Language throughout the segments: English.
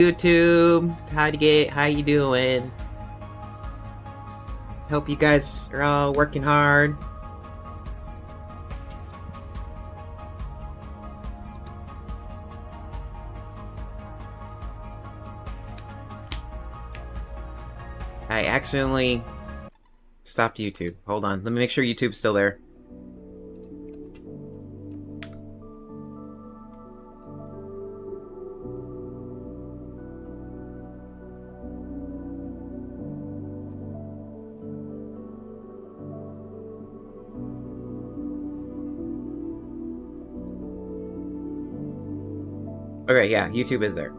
YouTube, how you doing? Hope you guys are all working hard. I accidentally stopped YouTube. Hold on, let me make sure YouTube's still there. Okay, yeah, YouTube is there.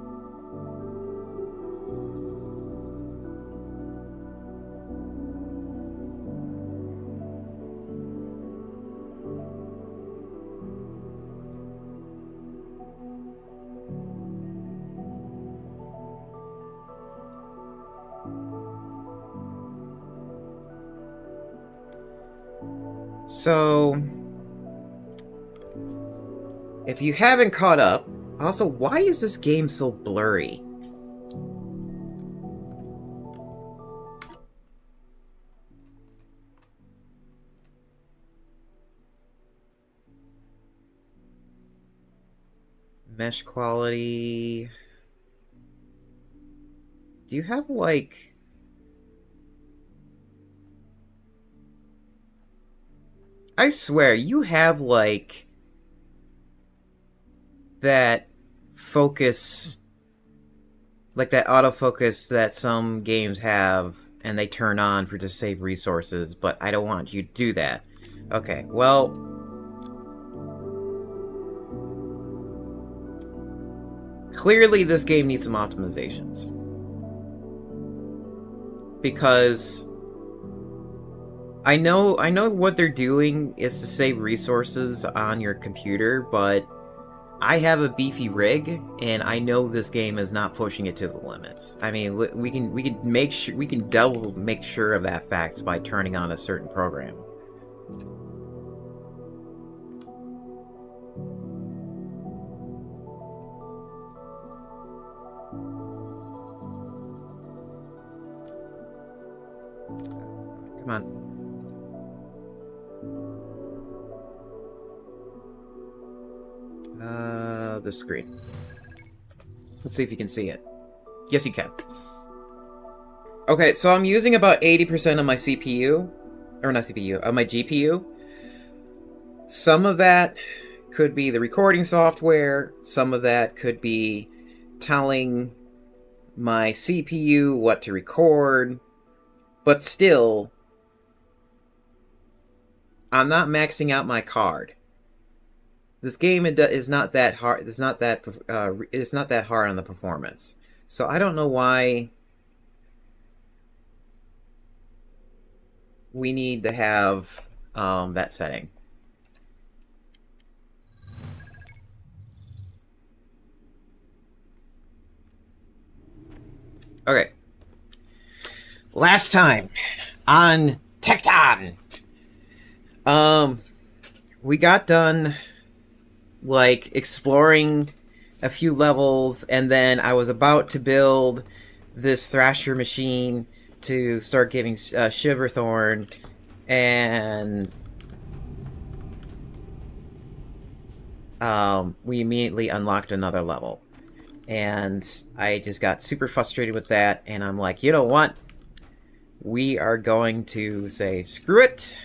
So, if you haven't caught up, also, why is this game so blurry? Mesh quality... Do you have, like... I swear, you have, like... that focus... like that autofocus that some games have, and they turn on to save resources, but I don't want you to do that. Okay, well... clearly this game needs some optimizations. Because... I know what they're doing is to save resources on your computer, but I have a beefy rig, and I know this game is not pushing it to the limits. I mean, we can double make sure of that fact by turning on a certain program. Come on. The screen. Let's see if you can see it. Yes, you can. Okay, so I'm using about 80% of my CPU, or not CPU, of my GPU. Some of that could be the recording software, some of that could be telling my CPU what to record, but still, I'm not maxing out my card. This game is not that hard. It's not that hard on the performance. So I don't know why we need to have that setting. Okay. Last time on Tecton, we got done like exploring a few levels, and then I was about to build this Thrasher machine to start giving Shiverthorn, and we immediately unlocked another level. And I just got super frustrated with that, and I'm like, you know what? We are going to say screw it.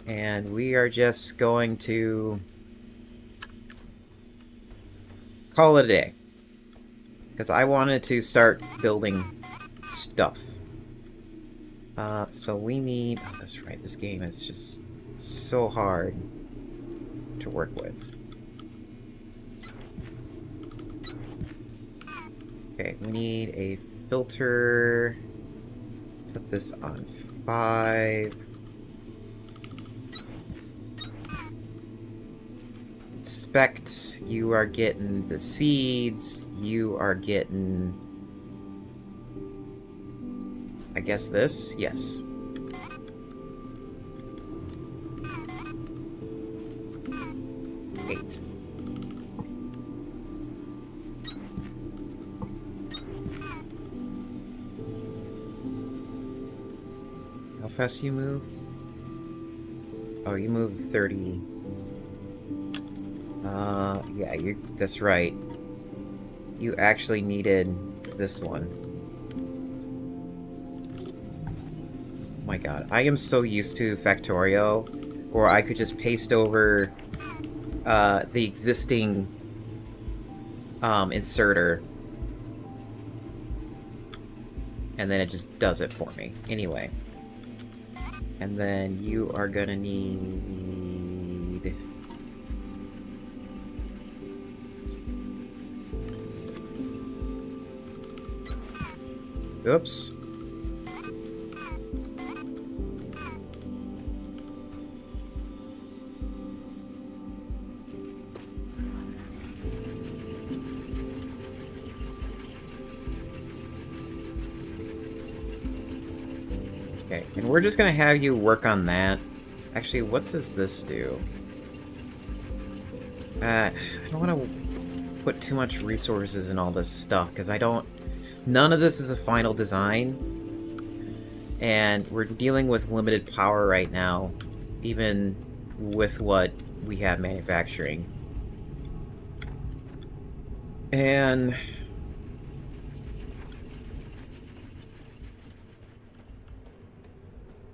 And we are just going to call it a day. Because I wanted to start building stuff. So we need... Oh, that's right. This game is just so hard to work with. Okay, we need a filter. Put this on 5. Inspect, you are getting the seeds, you are getting, I guess this? Yes. fast you move? Oh, you move 30. Yeah, that's right. You actually needed this one. Oh my god, I am so used to Factorio, where I could just paste over the existing inserter, and then it just does it for me. Anyway. And then you are gonna need... Oops. Okay, and we're just gonna have you work on that. Actually, what does this do? I don't want to put too much resources in all this stuff, because none of this is a final design. And we're dealing with limited power right now, even with what we have manufacturing. And...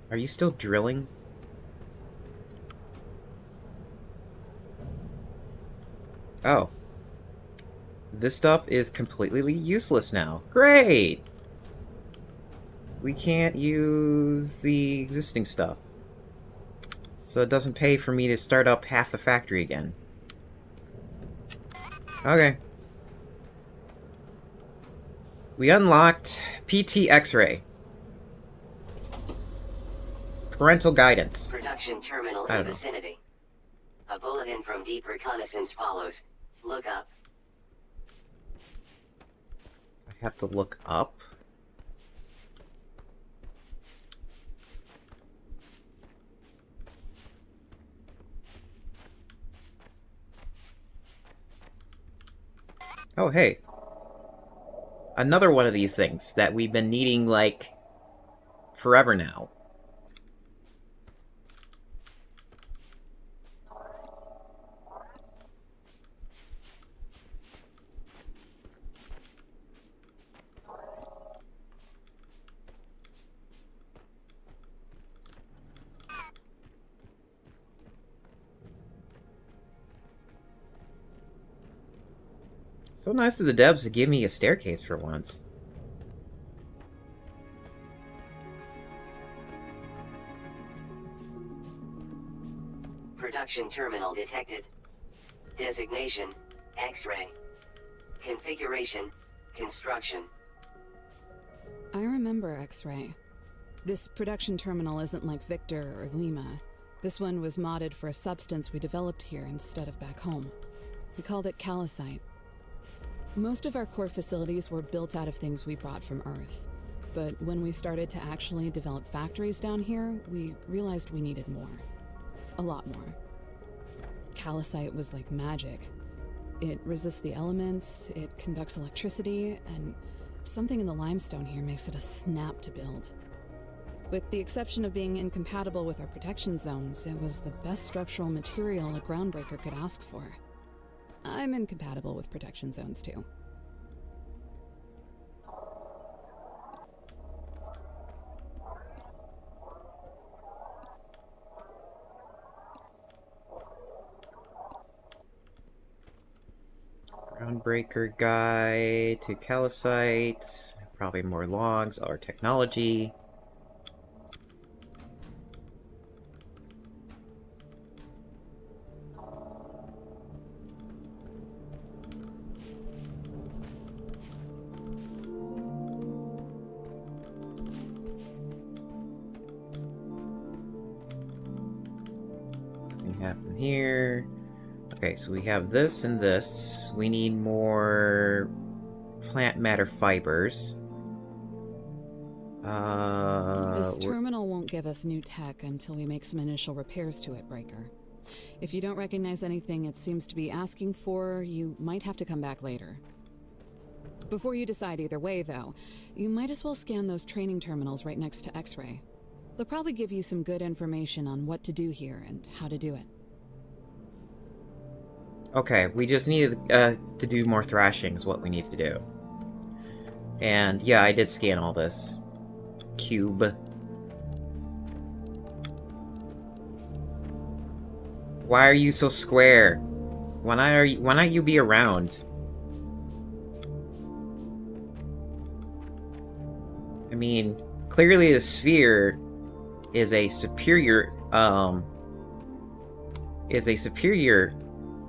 Are you still drilling? Oh. This stuff is completely useless now. Great! We can't use the existing stuff. So it doesn't pay for me to start up half the factory again. Okay. We unlocked PT X-ray. Parental guidance. Production terminal in vicinity. A bulletin from deep reconnaissance follows. Look up. I have to look up? Oh, hey. Another one of these things that we've been needing, like, forever now. So nice of the devs to give me a staircase for once. Production terminal detected. Designation, X-ray. Configuration, construction. I remember X-ray. This production terminal isn't like Victor or Lima. This one was modded for a substance we developed here instead of back home. We called it calcite. Most of our core facilities were built out of things we brought from Earth. But when we started to actually develop factories down here, we realized we needed more. A lot more. Calcite was like magic. It resists the elements, it conducts electricity, and something in the limestone here makes it a snap to build. With the exception of being incompatible with our protection zones, it was the best structural material a groundbreaker could ask for. I'm incompatible with protection zones, too. Groundbreaker guide to calcite. Probably more logs or technology. Happen here. Okay, so we have this and this. We need more plant matter fibers. This terminal won't give us new tech until we make some initial repairs to it, Breaker. If you don't recognize anything it seems to be asking for, you might have to come back later. Before you decide either way, though, you might as well scan those training terminals right next to X-ray. They'll probably give you some good information on what to do here and how to do it. Okay, we just need to do more thrashing is what we need to do. And yeah, I did scan all this. Cube. Why are you so square? Why not you be around? I mean, clearly the sphere is a superior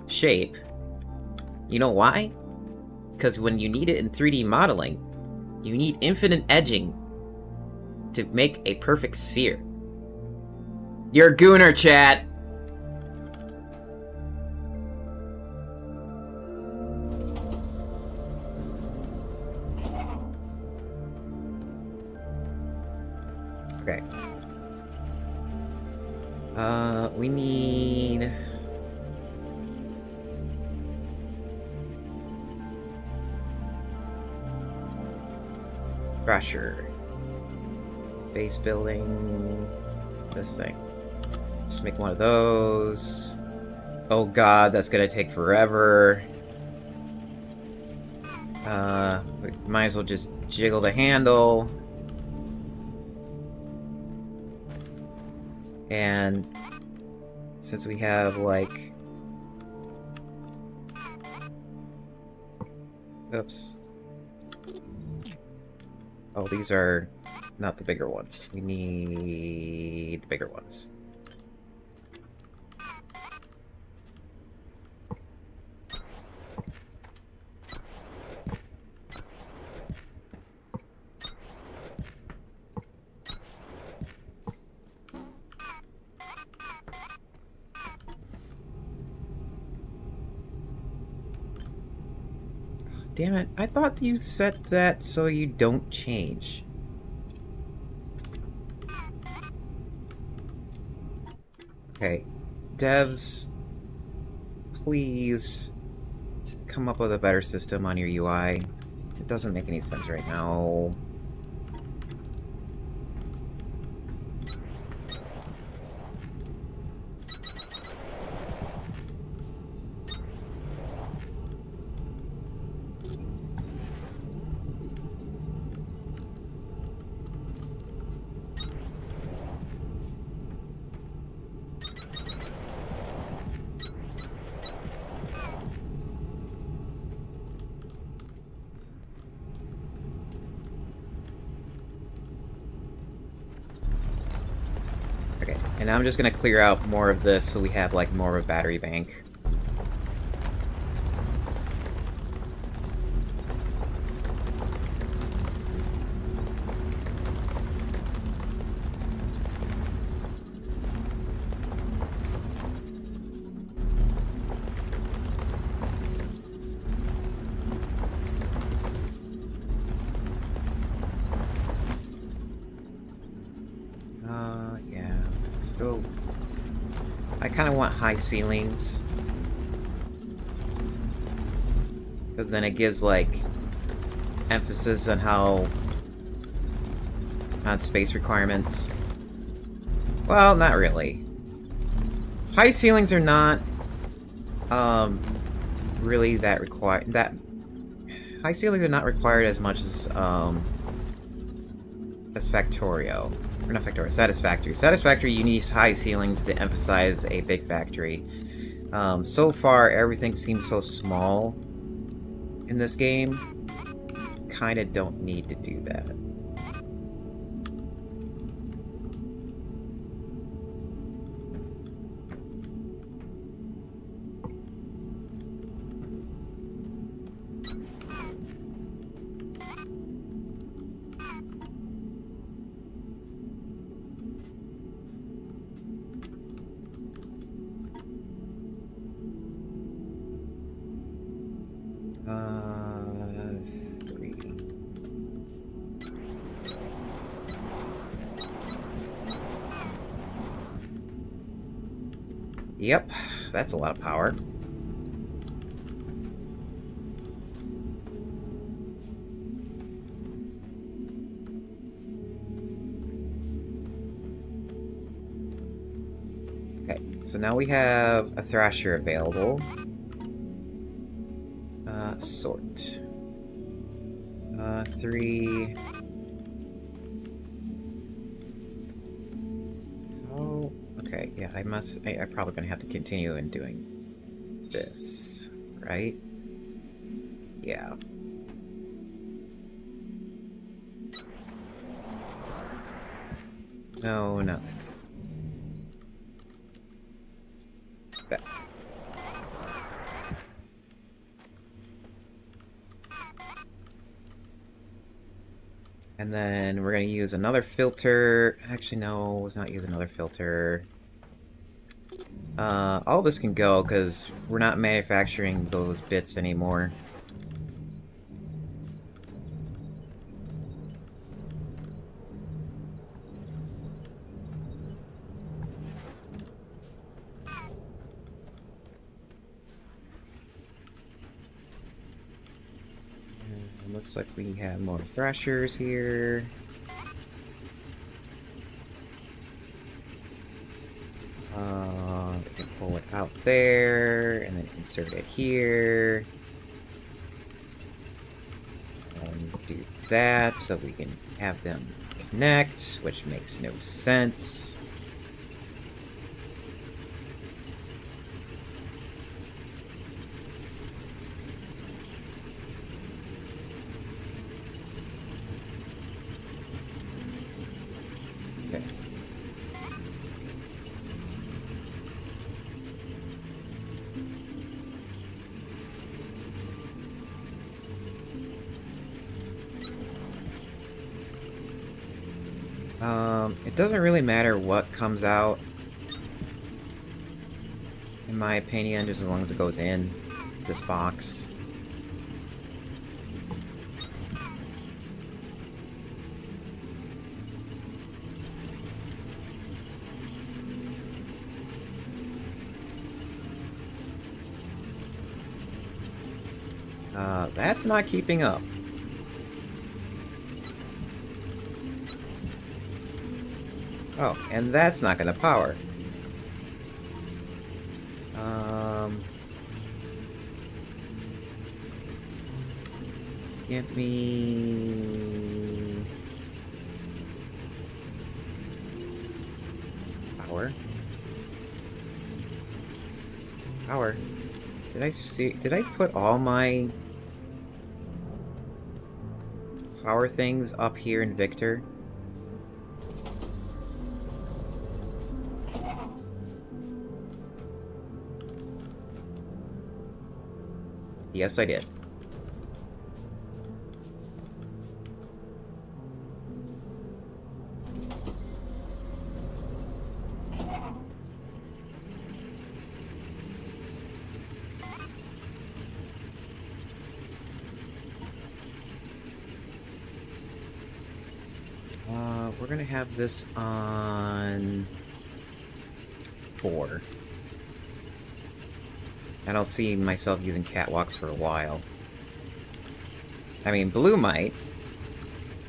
shape. You know why? Because when you need it in 3D modeling, you need infinite edging to make a perfect sphere. You're a gooner, chat! Okay. We need... Thrasher. Base building... This thing. Just make one of those. Oh god, that's gonna take forever. We might as well just jiggle the handle. And since we have, like... Oops. Oh, these are not the bigger ones. We need the bigger ones. Damn it, I thought you set that so you don't change. Okay, devs, please come up with a better system on your UI. It doesn't make any sense right now. And now I'm just gonna clear out more of this so we have, like, more of a battery bank. Yeah. Still... I kind of want high ceilings. Because then it gives, like, emphasis on how... on space requirements. Well, not really. High ceilings are not... really that required... High ceilings are not required as much as Factorio. Or not Factorio, Satisfactory. Satisfactory, you need high ceilings to emphasize a big factory. So far, everything seems so small in this game. Kinda don't need to do that. Three. Yep, that's a lot of power. So now we have a Thrasher available. Sort. 3... Oh, okay, yeah, I'm probably gonna have to continue in doing this, right? Yeah. No, no. That. And then we're going to use another filter. Actually, no, let's not use another filter. All this can go because we're not manufacturing those bits anymore. And looks like we have more Thrashers here. We can pull it out there, and then insert it here. And do that so we can have them connect, which makes no sense. Okay. It doesn't really matter what comes out, in my opinion, just as long as it goes in this box. That's not keeping up. Oh, and that's not gonna power. Give me... power. Power. Did I put all my power things up here in Victor? Yes, I did. We're gonna have this on 4. I don't see myself using catwalks for a while. I mean, Blue might.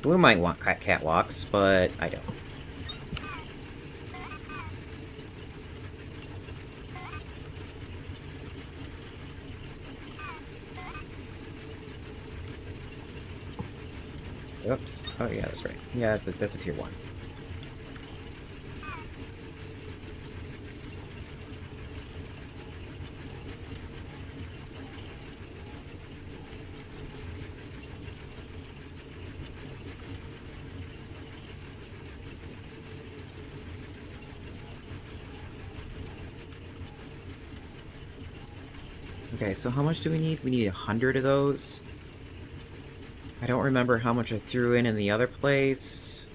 Blue might want catwalks, but I don't. Oops. Oh yeah, that's right. Yeah, that's a tier 1. Okay, so how much do we need? We need 100 of those. I don't remember how much I threw in the other place.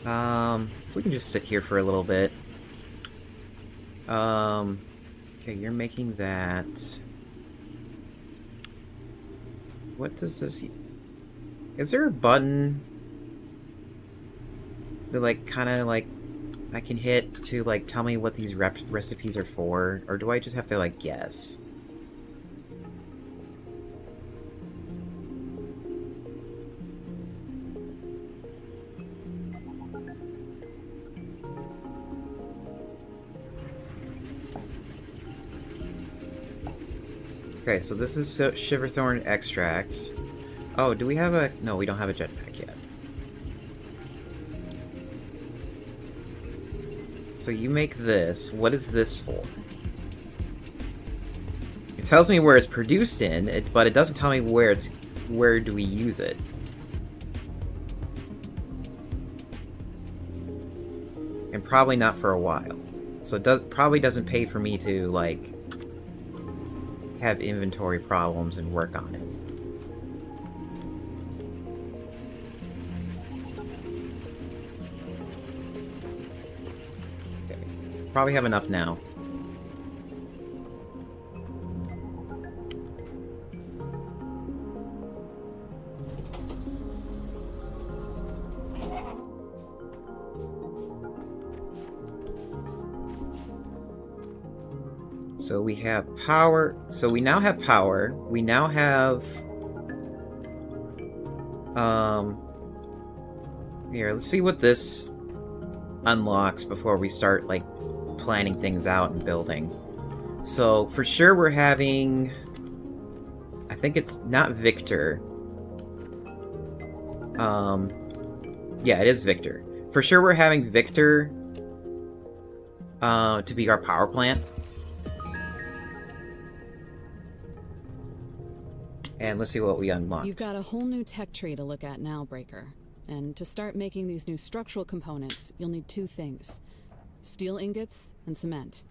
We can just sit here for a little bit. Okay, you're making that. What does this... Is there a button that, like, kind of, like, I can hit to, like, tell me what these recipes are for? Or do I just have to, like, guess? Okay, so this is Shiverthorn extract. Oh, do we have a... No, we don't have a jetpack yet. So you make this. What is this for? It tells me where it's produced in, but it doesn't tell me where it's... Where do we use it? And probably not for a while. So it probably doesn't pay for me to, like, have inventory problems and work on it. Okay. Probably have enough now. So we have power. So we now have power. We now have... Here, let's see what this unlocks before we start, like, planning things out and building. So, for sure we're having... I think it's not Victor. Yeah, it is Victor. For sure we're having Victor to be our power plant. And let's see what we unlocked. You've got a whole new tech tree to look at now, Breaker. And to start making these new structural components, you'll need two things. Steel ingots and cement.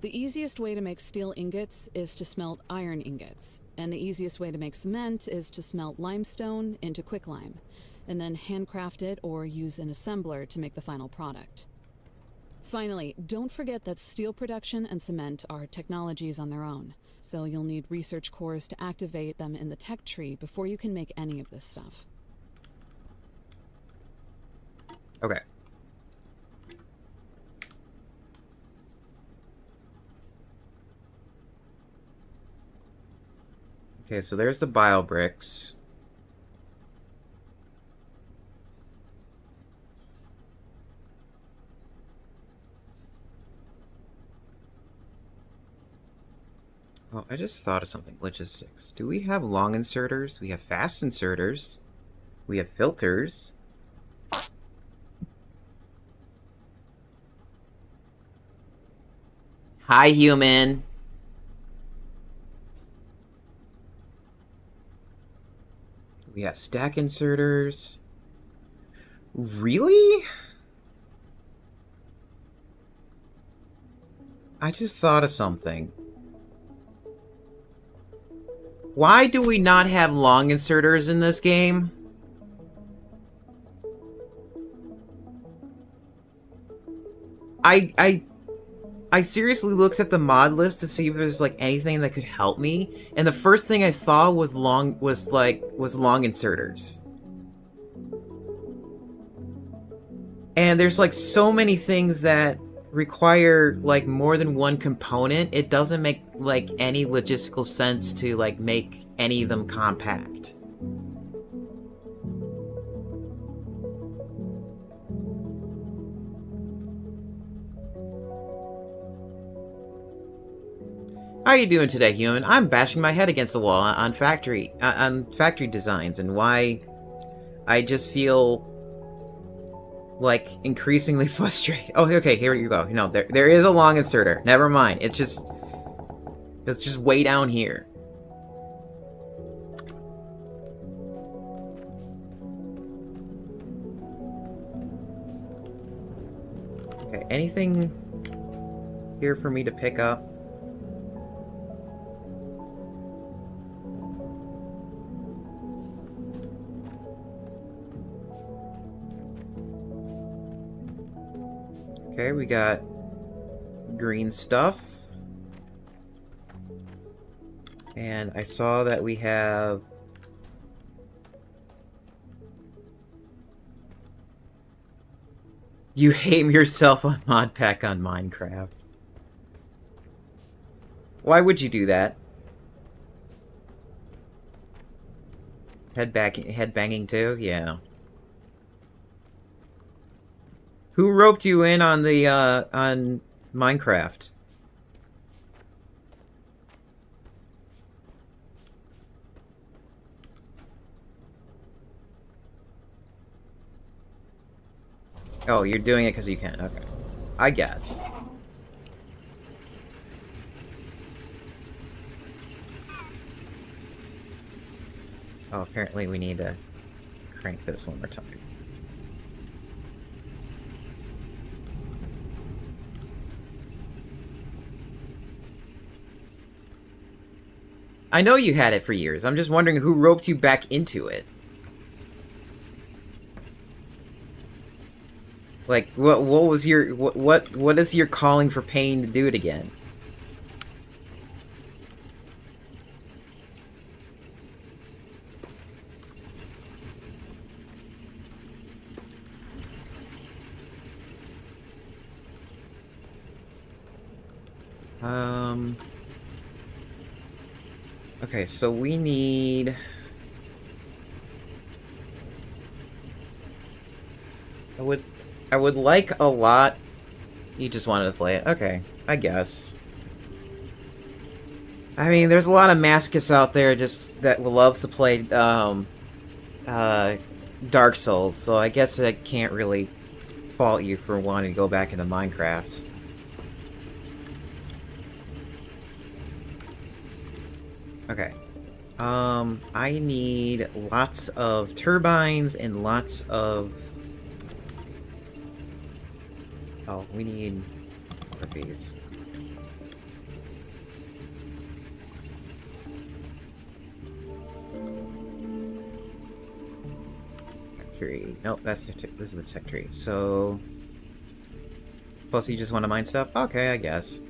The easiest way to make steel ingots is to smelt iron ingots. And the easiest way to make cement is to smelt limestone into quicklime. And then handcraft it or use an assembler to make the final product. Finally, don't forget that steel production and cement are technologies on their own. So you'll need research cores to activate them in the tech tree before you can make any of this stuff. Okay. Okay, so there's the bio bricks. Oh, I just thought of something. Logistics. Do we have long inserters? We have fast inserters. We have filters. Hi, human. We have stack inserters. Really? I just thought of something. Why do we not have long inserters in this game? I seriously looked at the mod list to see if there's like anything that could help me, and the first thing I saw was long inserters. And there's like so many things that require like more than one component, it doesn't make like any logistical sense to like make any of them compact. How are you doing today, human? I'm bashing my head against the wall on factory designs and why I just feel like increasingly frustrated. Oh, okay, here you go. No, there is a long inserter. Never mind. It's just way down here. Okay, anything here for me to pick up? Okay, we got green stuff. And I saw that we have... You hate yourself on mod pack on Minecraft. Why would you do that? Head banging too? Yeah. Who roped you in on the, on Minecraft? Oh, you're doing it because you can. Okay. I guess. Oh, apparently we need to crank this one more time. I know you had it for years. I'm just wondering who roped you back into it. Like, what was your... What is your calling for Pain to do it again? Okay, so we need... I would like a lot... You just wanted to play it. Okay, I guess. I mean, there's a lot of masochists out there just that loves to play, Dark Souls, so I guess I can't really fault you for wanting to go back into Minecraft. Okay. I need lots of turbines and lots of... Oh, we need... What are these? Tech tree. Nope, that's the this is the tech tree. So... Plus you just want to mine stuff? Okay, I guess.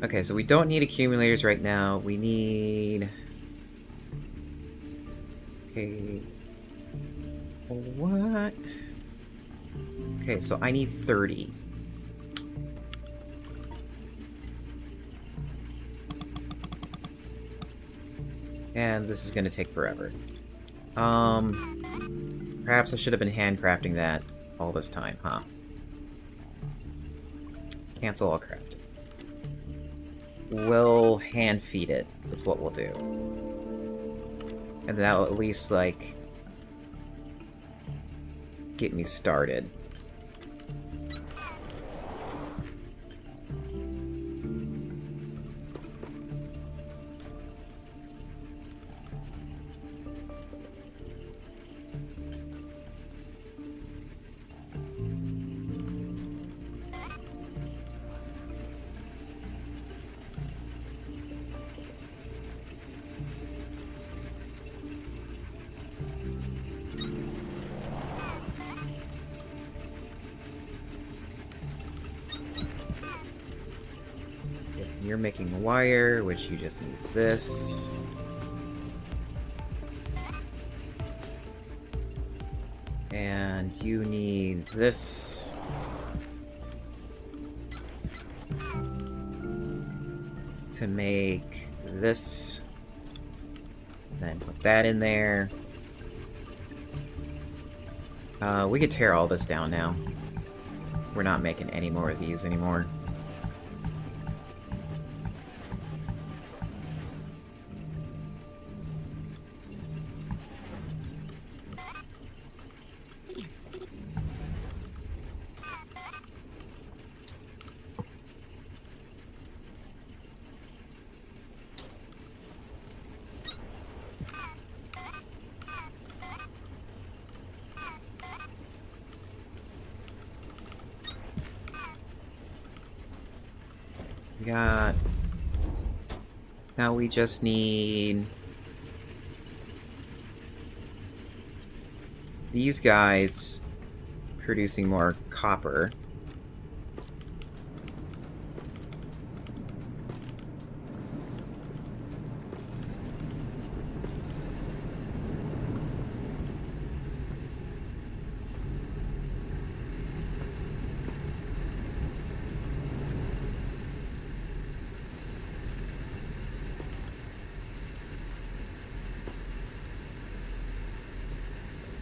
Okay, so we don't need accumulators right now. We need... Okay... What? Okay, so I need 30. And this is gonna take forever. Perhaps I should have been handcrafting that all this time, huh? Cancel all crafting. We'll hand feed it, is what we'll do. And that'll at least, like, get me started. You're making wire, which you just need this. And you need this. To make this. Then put that in there. We could tear all this down now. We're not making any more of these anymore. We got... Now we just need... these guys producing more copper.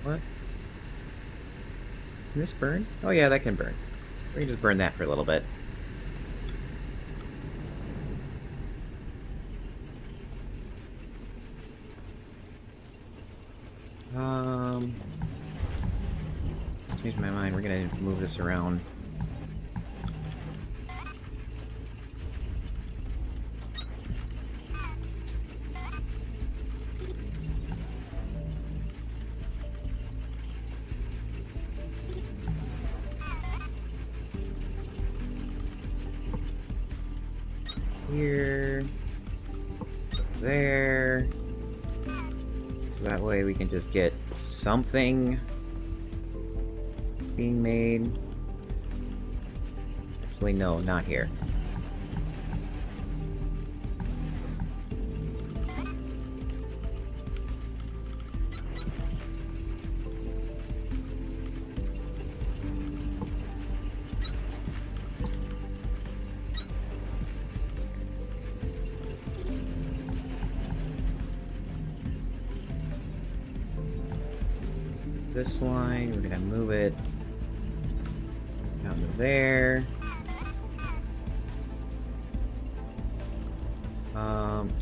What? Can this burn? Oh yeah, that can burn. We can just burn that for a little bit. Change my mind. We're gonna move this around. Here. There. So that way we can just get something being made. Actually, no, not here. This line, we're gonna move it down to there.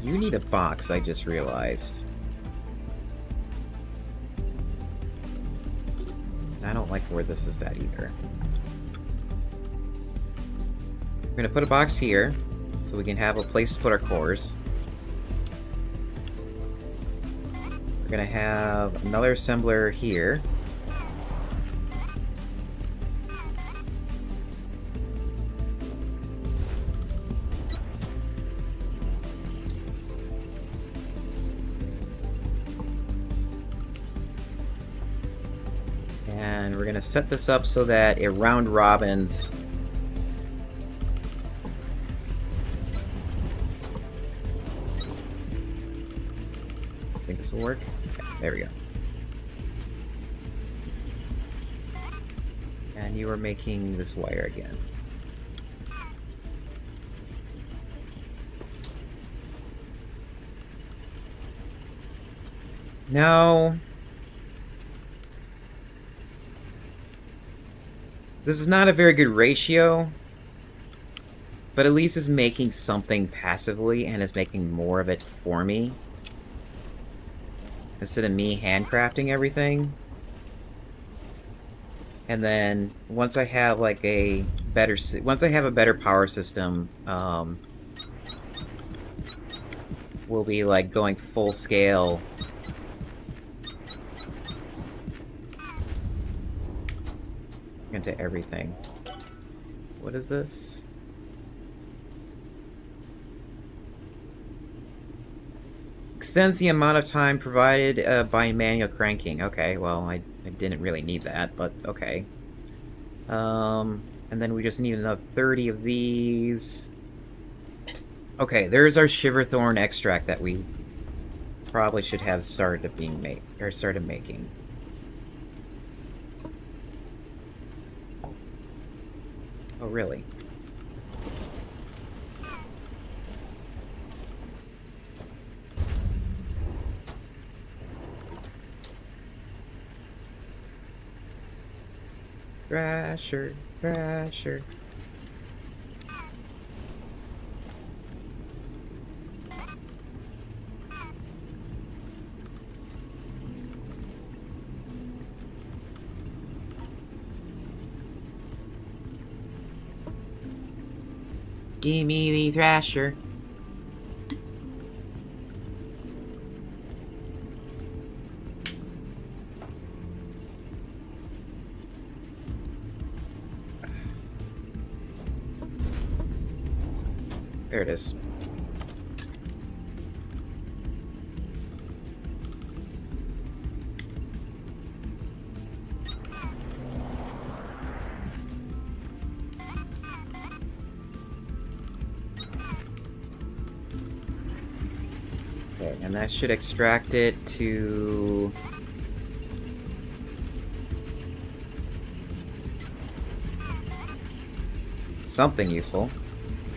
You need a box, I just realized. And I don't like where this is at either. We're gonna put a box here, so we can have a place to put our cores. We're gonna have another assembler here. And we're gonna set this up so that it round robins. I think this will work. Okay, there we go. And you are making this wire again. No. This is not a very good ratio, but at least it's making something passively and is making more of it for me. Instead of me handcrafting everything. And then once I have like a better power system, we'll be like going full scale. Into everything. What is this? Extends the amount of time provided by manual cranking. Okay, well, I didn't really need that, but okay. And then we just need another 30 of these. Okay, there's our Shiverthorn extract that we probably should have started making. Oh, really? Thrasher, Thrasher. Give me the Thrasher. There it is. Okay, and that should extract it to... something useful,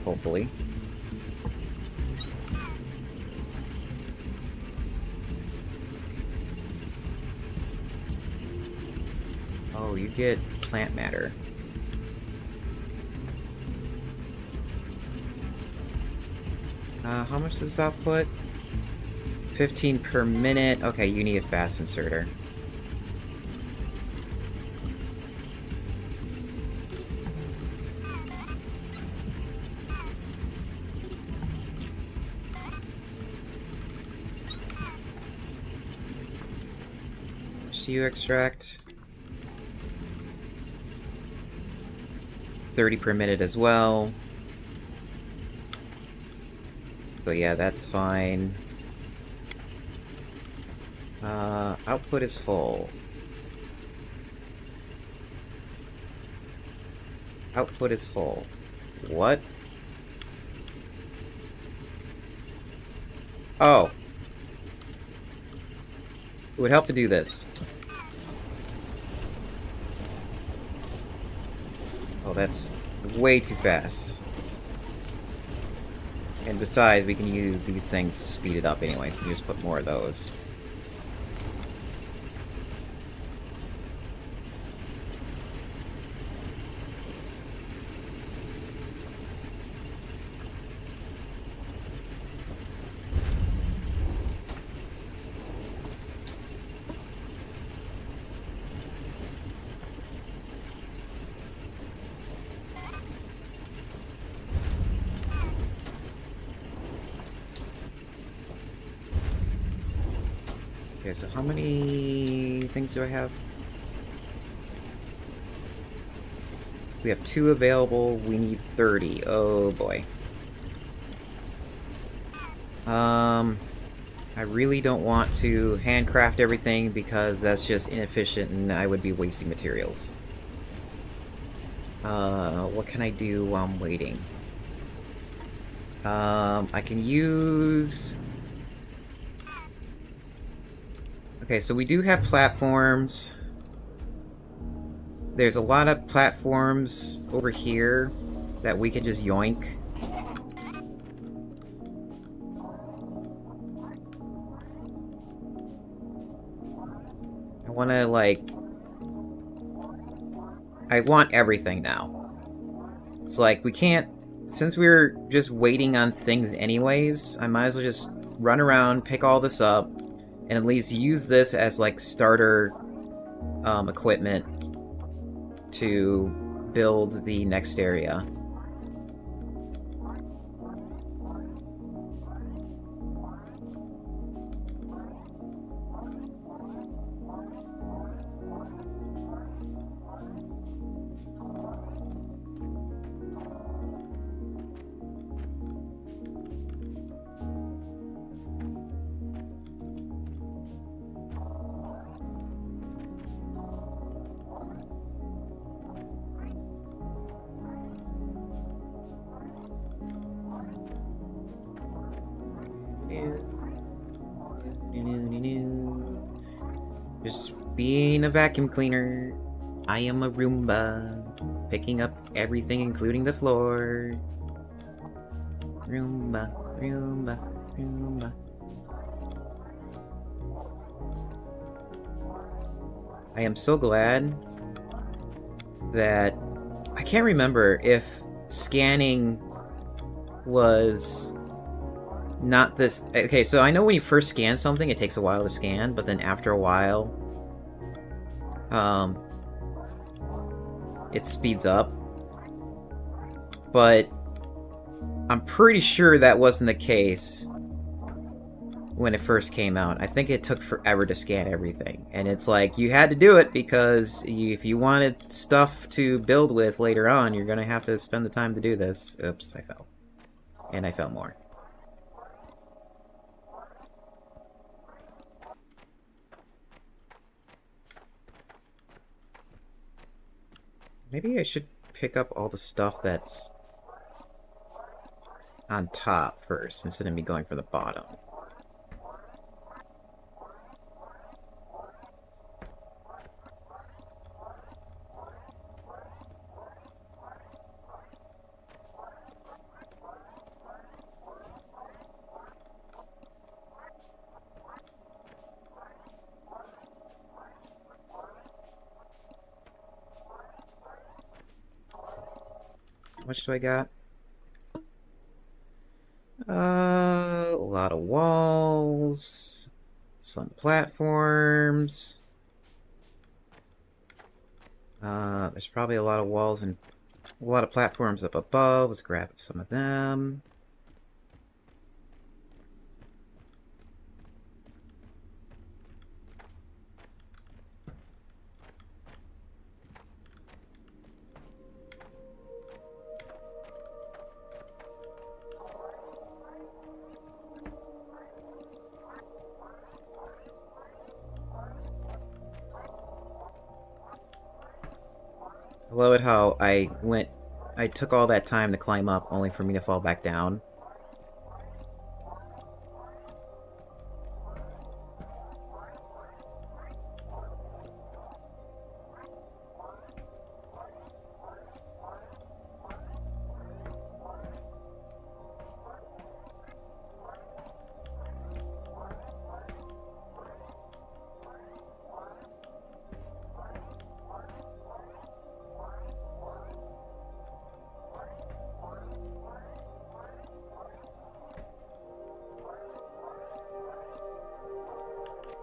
hopefully. Oh, you get plant matter. How much does this output? 15 per minute. Okay, you need a fast inserter. much do you extract? 30 per minute as well. So yeah, that's fine. Output is full. Output is full. What? Oh. It would help to do this. Oh, that's way too fast. And besides, we can use these things to speed it up anyway. We can just put more of those. Okay, so how many things do I have? We have 2 available. We need 30. Oh boy. I really don't want to handcraft everything because that's just inefficient and I would be wasting materials. What can I do while I'm waiting? I can use... Okay, so we do have platforms. There's a lot of platforms over here that we can just yoink. I want to, like... I want everything now. It's like, we can't... Since we're just waiting on things anyways, I might as well just run around, pick all this up, and at least use this as, like, starter equipment to build the next area. Just being a vacuum cleaner. I am a Roomba. Picking up everything, including the floor. Roomba, Roomba, Roomba. I am so glad that... I can't remember if scanning was not this... Okay, so I know when you first scan something, it takes a while to scan, but then after a while, it speeds up. But I'm pretty sure that wasn't the case when it first came out. I think it took forever to scan everything. And it's like, you had to do it because if you wanted stuff to build with later on, you're gonna have to spend the time to do this. Oops, I fell. And I fell more. Maybe I should pick up all the stuff that's on top first, instead of me going for the bottom. How much do I got? A lot of walls, some platforms. There's probably a lot of walls and a lot of platforms up above. Let's grab some of them. I love it how I took all that time to climb up only for me to fall back down.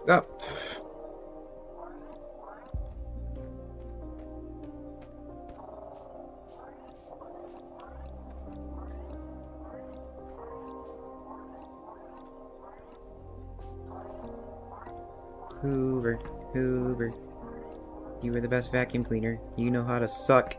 Oh. Hoover, Hoover. You were the best vacuum cleaner. You know how to suck.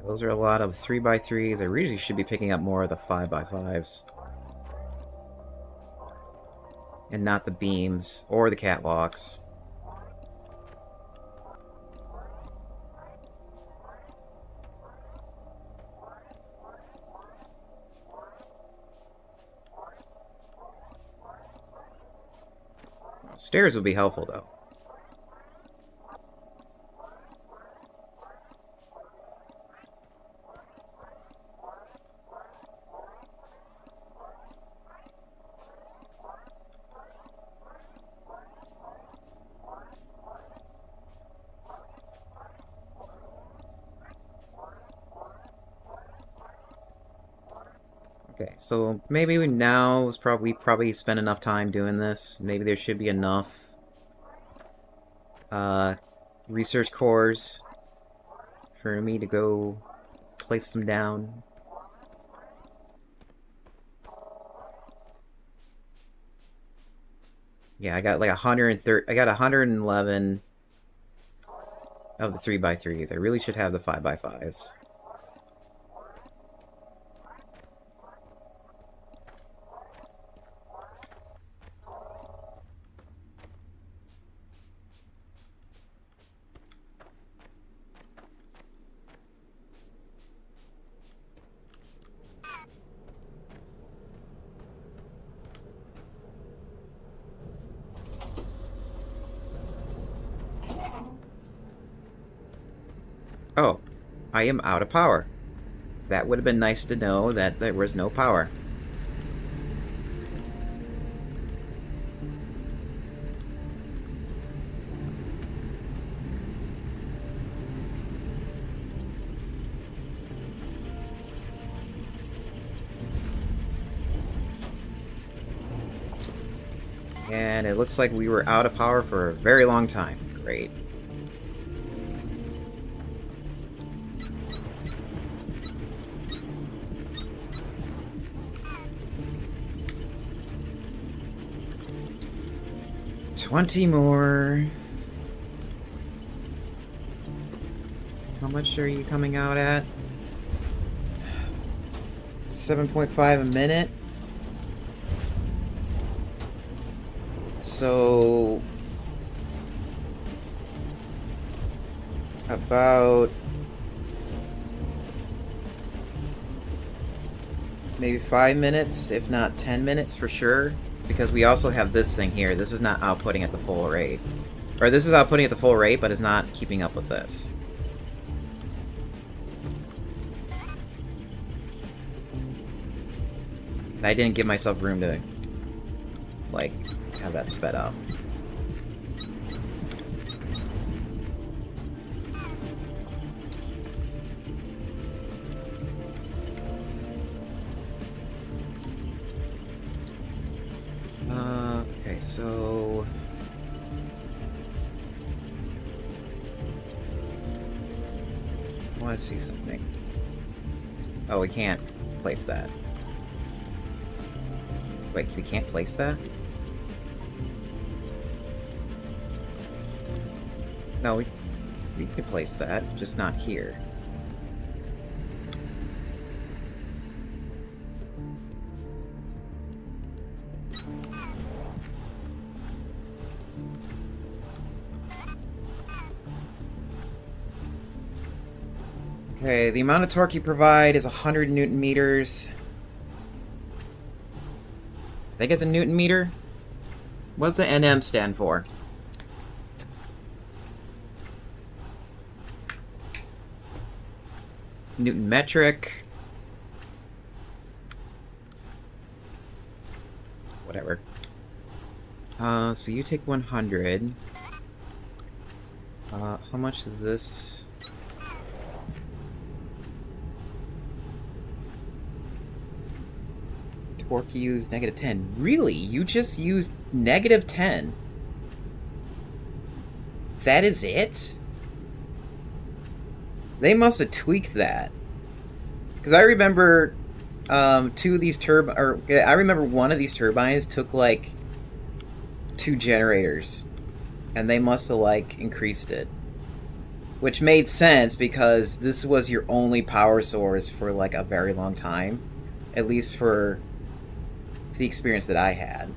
Those are a lot of 3x3s. I really should be picking up more of the 5x5s. And not the beams or the catwalks. Stairs would be helpful, though. Okay, so maybe we probably spent enough time doing this. Maybe there should be enough research cores for me to go place them down. Yeah, I got like 130. I got 111 of the 3x3s. I really should have the 5x5s. Oh, I am out of power. That would have been nice to know that there was no power. And it looks like we were out of power for a very long time. Great. $20 more. How much are you coming out at? 7.5 a minute. So about maybe 5 minutes, if not 10 minutes for sure. Because we also have this thing here. This is not outputting at the full rate. Or this is outputting at the full rate, but is not keeping up with this. I didn't give myself room to, like, have that sped up. Okay, so... want to see something. Oh, we can't place that. Wait, we can't place that? No, we can place that, just not here. Okay, the amount of torque you provide is 100 Newton meters. I think it's a Newton meter. What's the NM stand for? Newton metric. Whatever. So you take 100. How much is this? Torque used -10. Really? You just used -10? That is it? They must have tweaked that. Because I remember I remember one of these turbines took like 2 generators. And they must have like increased it. Which made sense because this was your only power source for like a very long time. At least for the experience that I had.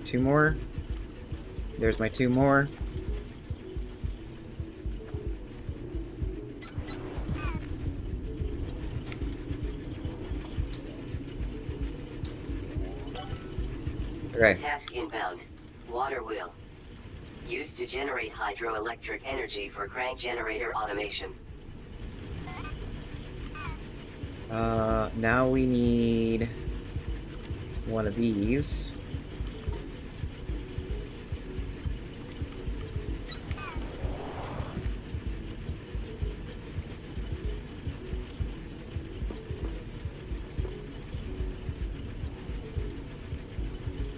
Two more. There's my 2 more. Okay. Task inbound. Water wheel. Used to generate hydroelectric energy for crank generator automation. Now we need one of these.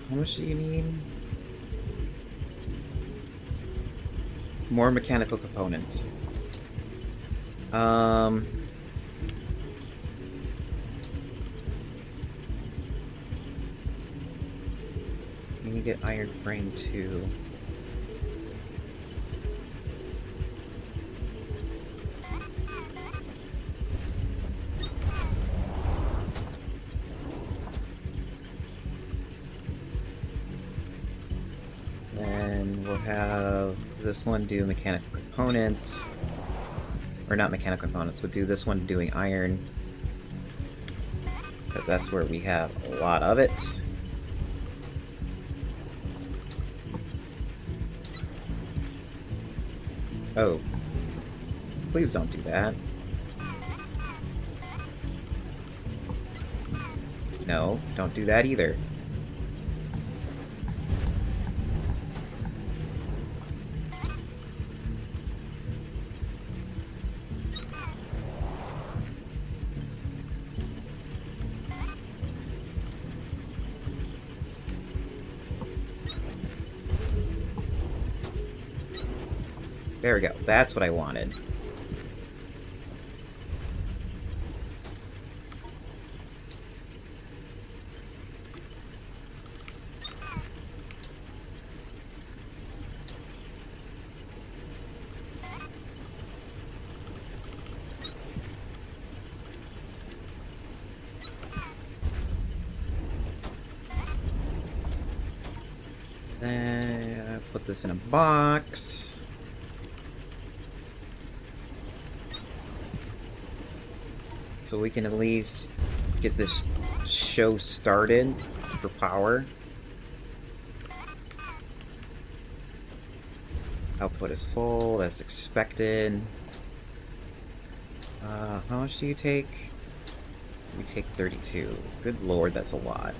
How much do you need? More mechanical components. You need to get iron frame too. Then we'll have this one do mechanical components. Or not mechanical components, we'll do this one doing iron. Because that's where we have a lot of it. Oh. Please don't do that. No, don't do that either. There we go. That's what I wanted. Then put this in a box. So we can at least get this show started for power. Output is full, as expected. How much do you take? We take 32. Good lord, that's a lot.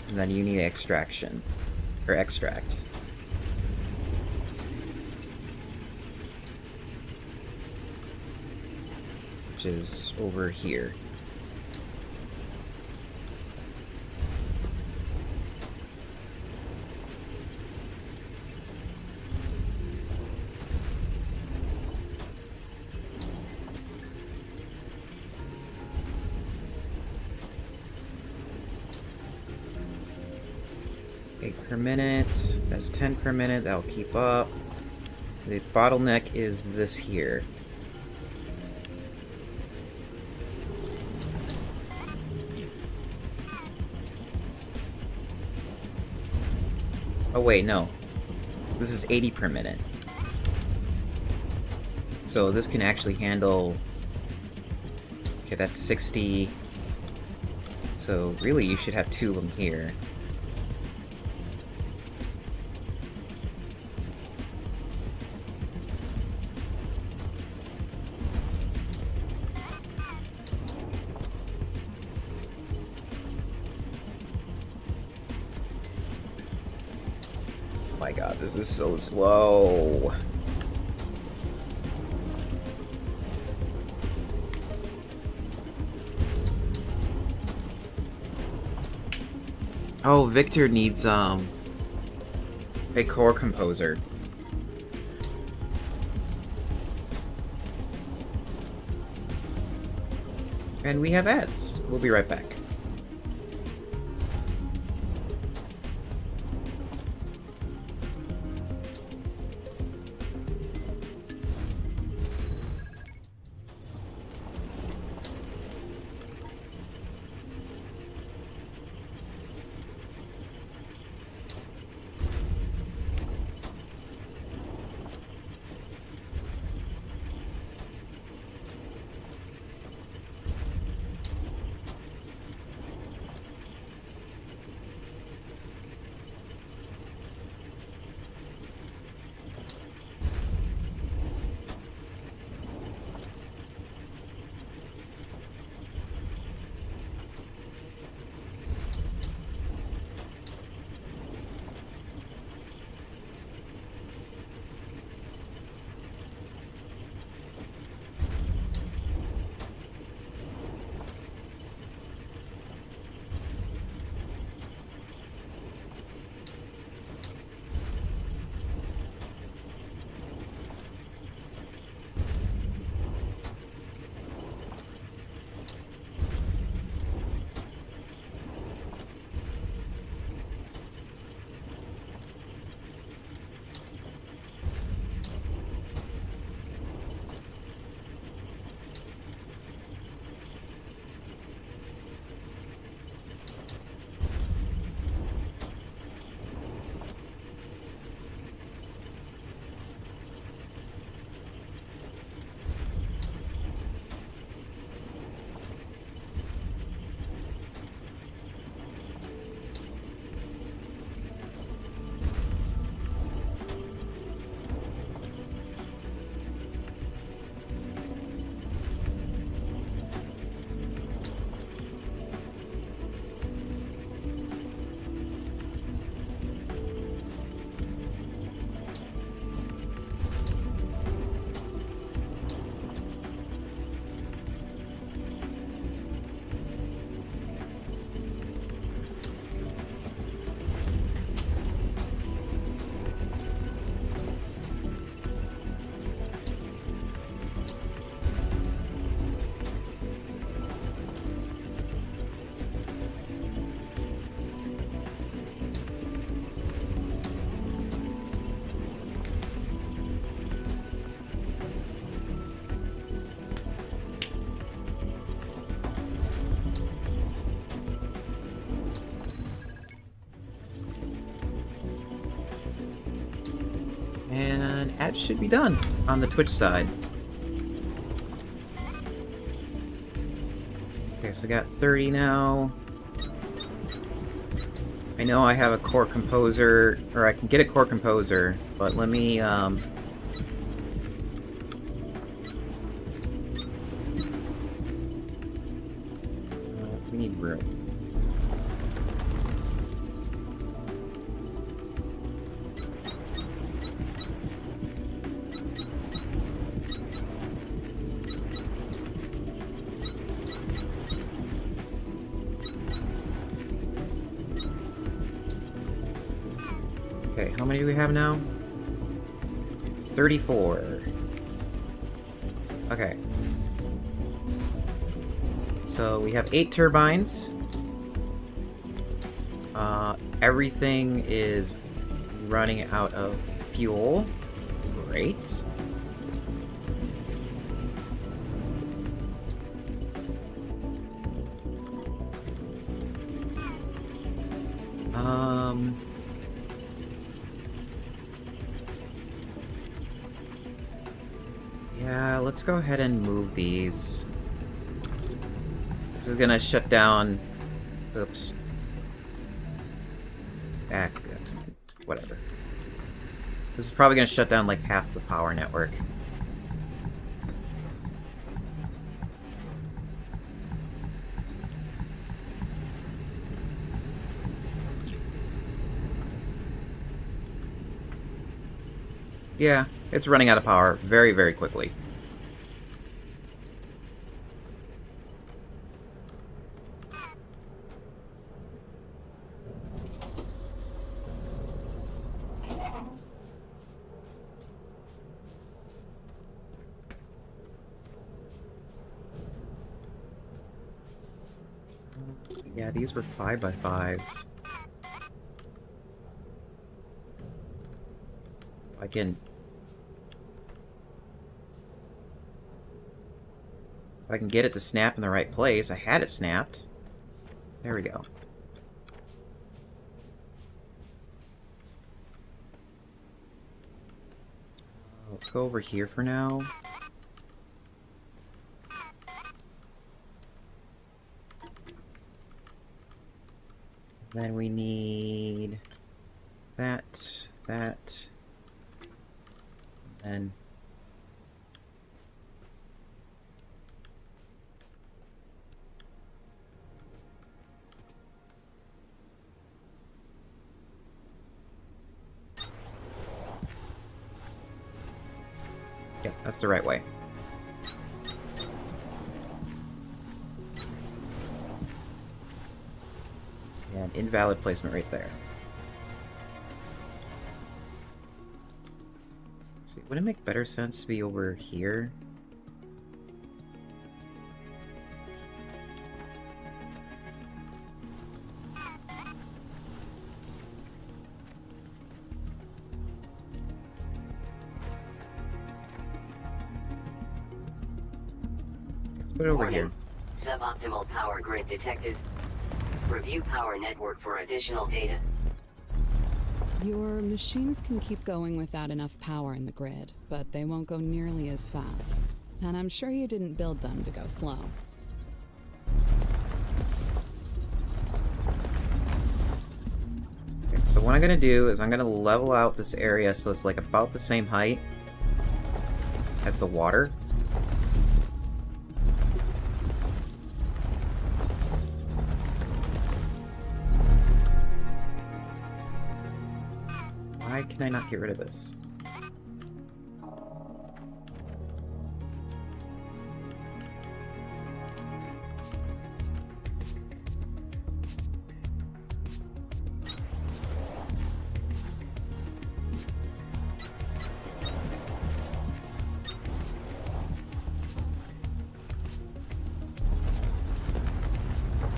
And then you need extraction. Or extract. Which is over here. Per minute. That's 10 per minute. That'll keep up. The bottleneck is this here. Oh wait, no. This is 80 per minute. So this can actually handle... Okay, that's 60. So really you should have 2 of them here. Oh my god, this is so slow. Oh, Victor needs, a core composer. And we have ads. We'll be right back. And ads should be done on the Twitch side. Okay, so we got 30 now. I know I have a core composer, or I can get a core composer, but let me, we need room. Okay, how many do we have now? 34. Okay. So we have 8 turbines. Everything is running out of fuel. Great. Yeah, let's go ahead and move these. This is gonna shut down... Oops. That's... whatever. This is probably gonna shut down like half the power network. Yeah, it's running out of power very, very quickly. Yeah, these were 5x5s. I can... If I can get it to snap in the right place. I had it snapped. There we go. Let's go over here for now. Then we need that, and yeah, that's the right way. And invalid placement right there. Wouldn't it make better sense to be over here? Let's put it over here. Suboptimal power grid detected. Review power network for additional data. Your machines can keep going without enough power in the grid, but they won't go nearly as fast. And I'm sure you didn't build them to go slow. Okay, so what I'm gonna do is I'm gonna level out this area so it's like about the same height as the water. Why can I not get rid of this?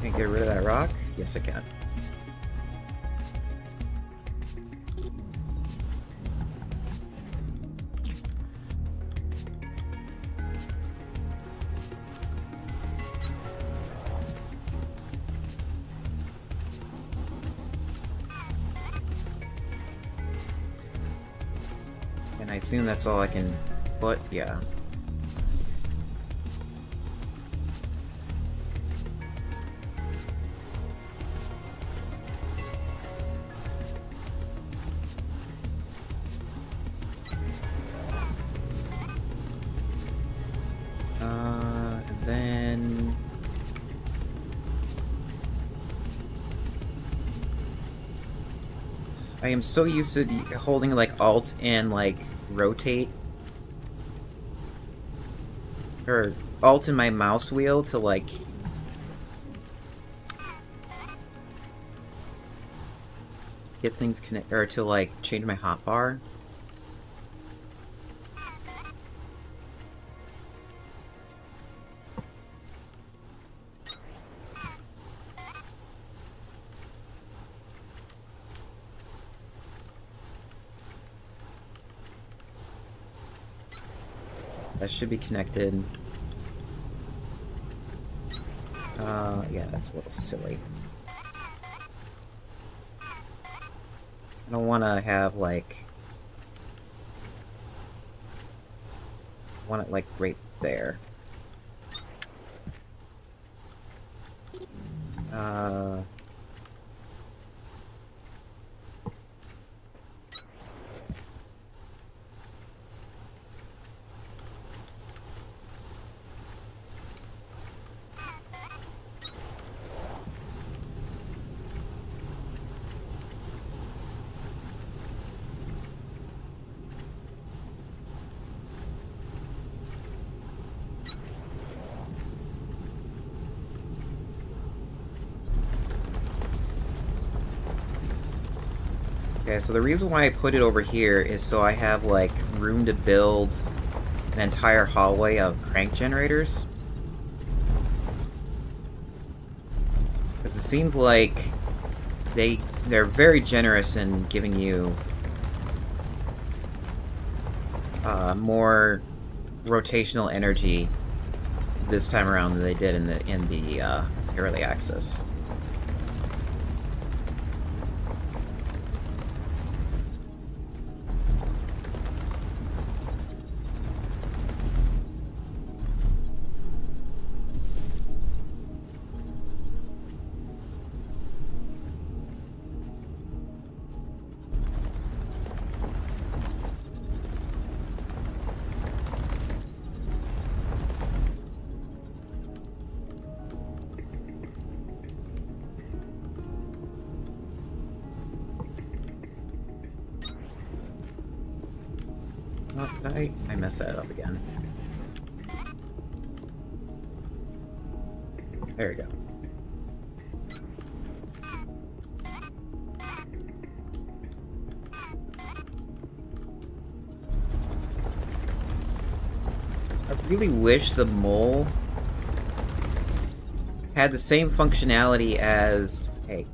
Can I get rid of that rock? Yes, I can. And I assume that's all I can put, yeah. I am so used to holding like Alt and like rotate. Or Alt in my mouse wheel to like get things connect, or to like change my hotbar. That should be connected. Yeah, that's a little silly. I don't want to have, like... I want it, like, right there. Okay, so the reason why I put it over here is so I have, like, room to build an entire hallway of crank generators. Because it seems like they're very generous in giving you more rotational energy this time around than they did in the early access. Oh, did I messed that up again. There we go. I really wish the mole had the same functionality as... Hey.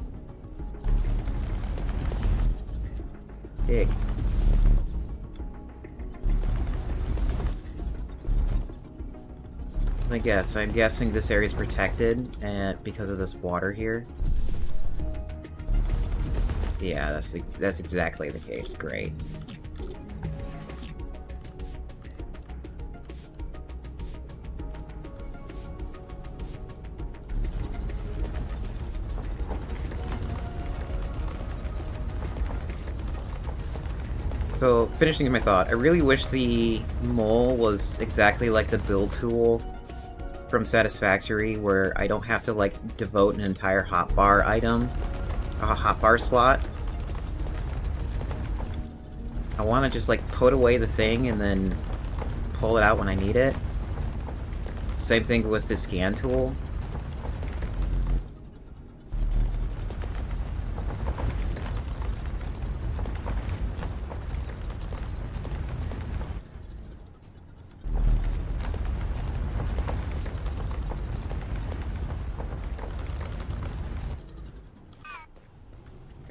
Dig. Let me guess. I'm guessing this area is protected and because of this water here. Yeah, that's exactly the case. Great. So, finishing my thought, I really wish the mole was exactly like the build tool from Satisfactory, where I don't have to, like, devote an entire hotbar item, a hotbar slot. I want to just, like, put away the thing and then pull it out when I need it. Same thing with the scan tool.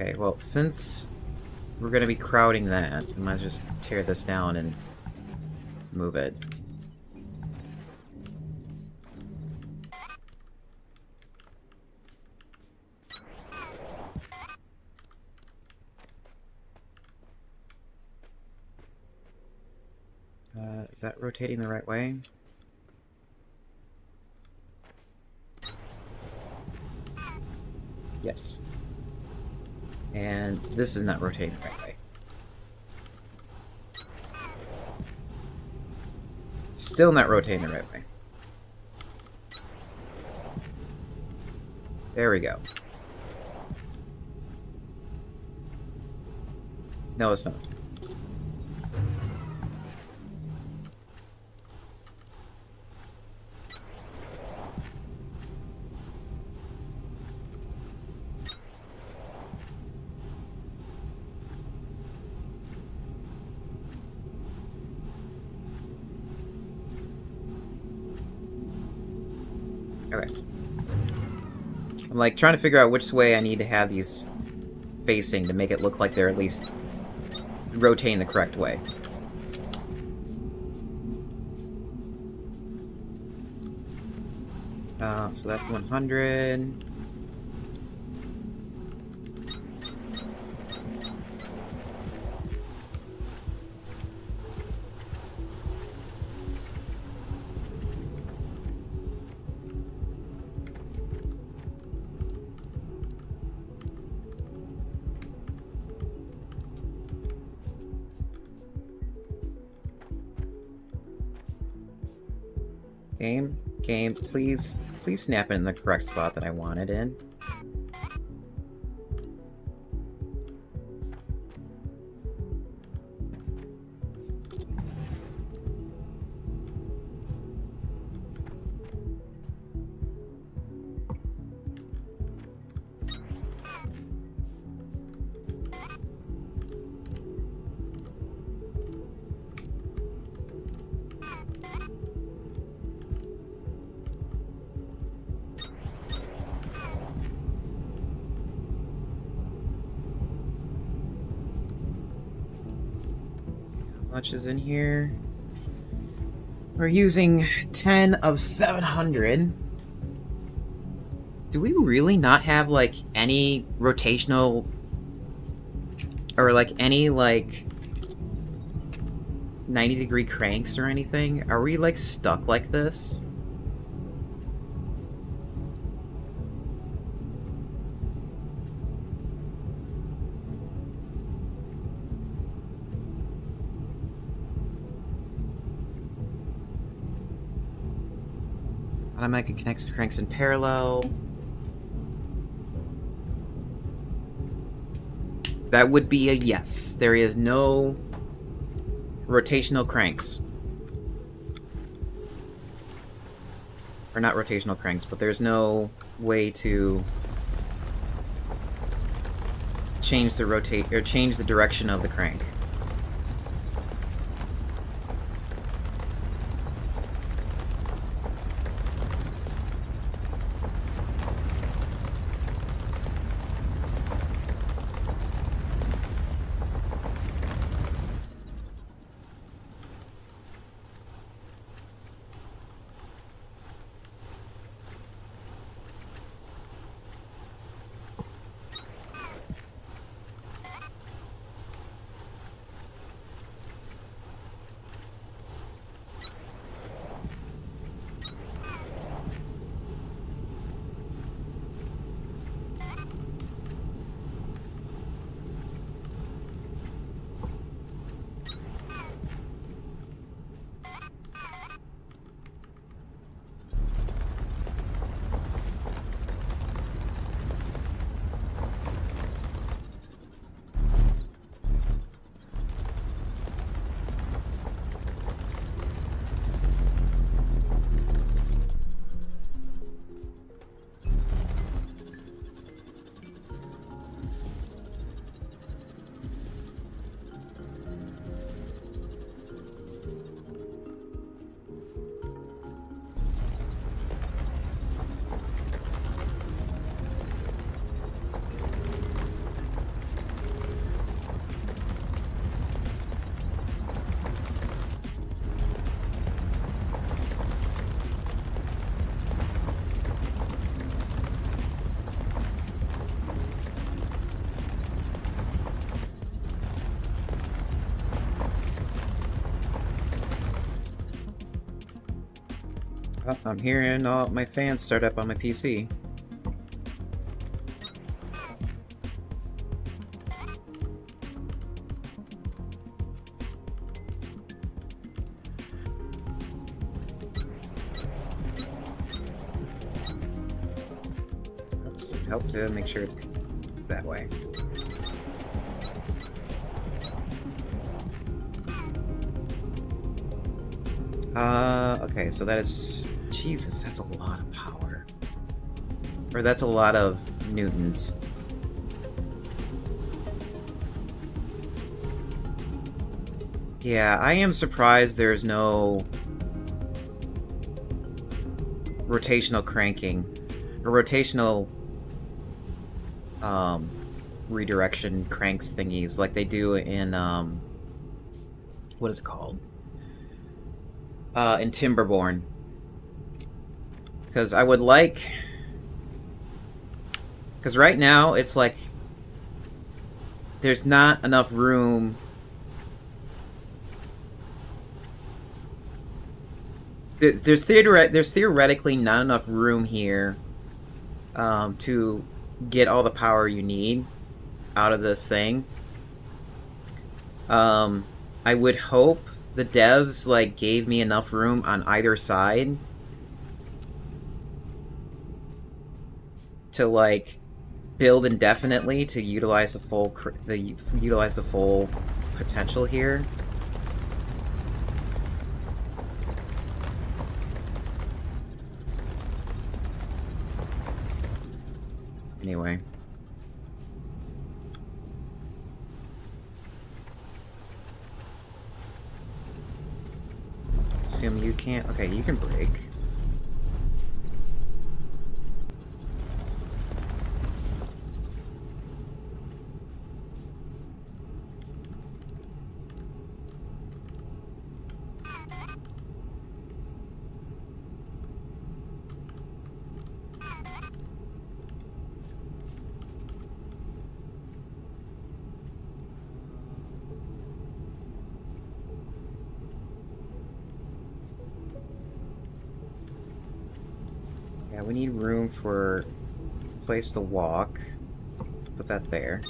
Okay, well, since we're going to be crowding that, I might just tear this down and move it. Is that rotating the right way? Yes. And this is not rotating the right way. Still not rotating the right way. There we go. No, it's not. Okay. I'm like trying to figure out which way I need to have these facing to make it look like they're at least rotating the correct way. So that's 100. Game, please snap it in the correct spot that I want it in. Much is in here. We're using 10 of 700. Do we really not have, like, any rotational... or, like, any, like... 90-degree cranks or anything? Are we, like, stuck like this? Automatic connects cranks in parallel. That would be a yes. There is no rotational cranks. Or not rotational cranks, but there's no way to change the change the direction of the crank. Oh, I'm hearing all my fans start up on my PC. Oops, help to make sure it's that way. Okay, so that is... Jesus, that's a lot of power. Or that's a lot of newtons. Yeah, I am surprised there's no rotational cranking. Or rotational redirection cranks thingies like they do in what is it called? In Timberborn. Because I would like... Because right now, it's like... There's not enough room... There's theoretically not enough room here to get all the power you need out of this thing. I would hope the devs like gave me enough room on either side to like build indefinitely to utilize the full potential here. Anyway. Assume you can't... Okay, you can break. Yeah, we need room for place to walk. Put that there.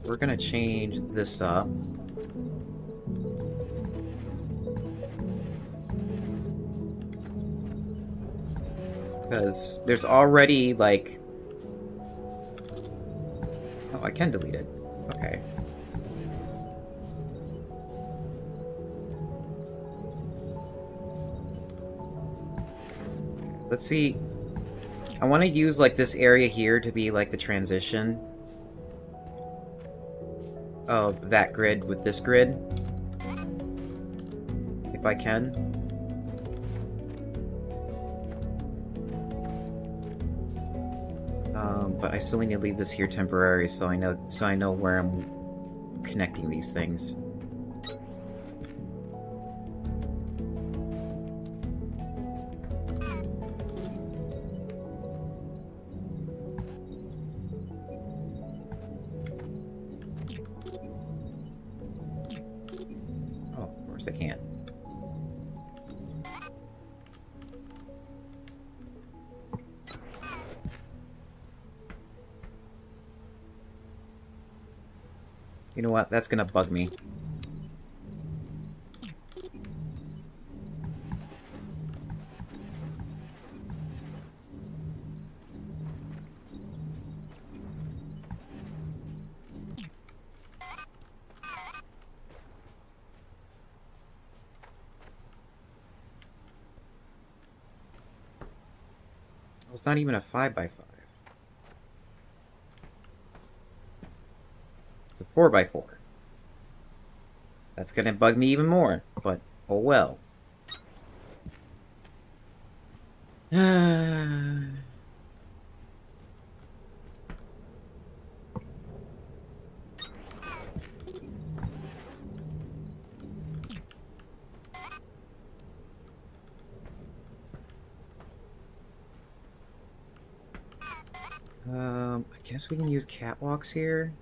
We're gonna change this up. Because there's already, like... Oh, I can delete it. Okay. Let's see. I want to use, like, this area here to be, like, the transition of that grid with this grid. If I can. But I still need to leave this here temporary so I know where I'm connecting these things. Oh, of course I can't. You know what? That's gonna bug me. Well, it's not even a 5x5. It's a 4x4. That's gonna bug me even more, but oh well. I guess we can use catwalks here.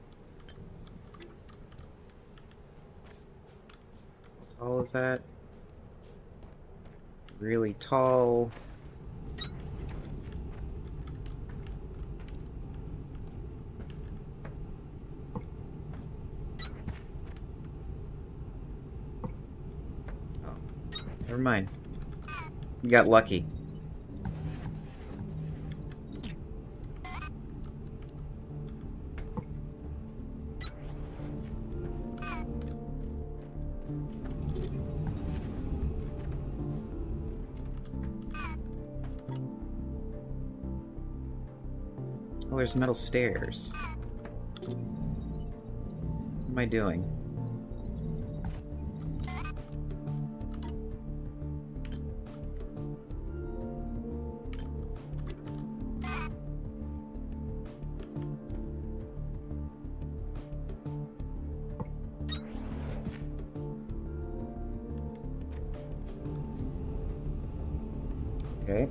How tall is that? Really tall. never mind. You got lucky. Oh, there's metal stairs. What am I doing? Okay.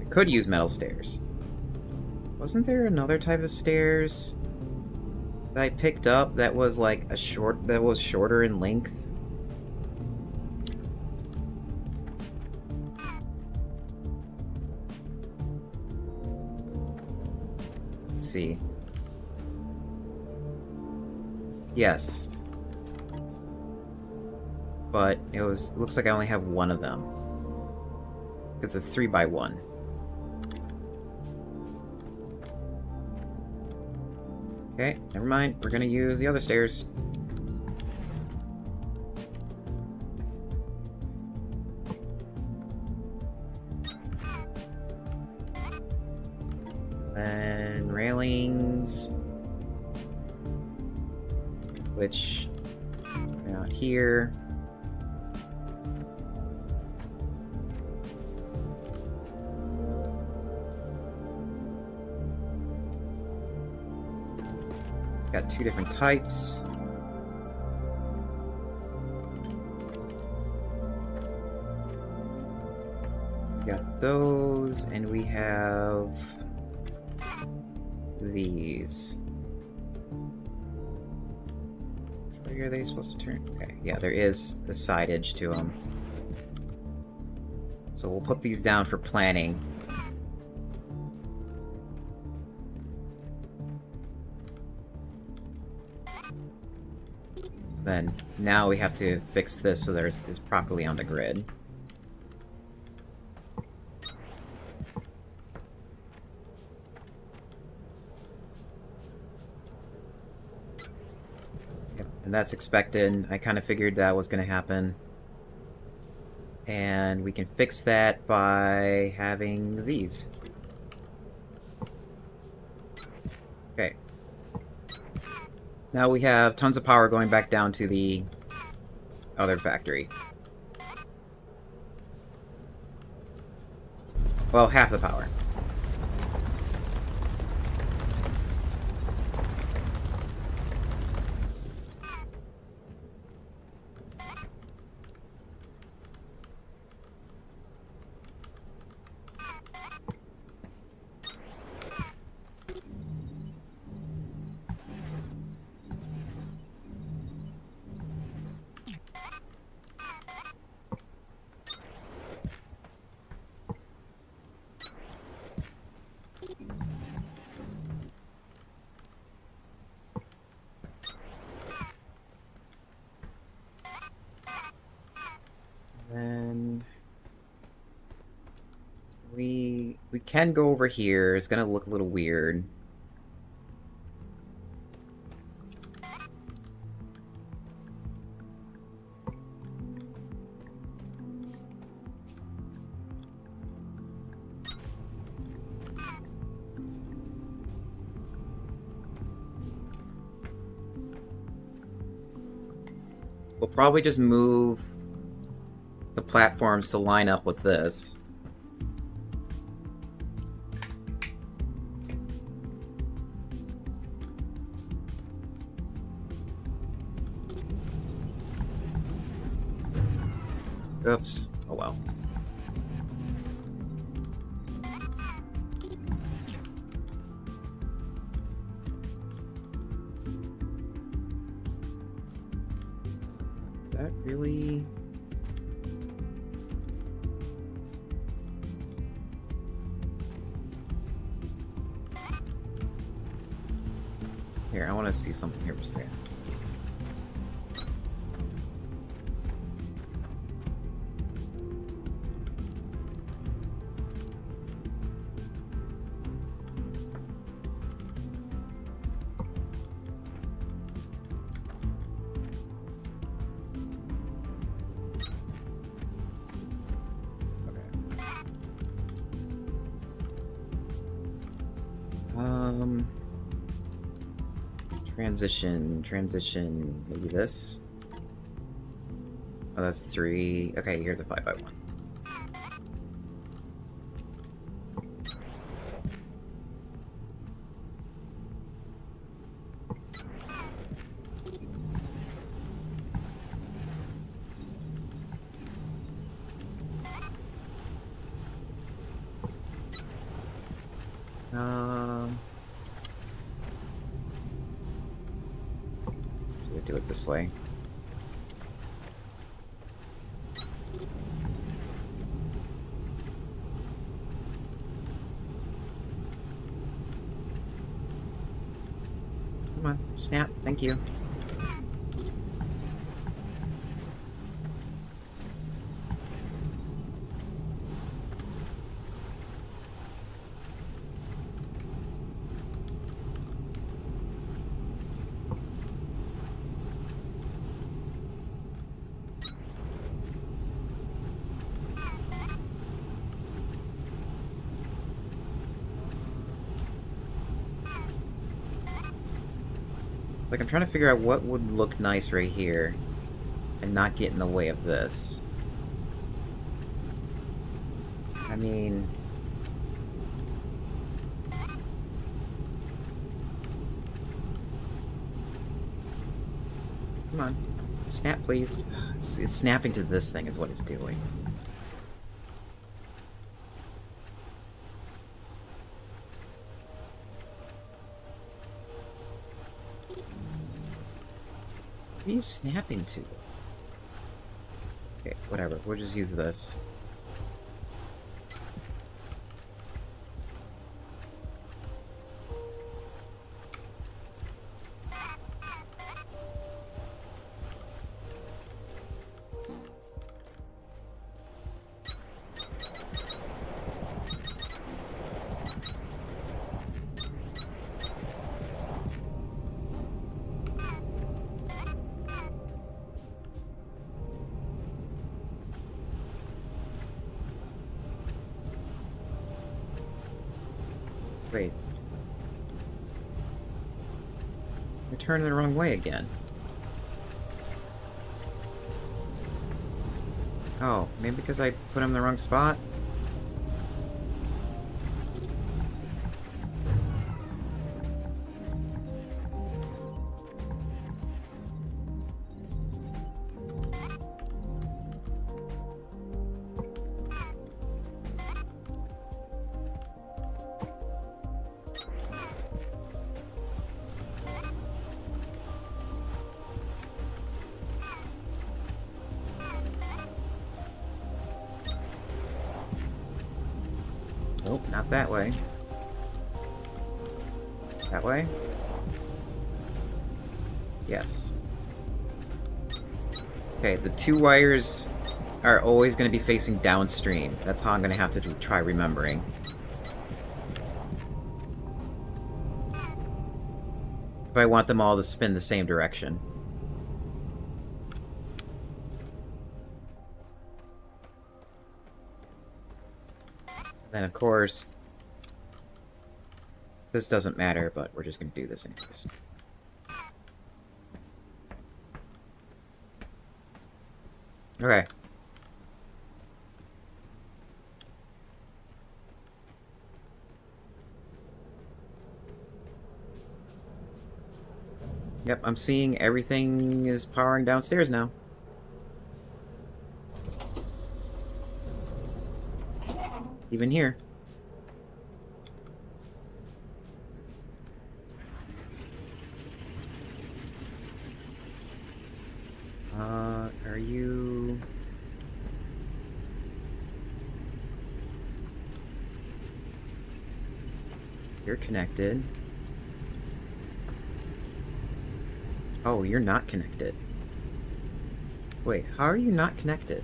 I could use metal stairs. Wasn't there another type of stairs that I picked up that was like that was shorter in length? Let's see. Yes. But looks like I only have one of them. Because it's 3x1. Okay, never mind. We're gonna use the other stairs. Then railings. Which are out here. Got two different types. Got those, and we have these. Where are they supposed to turn? Okay, yeah, there is a side edge to them. So we'll put these down for planning. Then now we have to fix this so it's properly on the grid. Yep, and that's expected. I kind of figured that was going to happen. And we can fix that by having these. Okay. Now we have tons of power going back down to the other factory. Well, half the power. Then we can go over here. It's gonna look a little weird. We'll probably just move the platforms to line up with this. Oops. Oh well. Is that really... Here, I want to see something here for a second. Transition, maybe this? Oh, that's 3. Okay, here's a 5x1. Should do it this way. Come on, snap, thank you. Like, I'm trying to figure out what would look nice right here and not get in the way of this. I mean... Come on. Snap, please. It's snapping to this thing is what it's doing. What are you snapping to? Okay, whatever. We'll just use this. Wait. You're turning the wrong way again. Oh, maybe because I put him in the wrong spot? Nope, not that way. That way? Yes. Okay, the two wires are always going to be facing downstream. That's how I'm going to have to try remembering. If I want them all to spin the same direction. Then, of course, this doesn't matter, but we're just going to do this anyways. Okay. Yep, I'm seeing everything is powering downstairs now. Even here. Are you... You're connected. Oh, you're not connected. Wait, how are you not connected?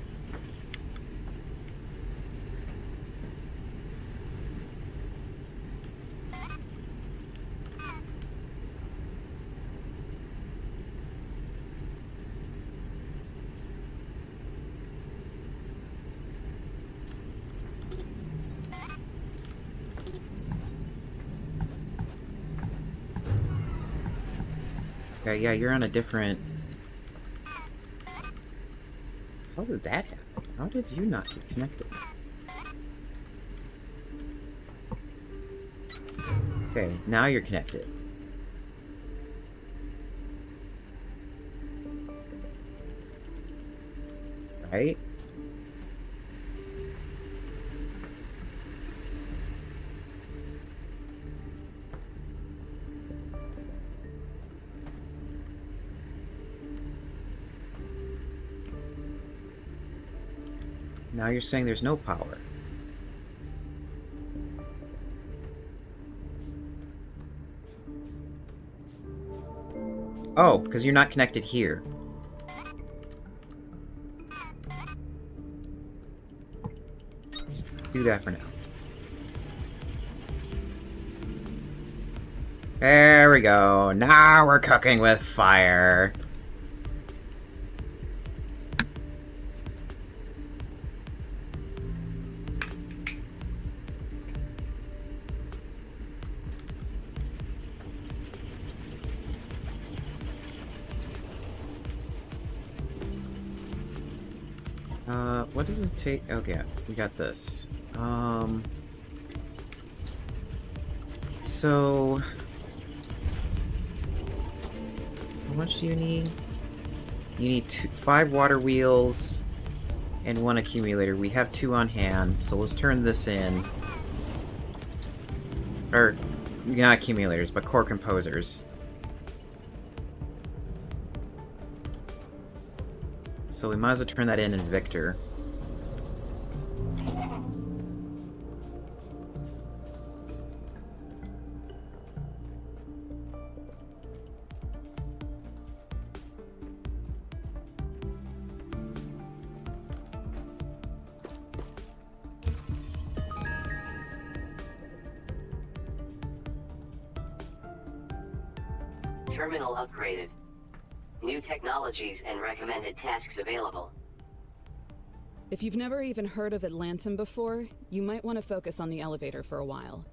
Okay, yeah, you're on a different... How did that happen? How did you not get connected? Okay, now you're connected. Right? Now you're saying there's no power. Oh, because you're not connected here. Just do that for now. There we go. Now we're cooking with fire. What does it take? Oh, yeah, we got this. So... How much do you need? You need 5 water wheels and 1 accumulator. We have 2 on hand, so let's turn this in. Or, not accumulators, but core composers. So we might as well turn that in Victor. Terminal upgraded. New technologies and recommended tasks available. If you've never even heard of Atlantum before, you might want to focus on the elevator for a while.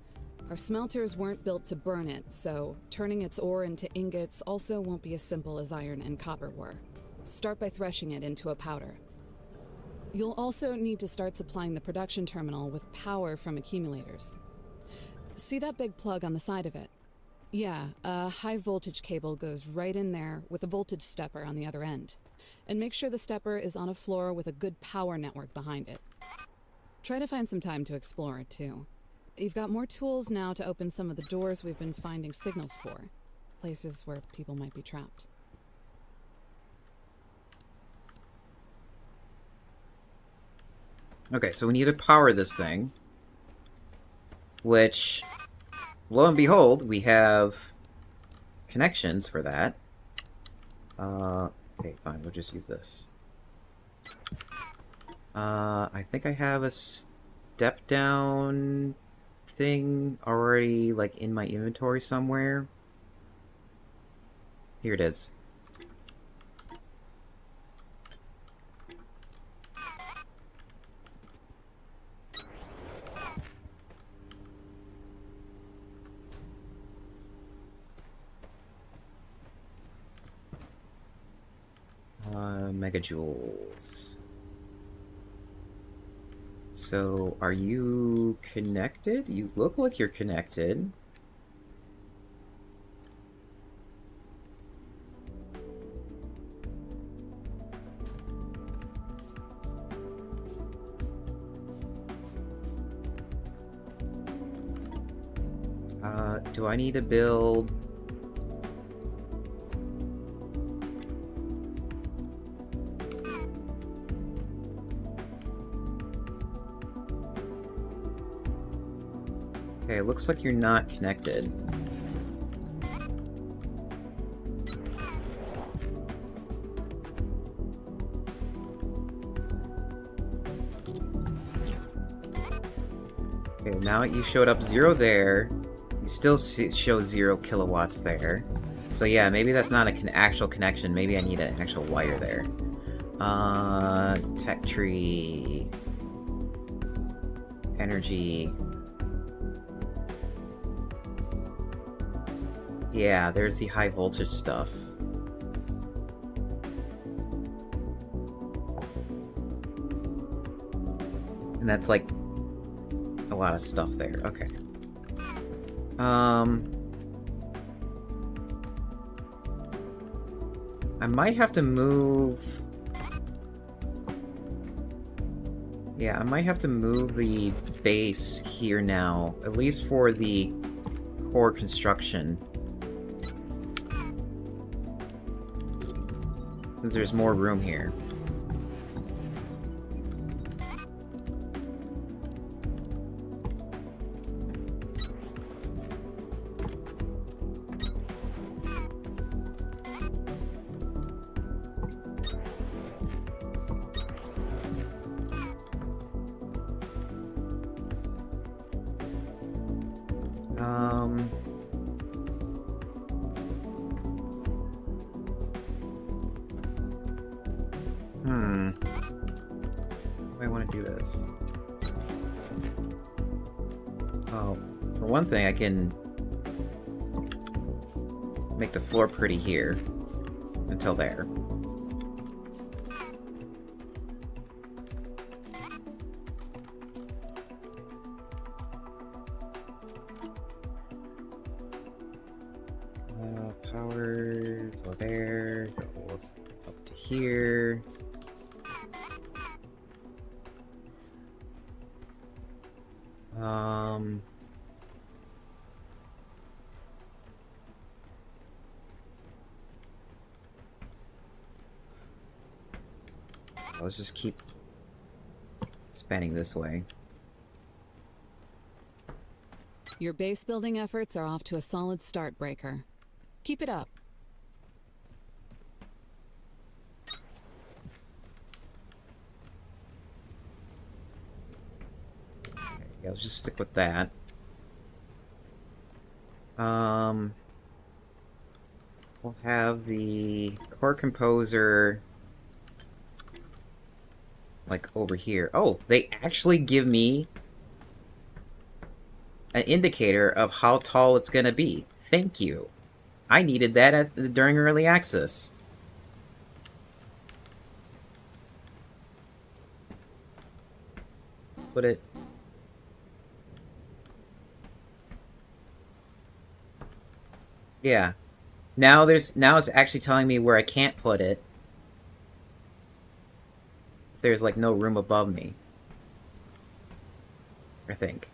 Our smelters weren't built to burn it, so turning its ore into ingots also won't be as simple as iron and copper were. Start by threshing it into a powder. You'll also need to start supplying the production terminal with power from accumulators. See that big plug on the side of it? Yeah, a high voltage cable goes right in there with a voltage stepper on the other end. And make sure the stepper is on a floor with a good power network behind it. Try to find some time to explore it too. You've got more tools now to open some of the doors we've been finding signals for. Places where people might be trapped. Okay, so we need to power this thing. Which, lo and behold, we have connections for that. Okay, fine, we'll just use this. I think I have a step down thing already, like, in my inventory somewhere. Here it is. Megajoules. So, are you connected? You look like you're connected. Do I need to build... Okay, it looks like you're not connected. Okay, now you showed up 0 there. You still show 0 kilowatts there. So yeah, maybe that's not an actual connection. Maybe I need an actual wire there. Tech tree. Energy. Yeah, there's the high voltage stuff. And that's like a lot of stuff there. Okay. I might have to move... Yeah, I might have to move the base here now, at least for the core construction. Since there's more room here. How do I want to do this? Oh, for one thing, I can make the floor pretty here until there. Power, go there, go up to here. Let's just keep spanning this way. Your base building efforts are off to a solid start, Breaker. Keep it up. Okay, yeah, let's just stick with that. We'll have the core composer like over here. Oh, they actually give me an indicator of how tall it's gonna be. Thank you. I needed that during early access. Put it... Yeah. Now it's actually telling me where I can't put it. There's like no room above me. I think.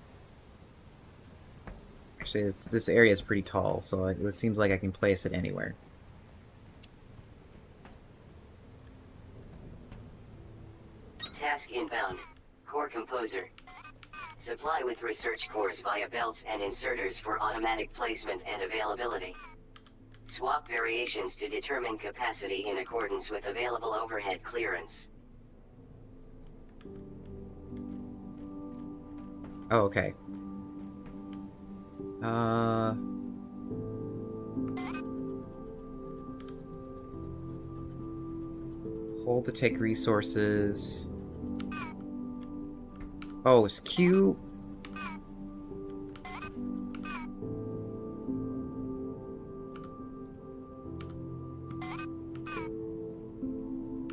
Actually, this area is pretty tall, so it seems like I can place it anywhere. Task inbound. Core composer. Supply with research cores via belts and inserters for automatic placement and availability. Swap variations to determine capacity in accordance with available overhead clearance. Oh, okay. Hold to take resources. Oh, it's Q.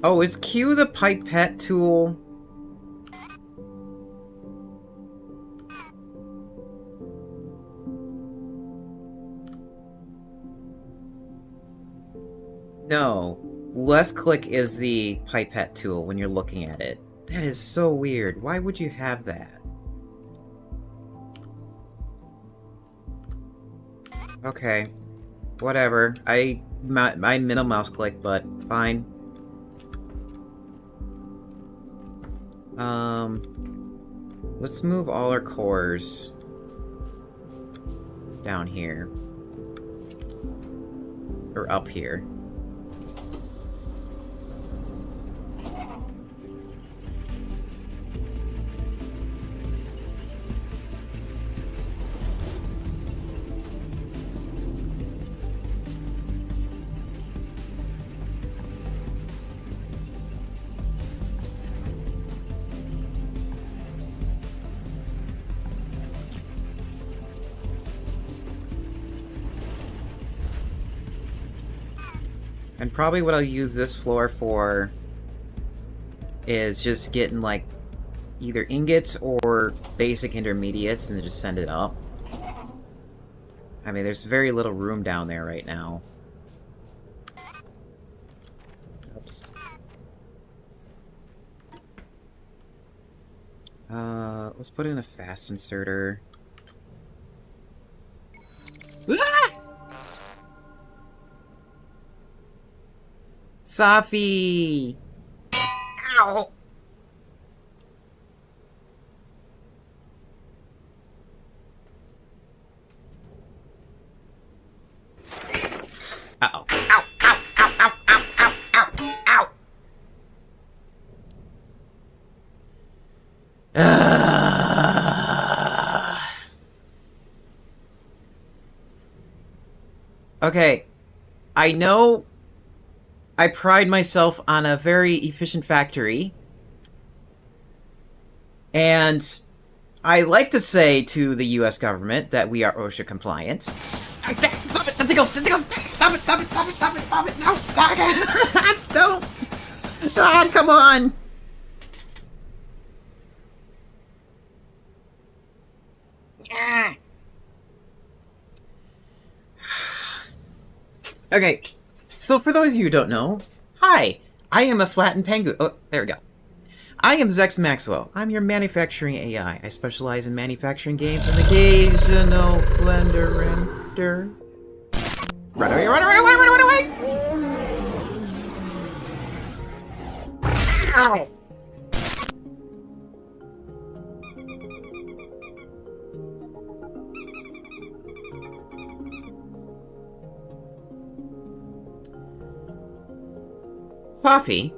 Oh, is Q the pipette tool? No. Left click is the pipette tool when you're looking at it. That is so weird. Why would you have that? Okay. Whatever. I middle mouse click, but fine. Let's move all our cores down here. Or up here. And probably what I'll use this floor for is just getting, like, either ingots or basic intermediates and just send it up. I mean, there's very little room down there right now. Oops. Let's put in a fast inserter. Ah! Safi! Ow! Uh-oh. Ow! Ow! Ow! Ow! Ow! Ow! Ow! Ow! Okay. I know I pride myself on a very efficient factory. And I like to say to the US government that we are OSHA compliant. Stop it! The tickles! Stop it! Stop it! Stop it! Stop it! Stop it! No! Stop it! Don't! God, come on! Okay, so for those of you who don't know, hi, I am a flattened penguin. Oh, there we go. I am Zex Maxwell. I'm your manufacturing AI. I specialize in manufacturing games and occasional blender render. Run away, run away, run away, run away! Ow! Safi,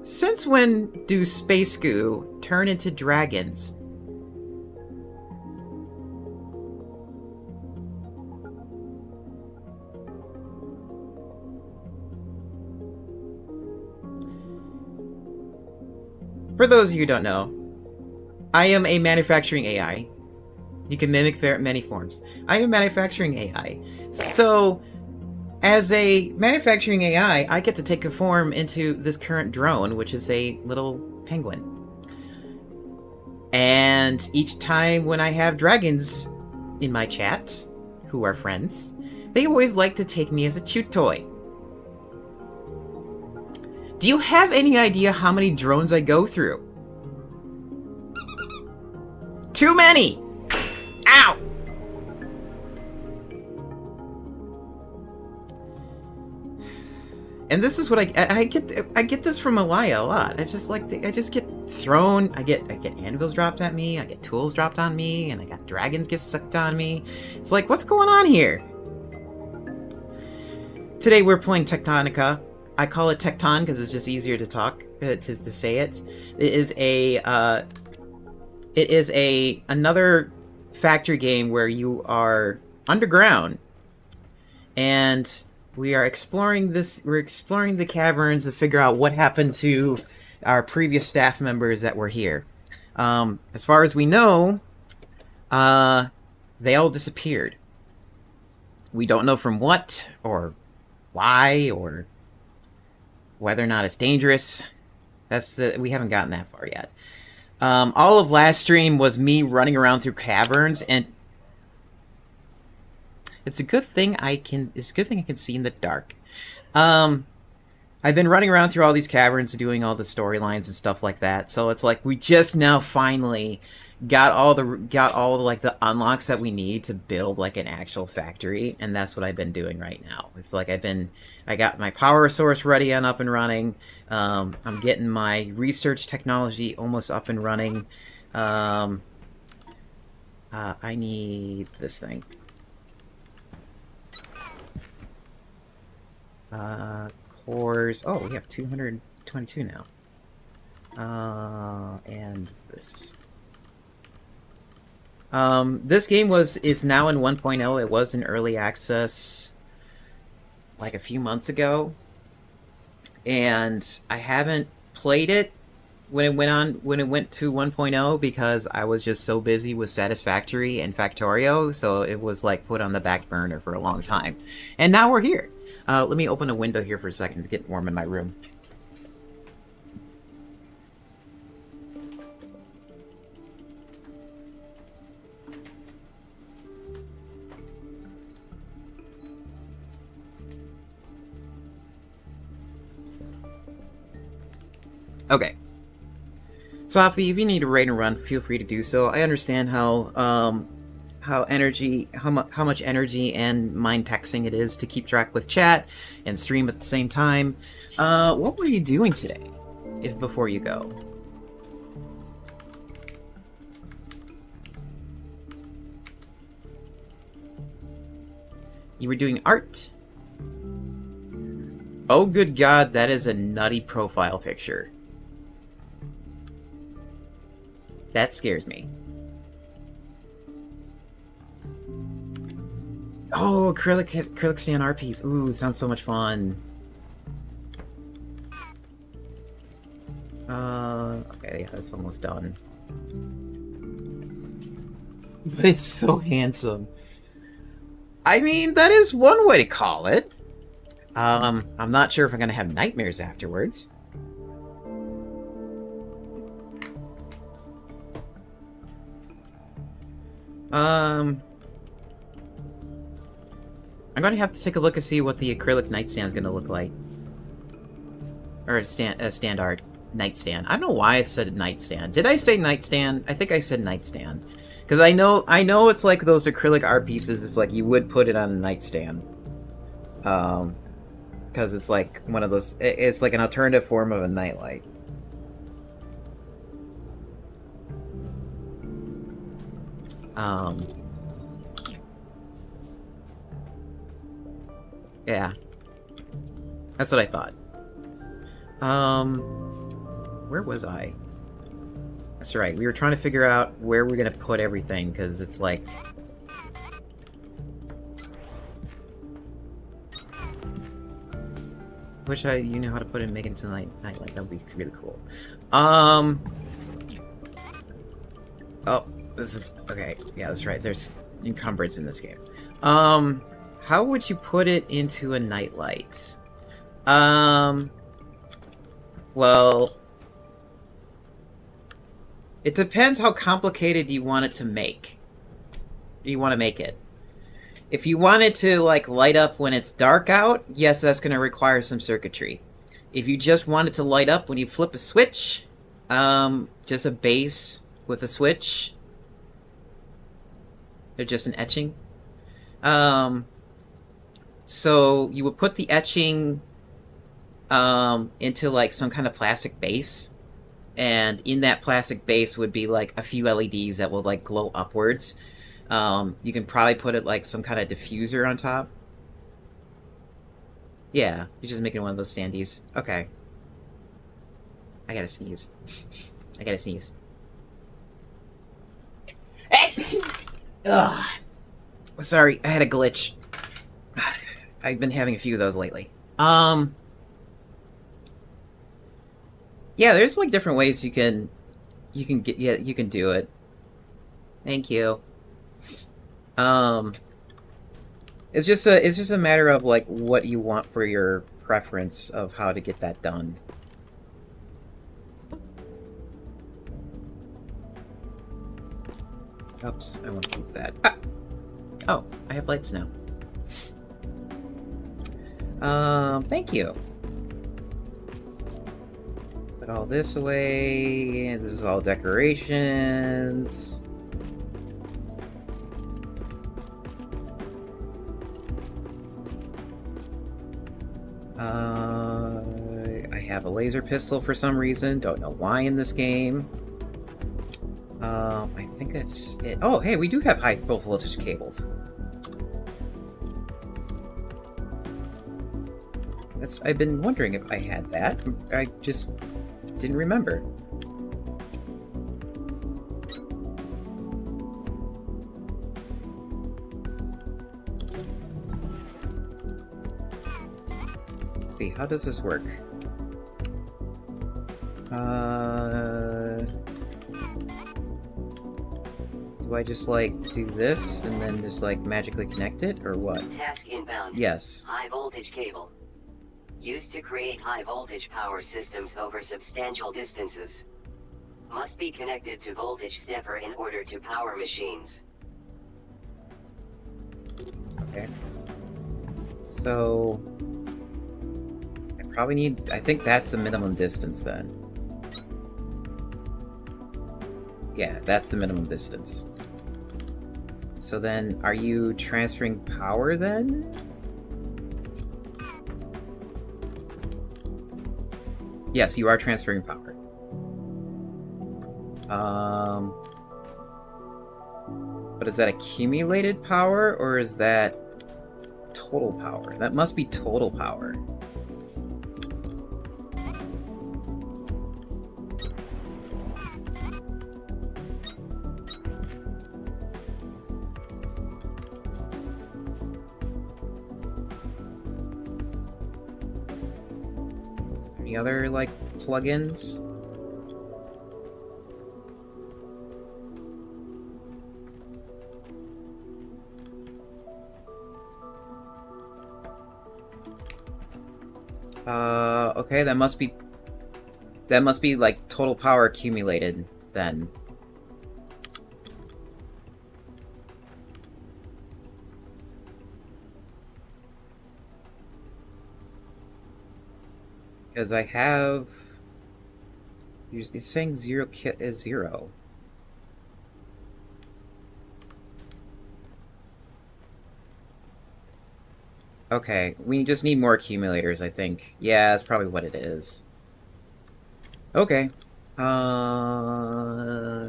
since when do space goo turn into dragons? For those of you who don't know, I am a manufacturing AI. You can mimic many forms. I am a manufacturing AI. So, as a manufacturing AI, I get to take a form into this current drone, which is a little penguin. And each time when I have dragons in my chat, who are friends, they always like to take me as a chew toy. Do you have any idea how many drones I go through? Too many! Ow! And this is what I get this from Alaya a lot. It's just like I just get thrown. I get anvils dropped at me. I get tools dropped on me, and I got dragons get sucked on me. It's like, what's going on here? Today we're playing Tectonica. I call it Tecton because it's just easier to talk to say it. It is another factory game where you are underground and we are exploring this. We're exploring the caverns to figure out what happened to our previous staff members that were here. As far as we know, they all disappeared. We don't know from what or why or whether or not it's dangerous. We haven't gotten that far yet. All of last stream was me running around through caverns, and it's a good thing I can see in the dark. I've been running around through all these caverns doing all the storylines and stuff like that. So it's like we just now finally got all the unlocks that we need to build like an actual factory, and that's what I've been doing right now. It's like I got my power source ready and up and running. I'm getting my research technology almost up and running. I need this thing. Cores. Oh, we have 222 now. And this. This game is now in 1.0. It was in early access like a few months ago, and I haven't played it when it went to 1.0 because I was just so busy with Satisfactory and Factorio, so it was like put on the back burner for a long time. And now we're here. Let me open a window here for a second to get warm in my room. Okay. Sophie, if you need to raid and run, feel free to do so. I understand how much energy and mind taxing it is to keep track with chat and stream at the same time. What were you doing today? Before you go. You were doing art? Oh good god, that is a nutty profile picture. That scares me. Oh, acrylic sand art piece. Ooh, sounds so much fun. Okay, yeah, that's almost done. But it's so handsome. I mean, that is one way to call it. I'm not sure if I'm gonna have nightmares afterwards. I'm gonna have to take a look and see what the acrylic nightstand is gonna look like. Or a stand art nightstand. I don't know why I said nightstand. Did I say nightstand? I think I said nightstand. Because I know it's like those acrylic art pieces, it's like you would put it on a nightstand. Because it's like one of those, it's like an alternative form of a nightlight. Yeah. That's what I thought. Where was I? That's right, we were trying to figure out where we're gonna put everything, because it's like... Wish you knew how to put it and make it into nightlight. That would be really cool. Oh, this is... Okay, yeah, that's right. There's encumbrance in this game. How would you put it into a nightlight? Well... It depends how complicated you want it to make. You want to make it. If you want it to, like, light up when it's dark out, yes, that's going to require some circuitry. If you just want it to light up when you flip a switch, just a base with a switch, or just an etching. So you would put the etching into, like, some kind of plastic base, and in that plastic base would be, like, a few LEDs that will, like, glow upwards. You can probably put it like some kind of diffuser on top. Yeah, you're just making one of those standees. Okay. I gotta sneeze. I gotta sneeze. Ugh. Sorry, I had a glitch. I've been having a few of those lately. Yeah, there's like different ways you can do it. Thank you. It's just a matter of like what you want for your preference of how to get that done. Oops, I want to keep that. Ah! Oh, I have lights now. Thank you. Put all this away. This is all decorations. I have a laser pistol for some reason. Don't know why in this game. I think that's it. Oh, hey, we do have high voltage cables. I've been wondering if I had that. I just didn't remember. Let's see, how does this work? Do I just, like, do this and then just, like, magically connect it, or what? Task inbound. Yes. High voltage cable. Used to create high voltage power systems over substantial distances. Must be connected to voltage stepper in order to power machines. Okay. So... I think that's the minimum distance then. Yeah, that's the minimum distance. So then, are you transferring power then? Yes, you are transferring power. But is that accumulated power, or is that total power? That must be total power. Any other, like, plugins? Okay, that must be like total power accumulated then. Because I have... It's saying zero kit is 0. Okay, we just need more accumulators, I think. Yeah, that's probably what it is. Okay.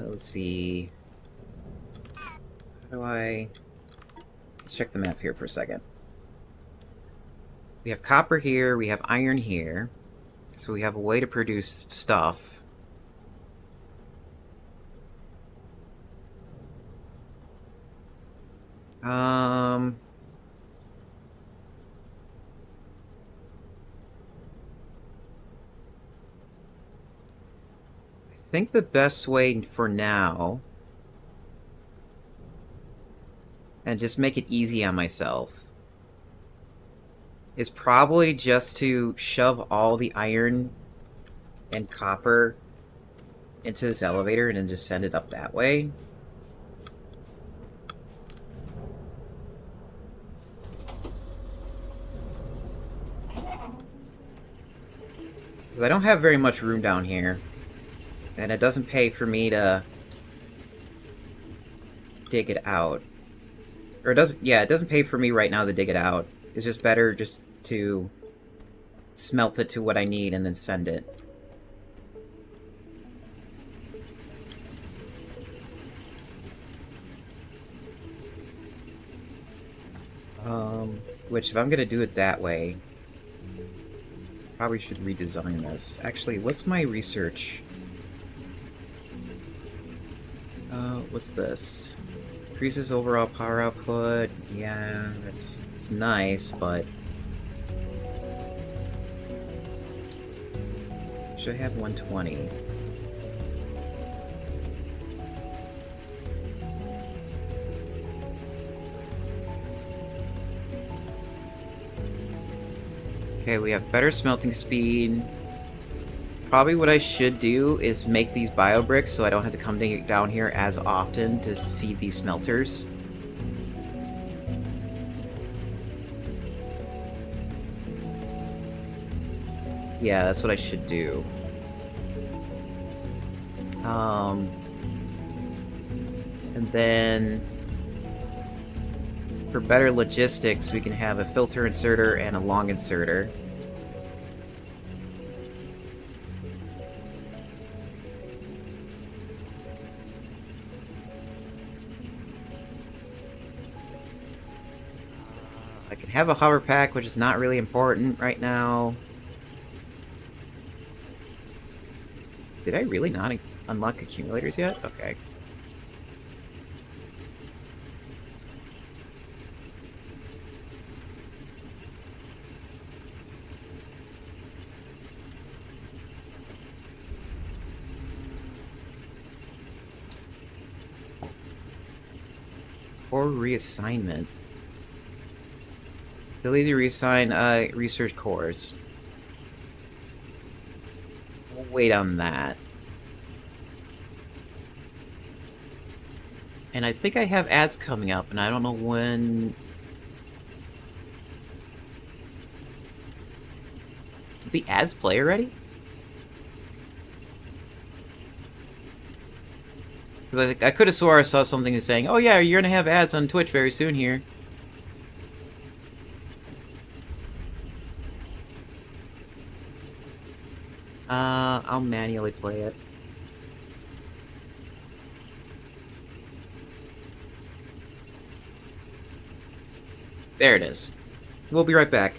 Let's see. How do I... Let's check the map here for a second. We have copper here, we have iron here. So we have a way to produce stuff. I think the best way for now, and just make it easy on myself, is probably just to shove all the iron and copper into this elevator and then just send it up that way. Because I don't have very much room down here. And it doesn't pay for me to dig it out. Or it doesn't, yeah, it doesn't pay for me right now to dig it out. It's just better just to smelt it to what I need and then send it. Which, if I'm gonna do it that way, probably should redesign this. Actually, what's my research? What's this? Increases overall power output. Yeah, that's nice, but should I have 120? Okay, we have better smelting speed. Probably what I should do is make these bio bricks so I don't have to come down here as often to feed these smelters. Yeah, that's what I should do. And then for better logistics, we can have a filter inserter and a long inserter. I can have a hover pack, which is not really important right now. Did I really not unlock accumulators yet? Okay. Or reassignment. Ability to reassign research cores. We'll wait on that. And I think I have ads coming up, and I don't know when... Did the ads play already? Because I could have swore I saw something saying, "Oh yeah, you're gonna have ads on Twitch very soon here." I'll manually play it. There it is. We'll be right back.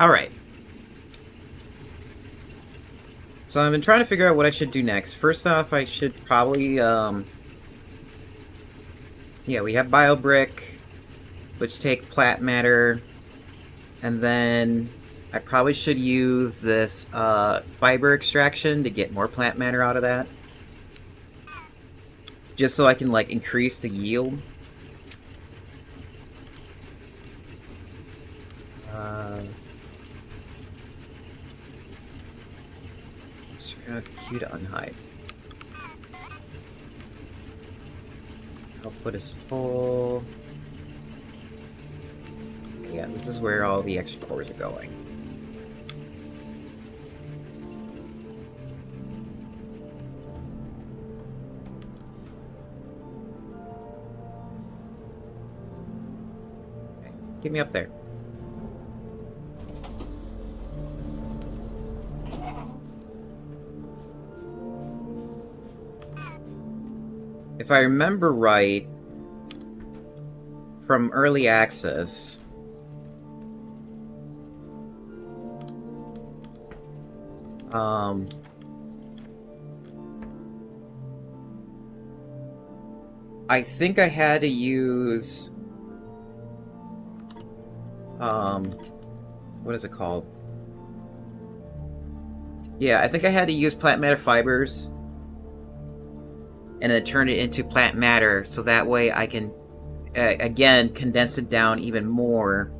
Alright. So I've been trying to figure out what I should do next. First off, I should probably, yeah, we have BioBrick, which take plat matter, and then I probably should use this, fiber extraction to get more plant matter out of that. Just so I can, like, increase the yield. Q to unhide. Output is full. Yeah, this is where all the extra cores are going. Okay, get me up there. If I remember right, from early access, I think I had to use, what is it called? Yeah, I think I had to use plant matter fibers and then turn it into plant matter, so that way I can, again, condense it down even more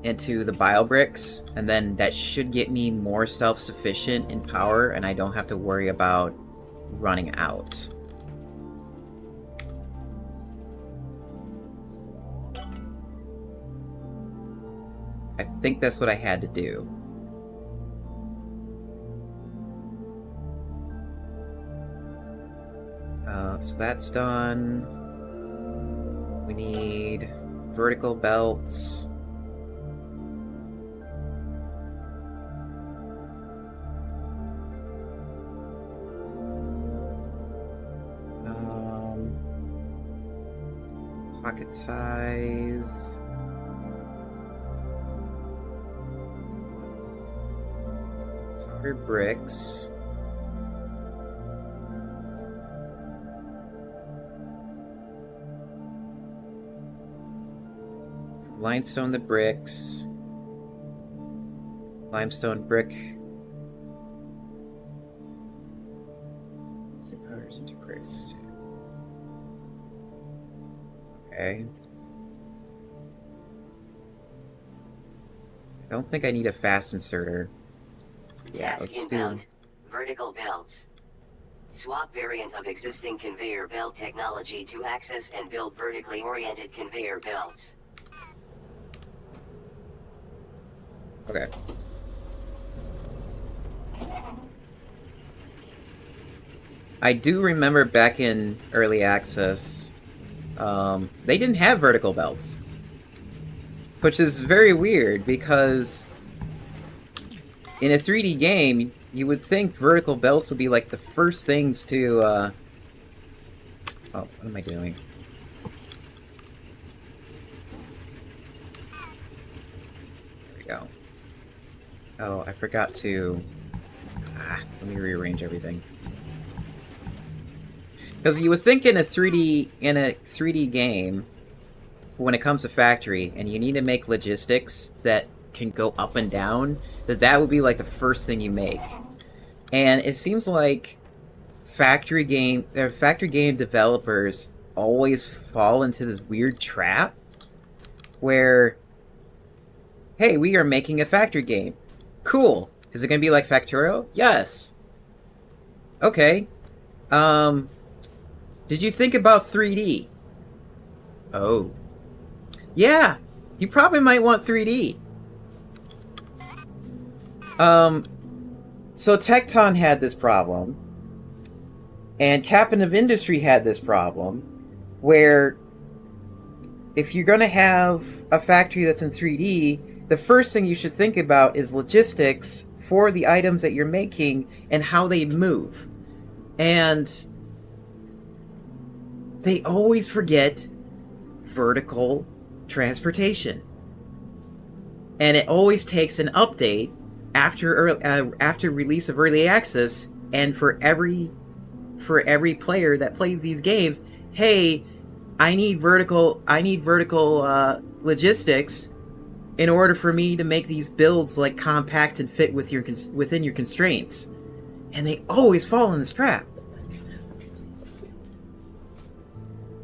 into the biobricks, and then that should get me more self-sufficient in power, and I don't have to worry about running out. I think that's what I had to do. So that's done. We need vertical belts. Pocket size. Powdered bricks. Limestone the bricks. Limestone brick. Is it powders into bricks? Okay. I don't think I need a fast inserter. Yeah, Task let's inbound. do... Vertical belts. Swap variant of existing conveyor belt technology to access and build vertically oriented conveyor belts. Okay. I do remember back in early access, they didn't have vertical belts. Which is very weird, because in a 3D game, you would think vertical belts would be like the first things to, Oh, what am I doing? There we go. Oh, I forgot to... let me rearrange everything. Because you would think in a 3D game, when it comes to factory, and you need to make logistics that can go up and down, that would be like the first thing you make. And it seems like factory game developers always fall into this weird trap where, hey, we are making a factory game. Cool. Is it going to be like Factorio? Yes. Okay. Did you think about 3D? Oh. Yeah, you probably might want 3D. So Tecton had this problem, and Captain of Industry had this problem, where if you're going to have a factory that's in 3D, the first thing you should think about is logistics for the items that you're making and how they move. And they always forget vertical transportation. And it always takes an update after release of early access, and for every player that plays these games, hey, I need vertical logistics in order for me to make these builds like compact and fit with within your constraints. And they always fall in this trap.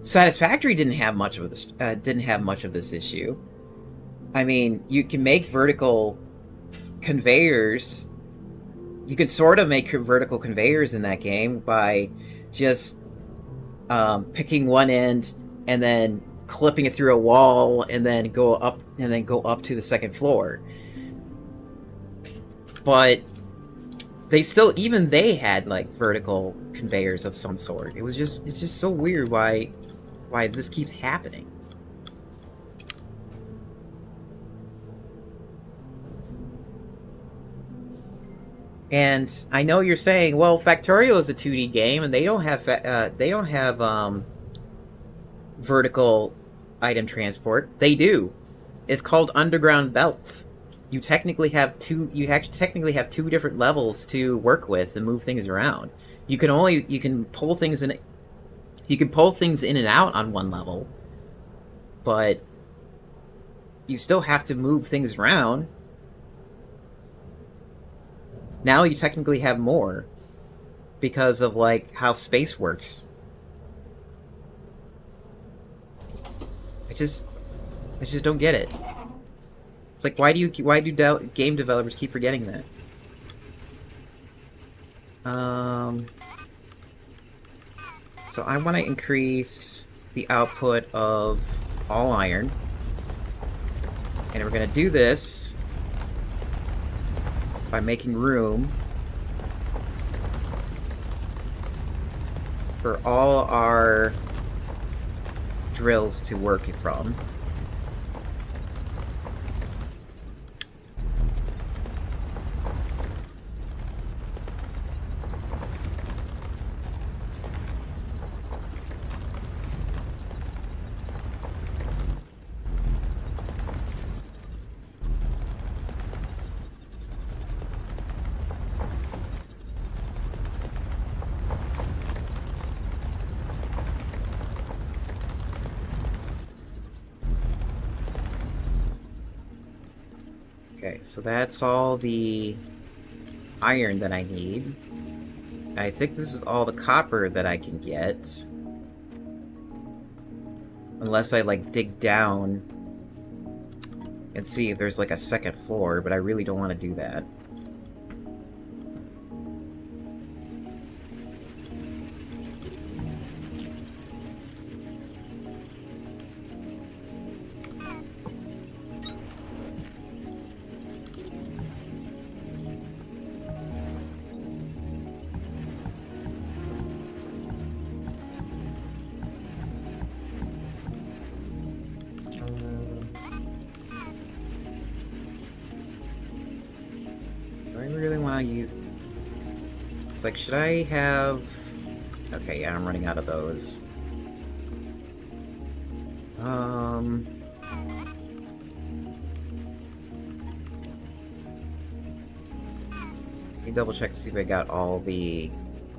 Satisfactory didn't have much of this issue. I mean, you can make vertical conveyors. You can sort of make vertical conveyors in that game by just picking one end and then clipping it through a wall and then go up to the second floor. But even they had like vertical conveyors of some sort. It's just so weird why this keeps happening. And I know you're saying, well, Factorio is a 2D game and they don't have vertical item transport. They do. It's called underground belts. You technically have two different levels to work with and move things around. You can pull things in and out on one level, but you still have to move things around. Now you technically have more because of like how space works I just don't get it. It's like, why do game developers keep forgetting that? So I want to increase the output of all iron. And we're going to do this by making room for all our drills to work from. Okay, so that's all the iron that I need. And I think this is all the copper that I can get. Unless I, like, dig down and see if there's, like, a second floor, but I really don't want to do that. Do I really want to use... It's like, should I have... Okay, yeah, I'm running out of those. Let me double check to see if I got all the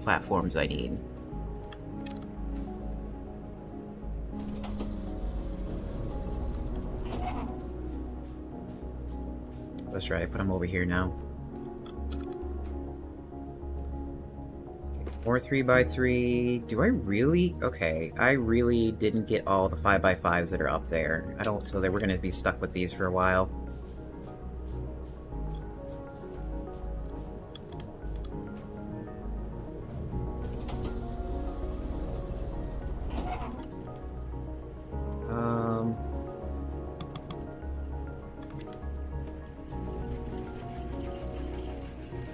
platforms I need. That's right, I put them over here now. More 3x3. Do I really? Okay, I really didn't get all the 5x5s that are up there. I don't, so that we're gonna be stuck with these for a while.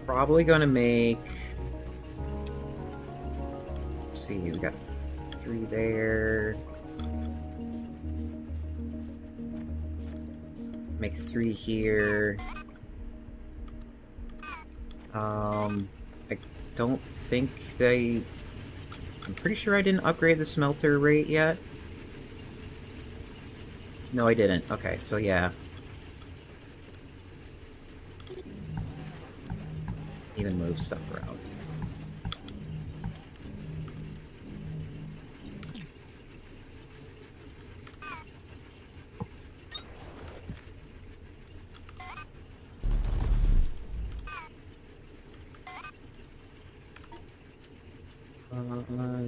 Probably gonna make... Let's see, we got 3 there. Make 3 here. I don't think they... I'm pretty sure I didn't upgrade the smelter rate yet. No, I didn't. Okay, so yeah. Even move stuff around.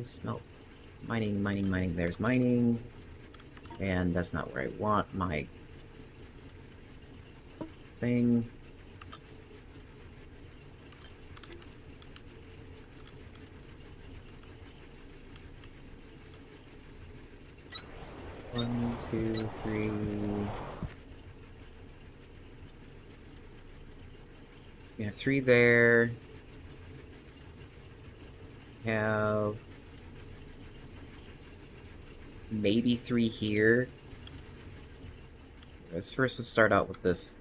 Smelt. Mining. There's mining. And that's not where I want my thing. One, two, three. So we have 3 there. Have maybe 3 here. Let's first start out with this.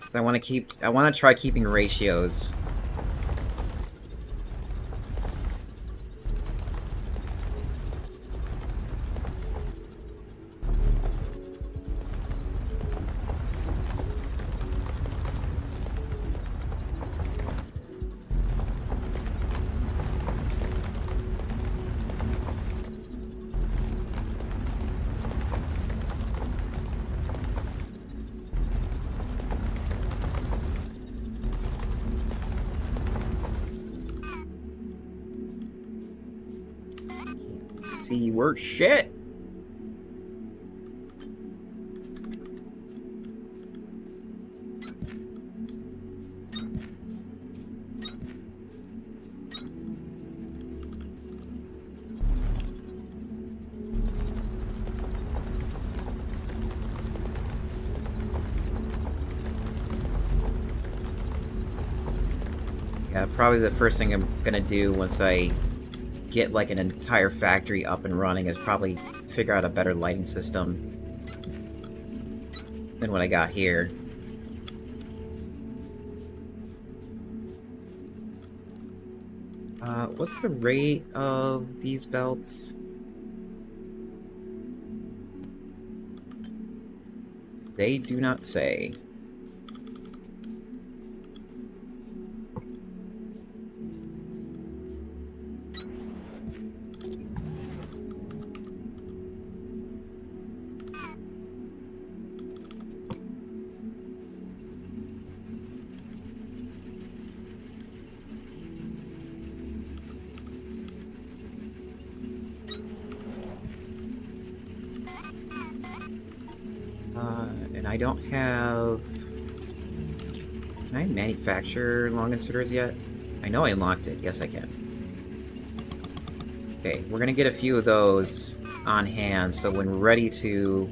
So I want to try keeping ratios. see worse shit. Yeah, probably the first thing I'm gonna do once I get like an entire factory up and running is probably figure out a better lighting system than what I got here. What's the rate of these belts? They do not say. And I don't have... Can I manufacture long inserters yet? I know I unlocked it. Yes, I can. Okay, we're gonna get a few of those on hand, so when we're ready to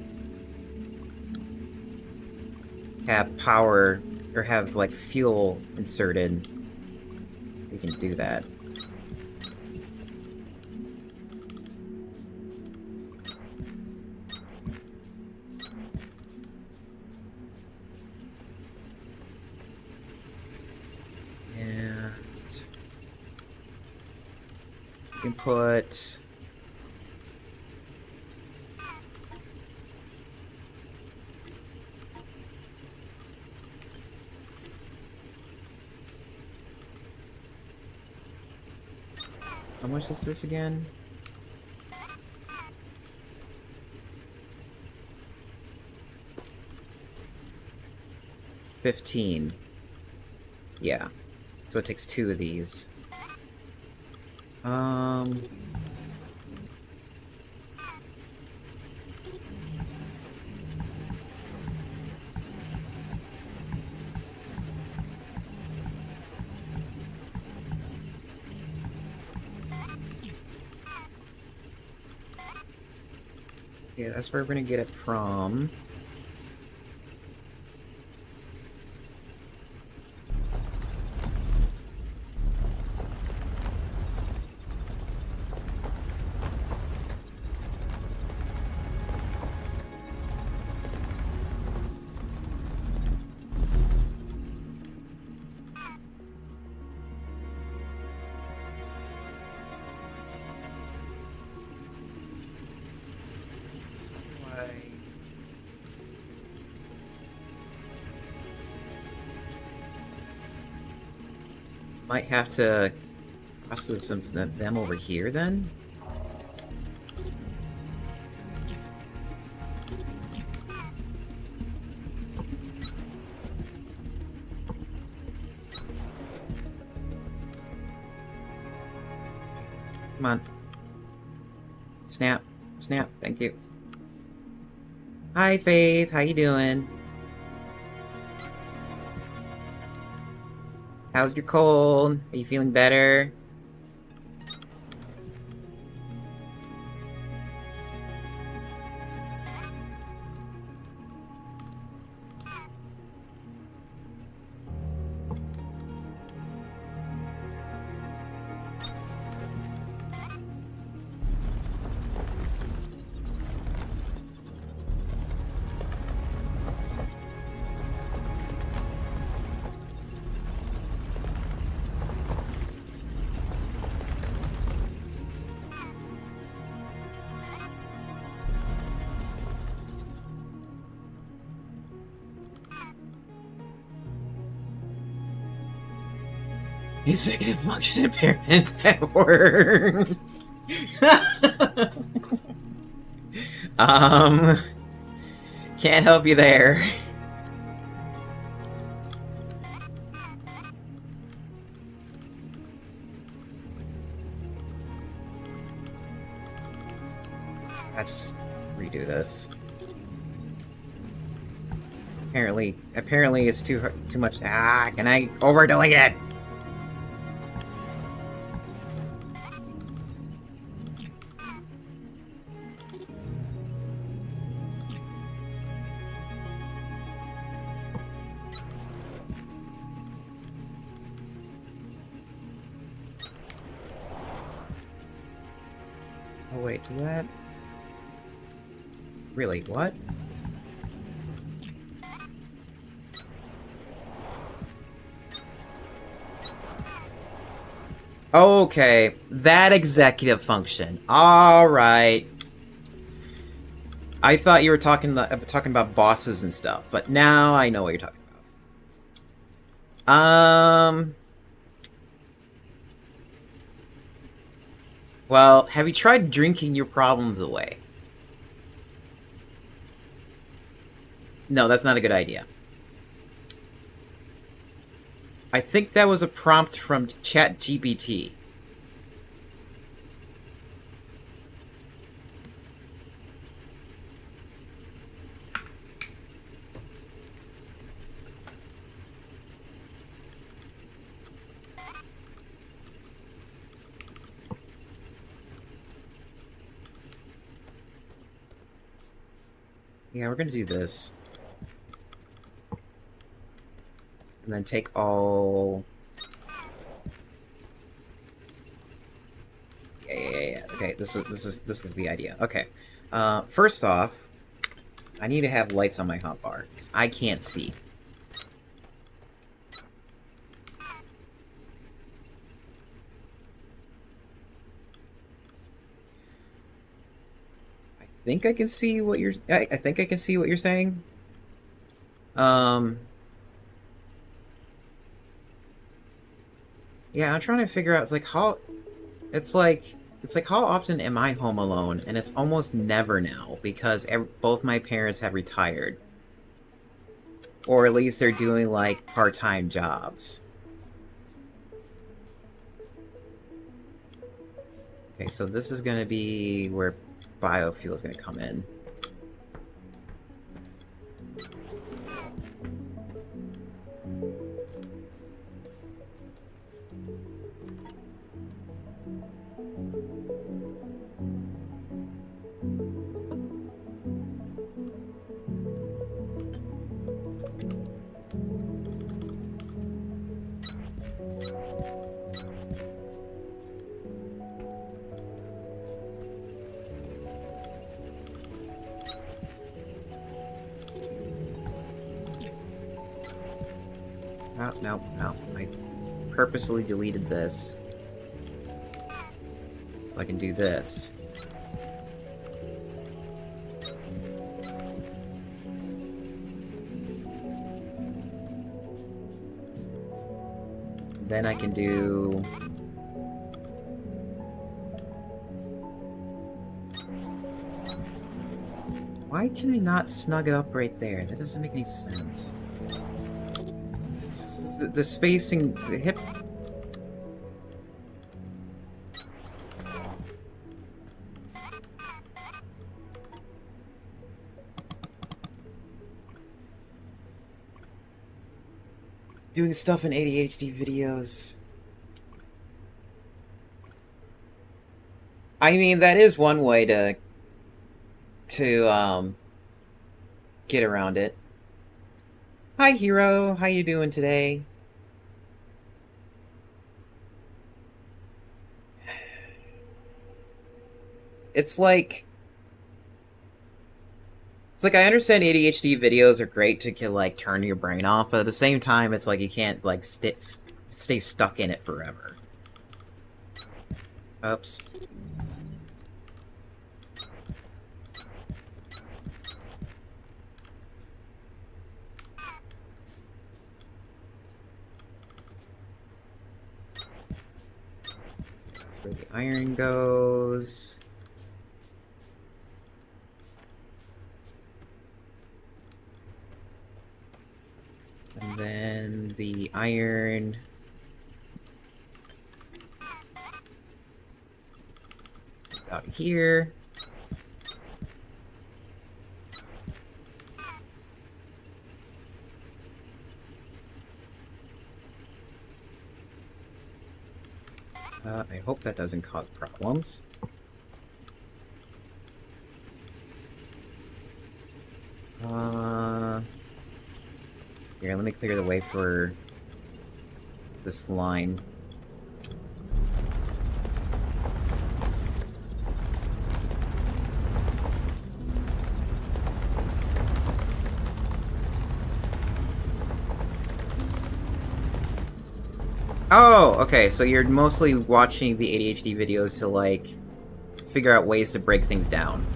have power, or have, like, fuel inserted, we can do that. You can put... How much is this again? $15. Yeah. So it takes 2 of these. Yeah, that's where we're gonna get it from. Might have to process them over here, then? Come on. Snap. Snap. Thank you. Hi, Faith. How you doing? How's your cold? Are you feeling better? Executive function impairment at work. Can't help you there. do this. Apparently it's too much. Ah, can I over-delete it? Oh wait, do that? Really, what? Okay, that executive function. Alright. I thought you were talking about bosses and stuff, but now I know what you're talking about. Well, have you tried drinking your problems away? No, that's not a good idea. I think that was a prompt from ChatGPT. Yeah, we're gonna do this. And then take all... Yeah. Okay, this is the idea. Okay. First off, I need to have lights on my hotbar, because I can't see. I think I can see what you're... I think I can see what you're saying. Yeah, I'm trying to figure out, it's like how often am I home alone? And it's almost never now, because both my parents have retired. Or at least they're doing, like, part-time jobs. Okay, so this is gonna be where biofuel is gonna come in. Oh, no. I purposely deleted this. So I can do this. Then I can do... Why can I not snug it up right there? That doesn't make any sense. The spacing, the hip... Doing stuff in ADHD videos. I mean, that is one way to get around it. Hi, Hero. How you doing today? It's like I understand ADHD videos are great to like turn your brain off, but at the same time, it's like you can't like stay stuck in it forever. Oops. That's where the iron goes. And then the iron is out here. I hope that doesn't cause problems. Here, let me clear the way for this line. Oh, okay, so you're mostly watching the ADHD videos to, like, figure out ways to break things down.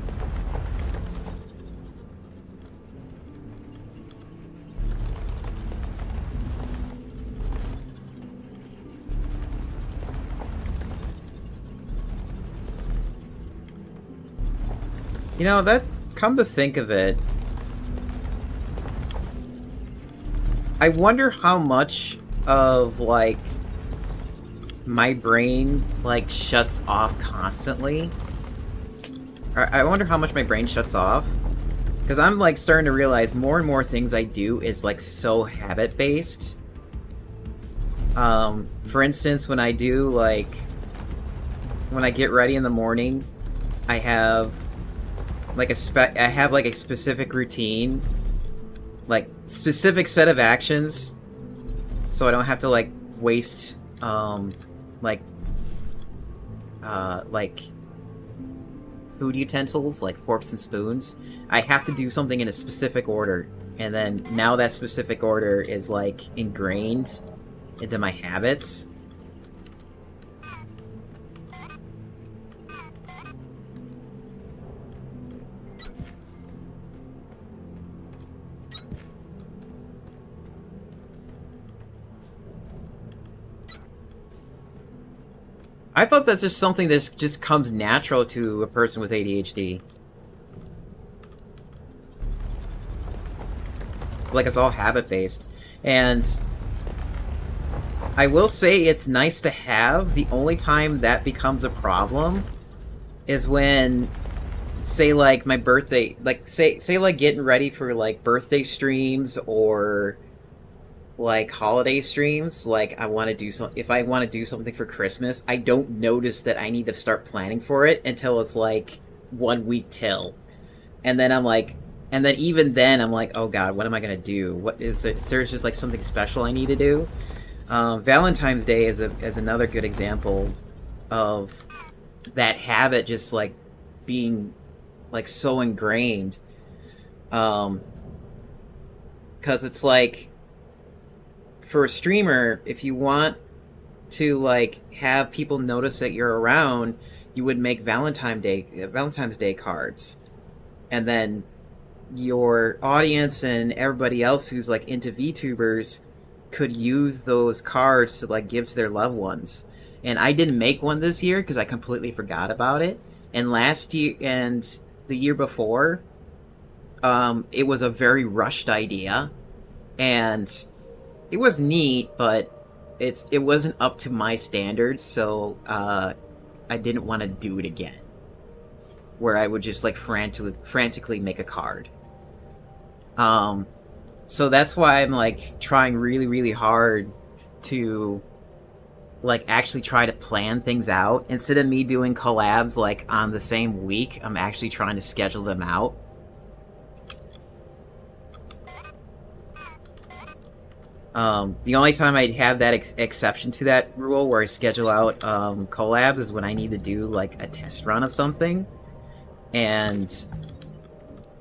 You know, that, come to think of it, I wonder how much of, like, my brain, like, shuts off constantly. I wonder how much my brain shuts off. Because I'm, like, starting to realize more and more things I do is, like, so habit-based. For instance, when I do, like, when I get ready in the morning, I have, like, a specific routine. Like, specific set of actions. So I don't have to, like, waste, like food utensils, like forks and spoons. I have to do something in a specific order, and then now that specific order is, like, ingrained into my habits. I thought that's just something that just comes natural to a person with ADHD. Like, it's all habit-based. And I will say it's nice to have. The only time that becomes a problem is when, say, like, my birthday... Like, say like, getting ready for, like, birthday streams or... like holiday streams, like I want to do some. If I want to do something for Christmas, I don't notice that I need to start planning for it until it's like 1 week till, and then I'm like, and then even then I'm like, oh god, what am I gonna do? What is it? There's just like something special I need to do. Valentine's Day is another good example of that habit just like being like so ingrained. Because it's like, for a streamer, if you want to, like, have people notice that you're around, you would make Valentine's Day cards. And then your audience and everybody else who's, like, into VTubers could use those cards to, like, give to their loved ones. And I didn't make one this year because I completely forgot about it. And last year, and the year before, it was a very rushed idea. And it was neat, but it wasn't up to my standards, so I didn't want to do it again. Where I would just like frantically make a card. So that's why I'm like trying really, really hard to like actually try to plan things out. Instead of me doing collabs like on the same week, I'm actually trying to schedule them out. The only time I'd have that exception to that rule where I schedule out collabs is when I need to do like a test run of something and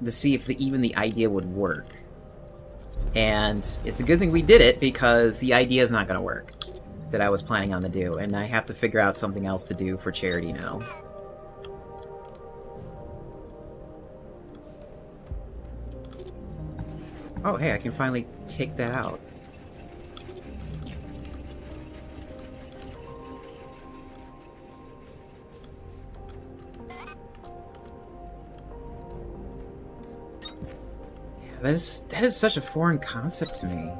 to see if even the idea would work. And it's a good thing we did it because the idea is not going to work that I was planning on to do, and I have to figure out something else to do for charity now. Oh, hey, I can finally take that out. That is such a foreign concept to me.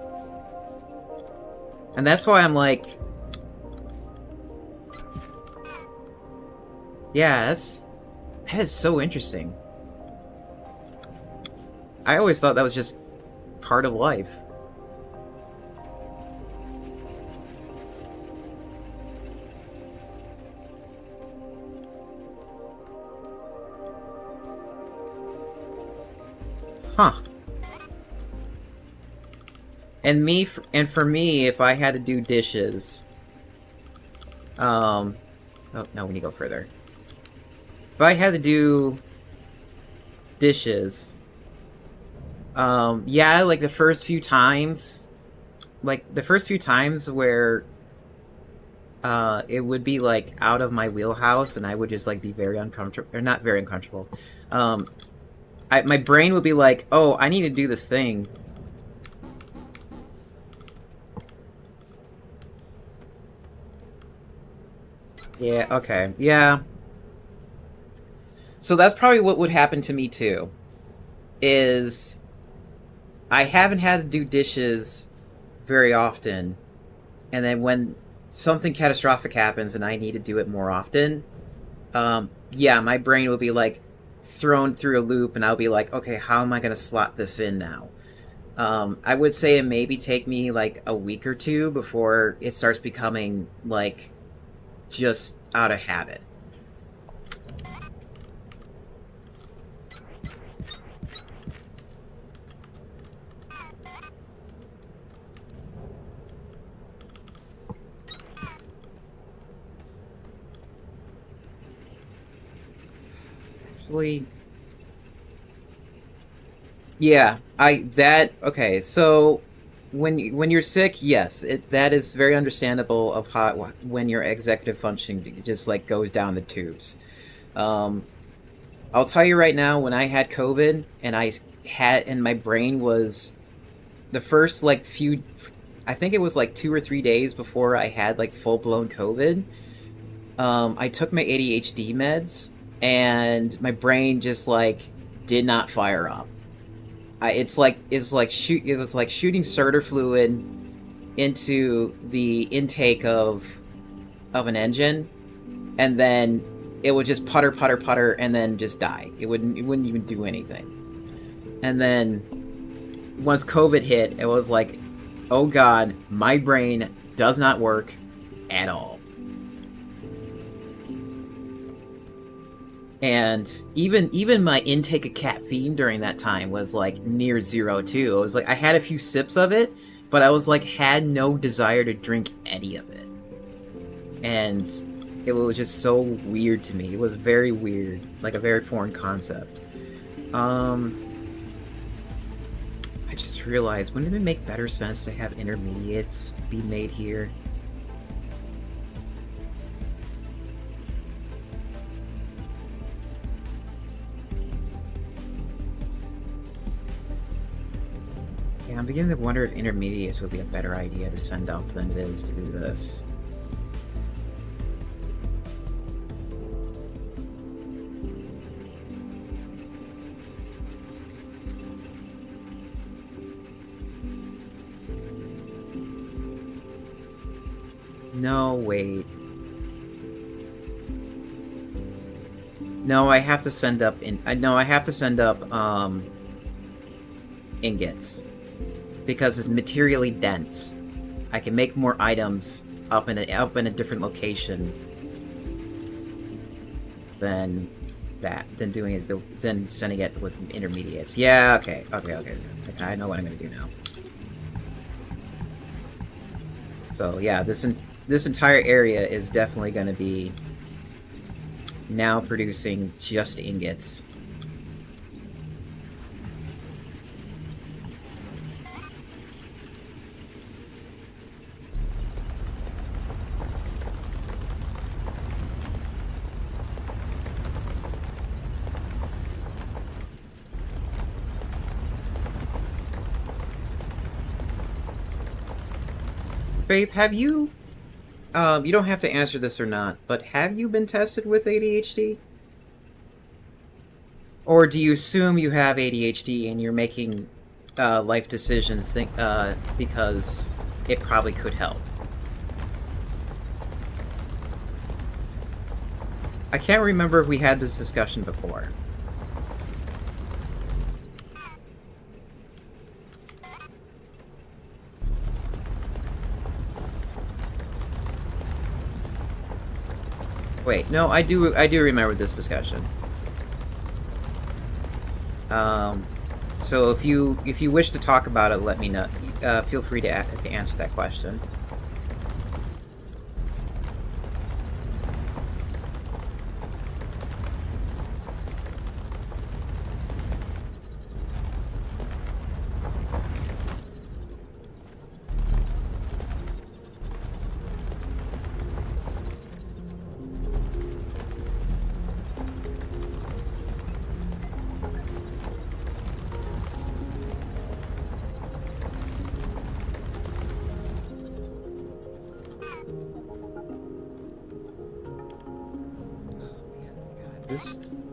And that's why I'm like... Yeah, that is so interesting. I always thought that was just part of life. Huh. And for me, if I had to do dishes, oh no, we need to go further. If I had to do dishes, yeah, like the first few times where it would be like out of my wheelhouse, and I would just like be very uncomfortable, or not very uncomfortable. My brain would be like, oh, I need to do this thing. Yeah, okay, yeah. So that's probably what would happen to me too. Is I haven't had to do dishes very often, and then when something catastrophic happens and I need to do it more often, yeah, my brain will be like thrown through a loop, and I'll be like, okay, how am I gonna slot this in now? I would say it maybe take me like a week or two before it starts becoming like just out of habit. Actually, yeah, okay, so when you're sick, yes, that is very understandable of how when your executive function just like goes down the tubes. Um, I'll tell you right now, when I had COVID and my brain was the first like few, I think it was like 2 or 3 days before I had like full blown COVID. I took my ADHD meds, and my brain just like did not fire up. It was like shooting starter fluid into the intake of an engine, and then it would just putter, putter, putter, and then just die. It wouldn't even do anything. And then once COVID hit, it was like, oh god, my brain does not work at all. And even my intake of caffeine during that time was like near zero too. It was like I had a few sips of it, but I was like had no desire to drink any of it. And it was just so weird to me. It was very weird, like a very foreign concept. I just realized, wouldn't it make better sense to have intermediates be made here? Yeah, I'm beginning to wonder if intermediates would be a better idea to send up than it is to do this. No, wait. No, I have to send up ingots. Because it's materially dense. I can make more items up in a different location than sending it with intermediates. Yeah, okay. I know what I'm gonna do now. So yeah, this entire area is definitely gonna be now producing just ingots. Faith, have you, you don't have to answer this or not, but have you been tested with ADHD? Or do you assume you have ADHD and you're making life decisions because it probably could help? I can't remember if we had this discussion before. Wait, no, I do remember this discussion. So if you wish to talk about it, let me know. Feel free to answer that question.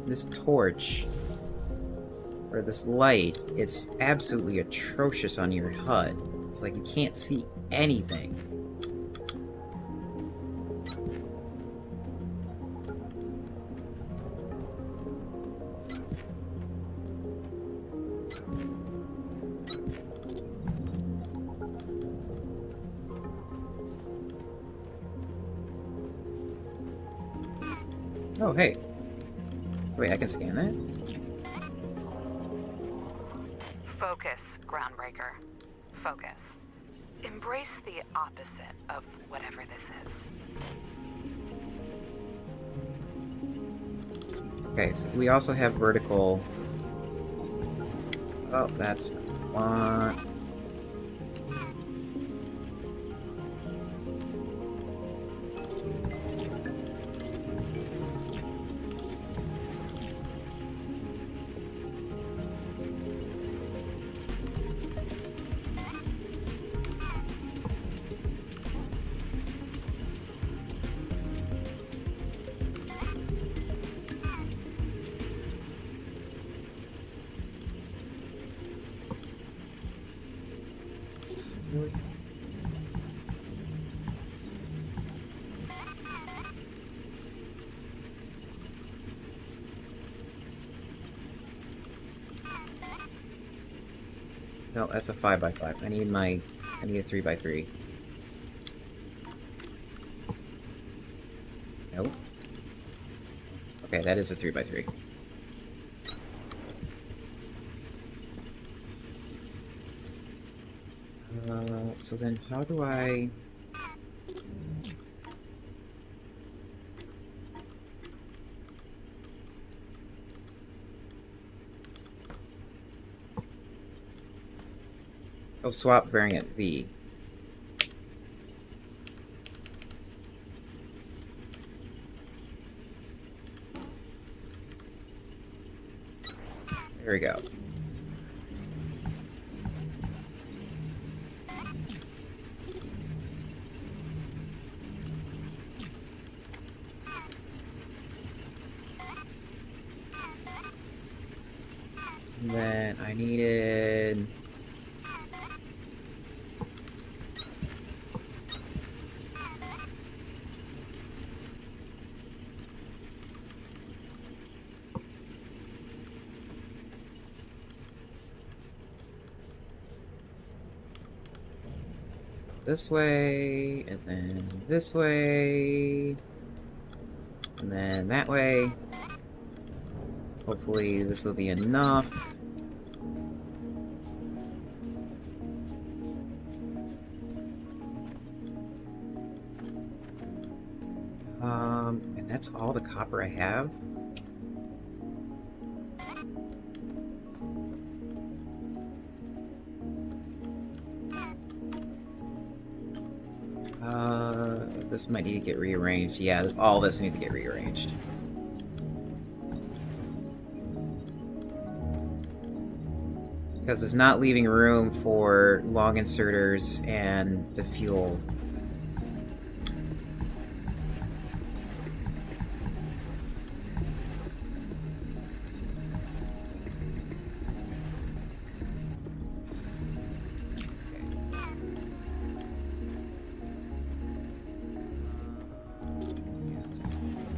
This torch, or this light, it's absolutely atrocious on your HUD. It's like you can't see anything. Oh, hey. Wait, I can scan that? Focus, Groundbreaker. Focus. Embrace the opposite of whatever this is. Okay, so we also have vertical... Oh, that's not one. No, that's a 5x5. I need a 3x3. Nope. Okay, that is a 3x3. So then how do I... Oh, swap variant V. There we go. And then I needed... this way, and then this way, and then that way. Hopefully this will be enough. And that's all the copper I have. This might need to get rearranged. Yeah, all this needs to get rearranged. Because it's not leaving room for long inserters and the fuel.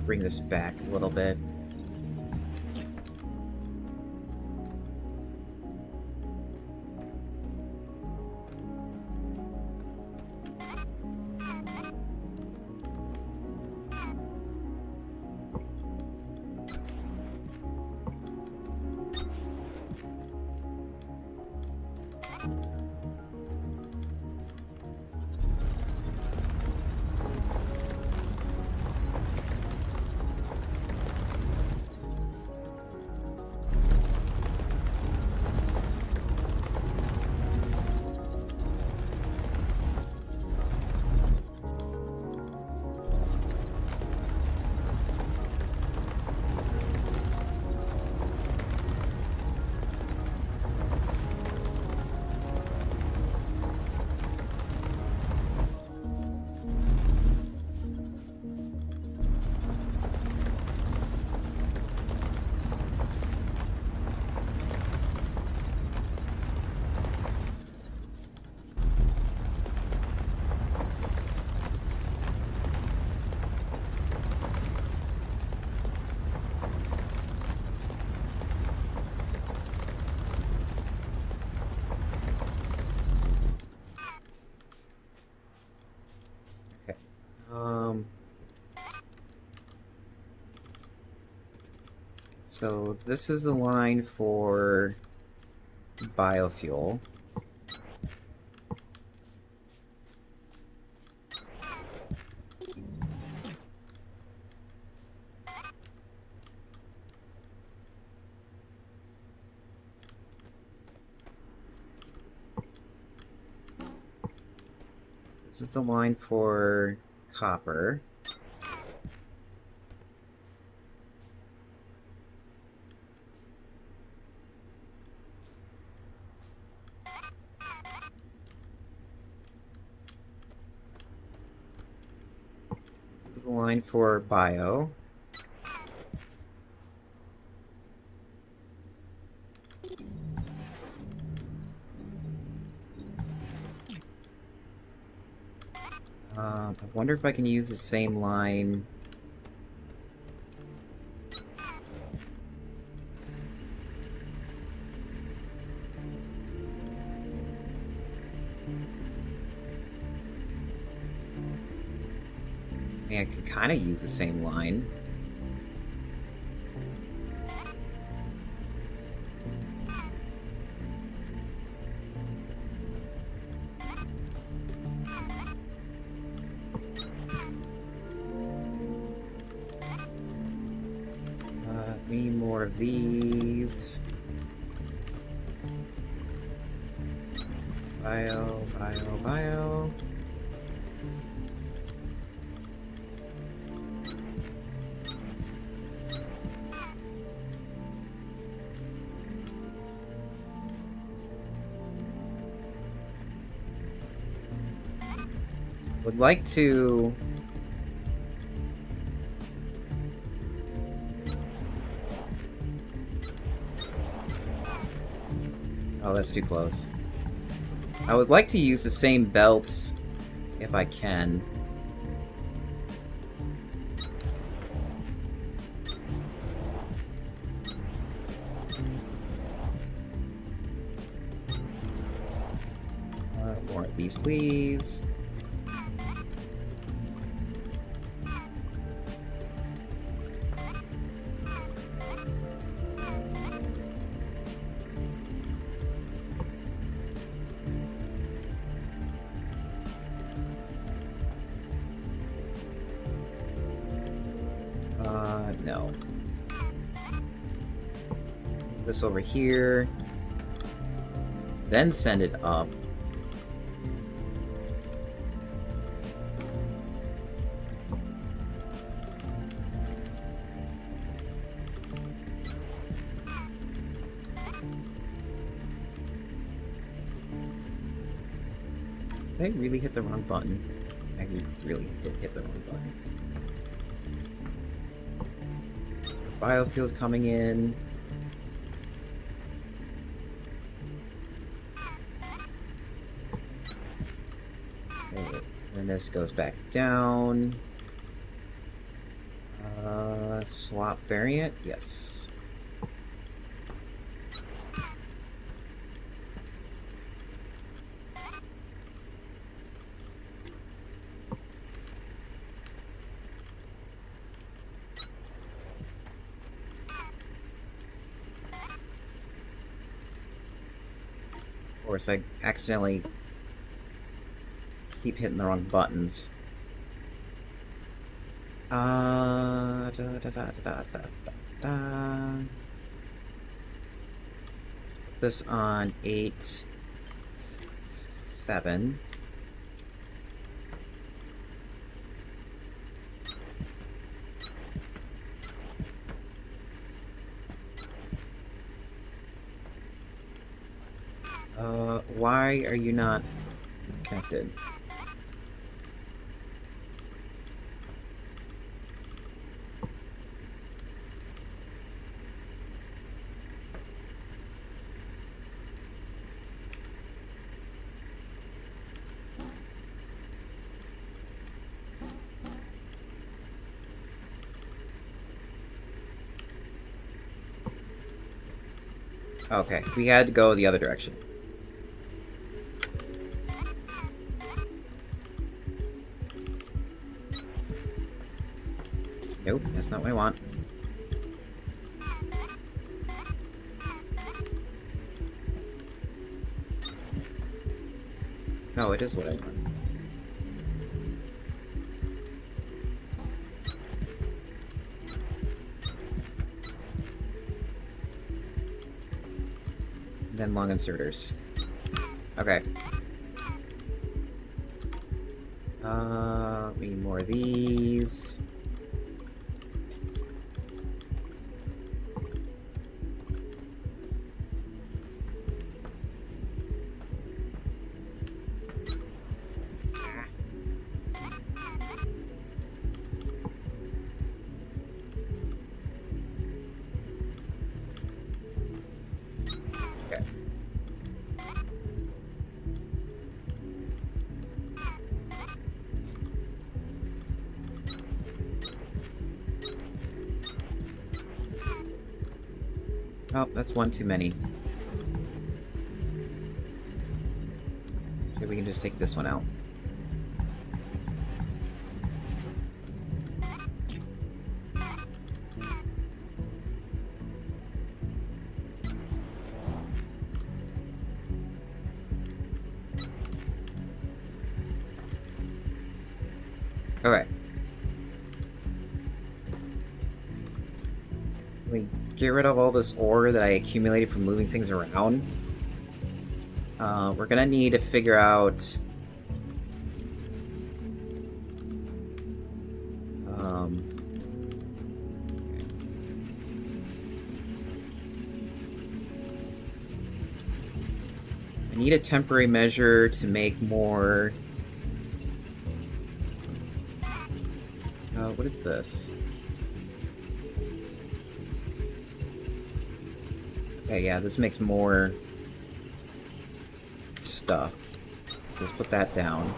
Bring this back a little bit. So this is the line for biofuel. This is the line for copper. This is the line for bio. I wonder if I can use the same line. I mean, I could kind of use the same line. We need more of these. Bio, bio, bio. Would like to... Oh, that's too close. I would like to use the same belts if I can. More of these, please. No. This over here. Then send it up. Did I really hit the wrong button? I really did hit the wrong button. Biofuels coming in. Okay, then this goes back down. Swap variant? Yes. Of course, I accidentally keep hitting the wrong buttons. Da, da, da, da, da, da, da. Put this on 8, 7. Why are you not connected? Okay, we had to go the other direction. Nope, that's not what I want. Oh, it is what I want. And then long inserters. Okay. We need more of these. Okay. Oh, that's one too many. Okay, we can just take this one out. Okay. We get rid of all this ore that I accumulated from moving things around. We're gonna need to figure out... I need a temporary measure to make more... what is this? Okay, yeah, this makes more stuff. So let's put that down.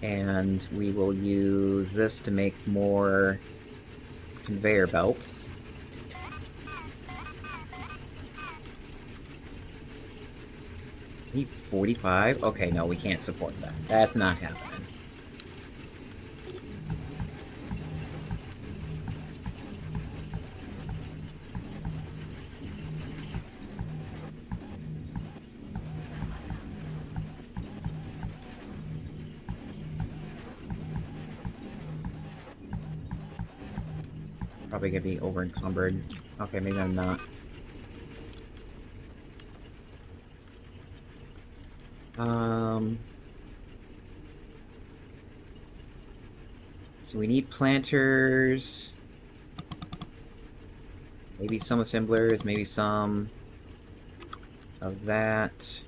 And we will use this to make more conveyor belts. Need 45? Okay, no, we can't support that. That's not happening. Probably gonna be over encumbered. Okay, maybe I'm not. So we need planters. Maybe some assemblers, maybe some of that.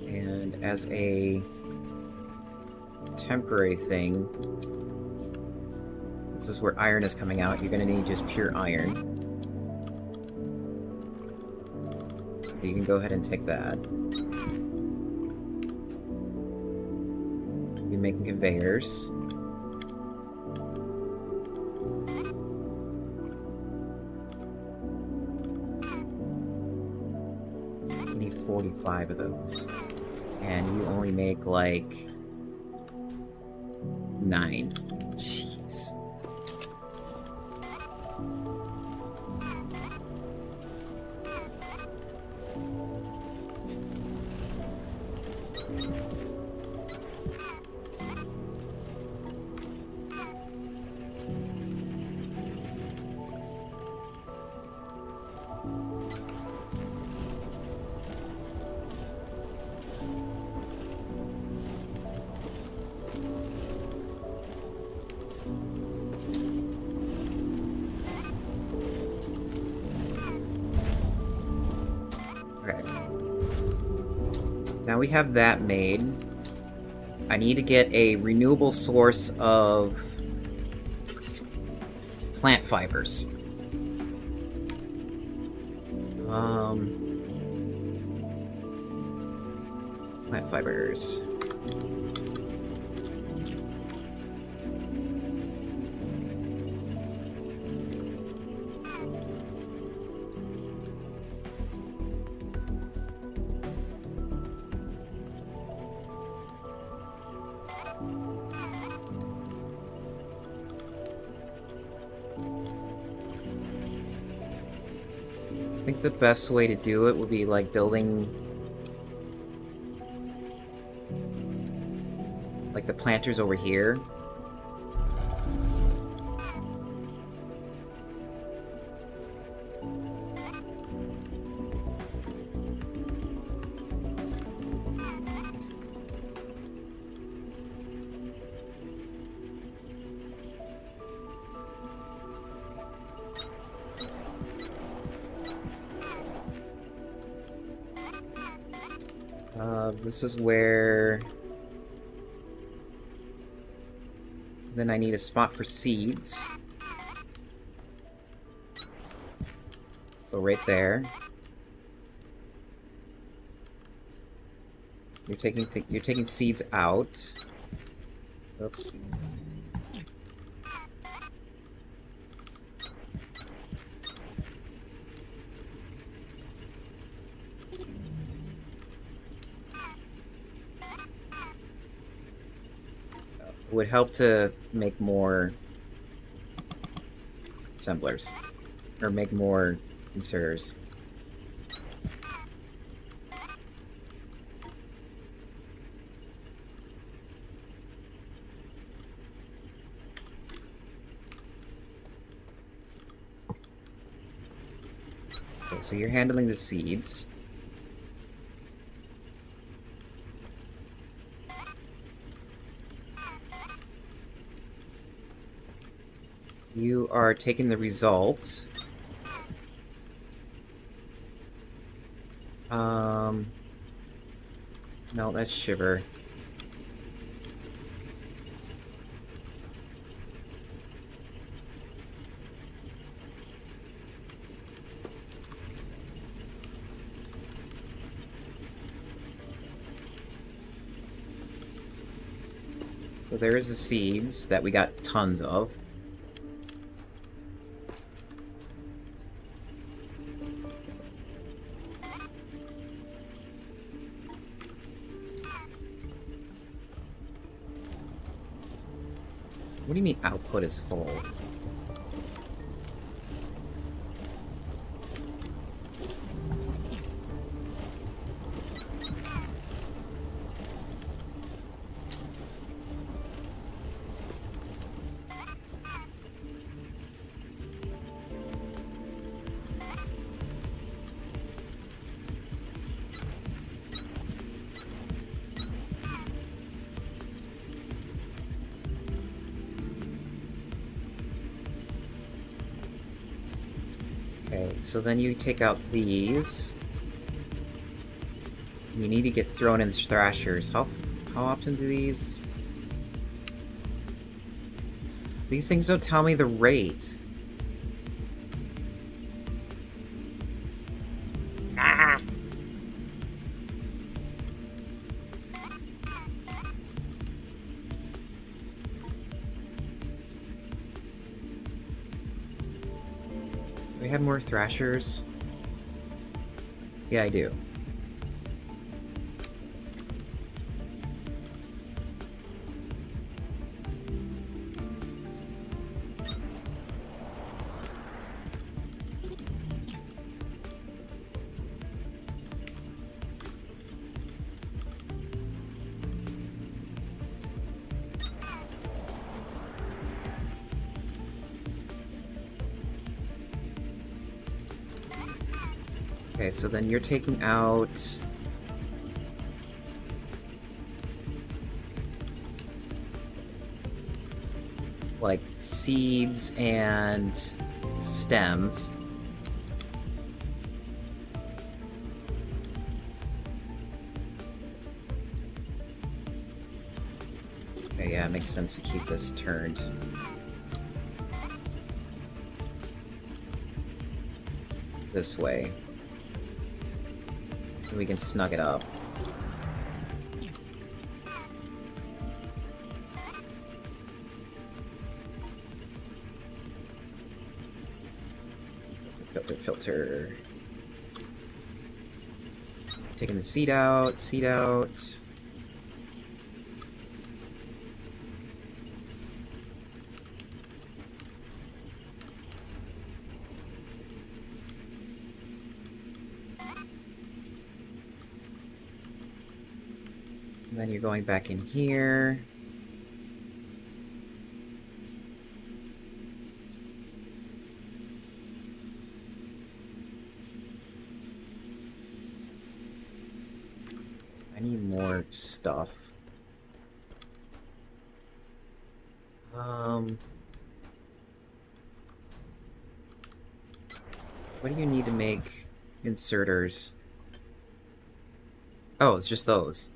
And as a temporary thing, this is where iron is coming out. You're gonna need just pure iron. So you can go ahead and take that. We'll be making conveyors. You need 45 of those. And you only make like 9. Jeez. Now we have that made. I need to get a renewable source of plant fibers. Plant fibers. think the best way to do it would be like building like the planters over here. This is where... Then I need a spot for seeds. So right there. You're taking seeds out. Oops. Would help to make more assemblers, or make more inserters. Okay, so you're handling the seeds. You are taking the results. No, that's Shiver. So there's the seeds that we got tons of. What do you mean output is full? Okay, so then you take out these. You need to get thrown in thrashers. How often do these... These things don't tell me the rate. Ah! Do I have more thrashers? Yeah, I do. Okay, so then you're taking out... like, seeds and stems. Okay, yeah, it makes sense to keep this turned. This way. We can snug it up. Filter. Taking the seed out, seed out. And then you're going back in here. I need more stuff. What do you need to make inserters? Oh, it's just those.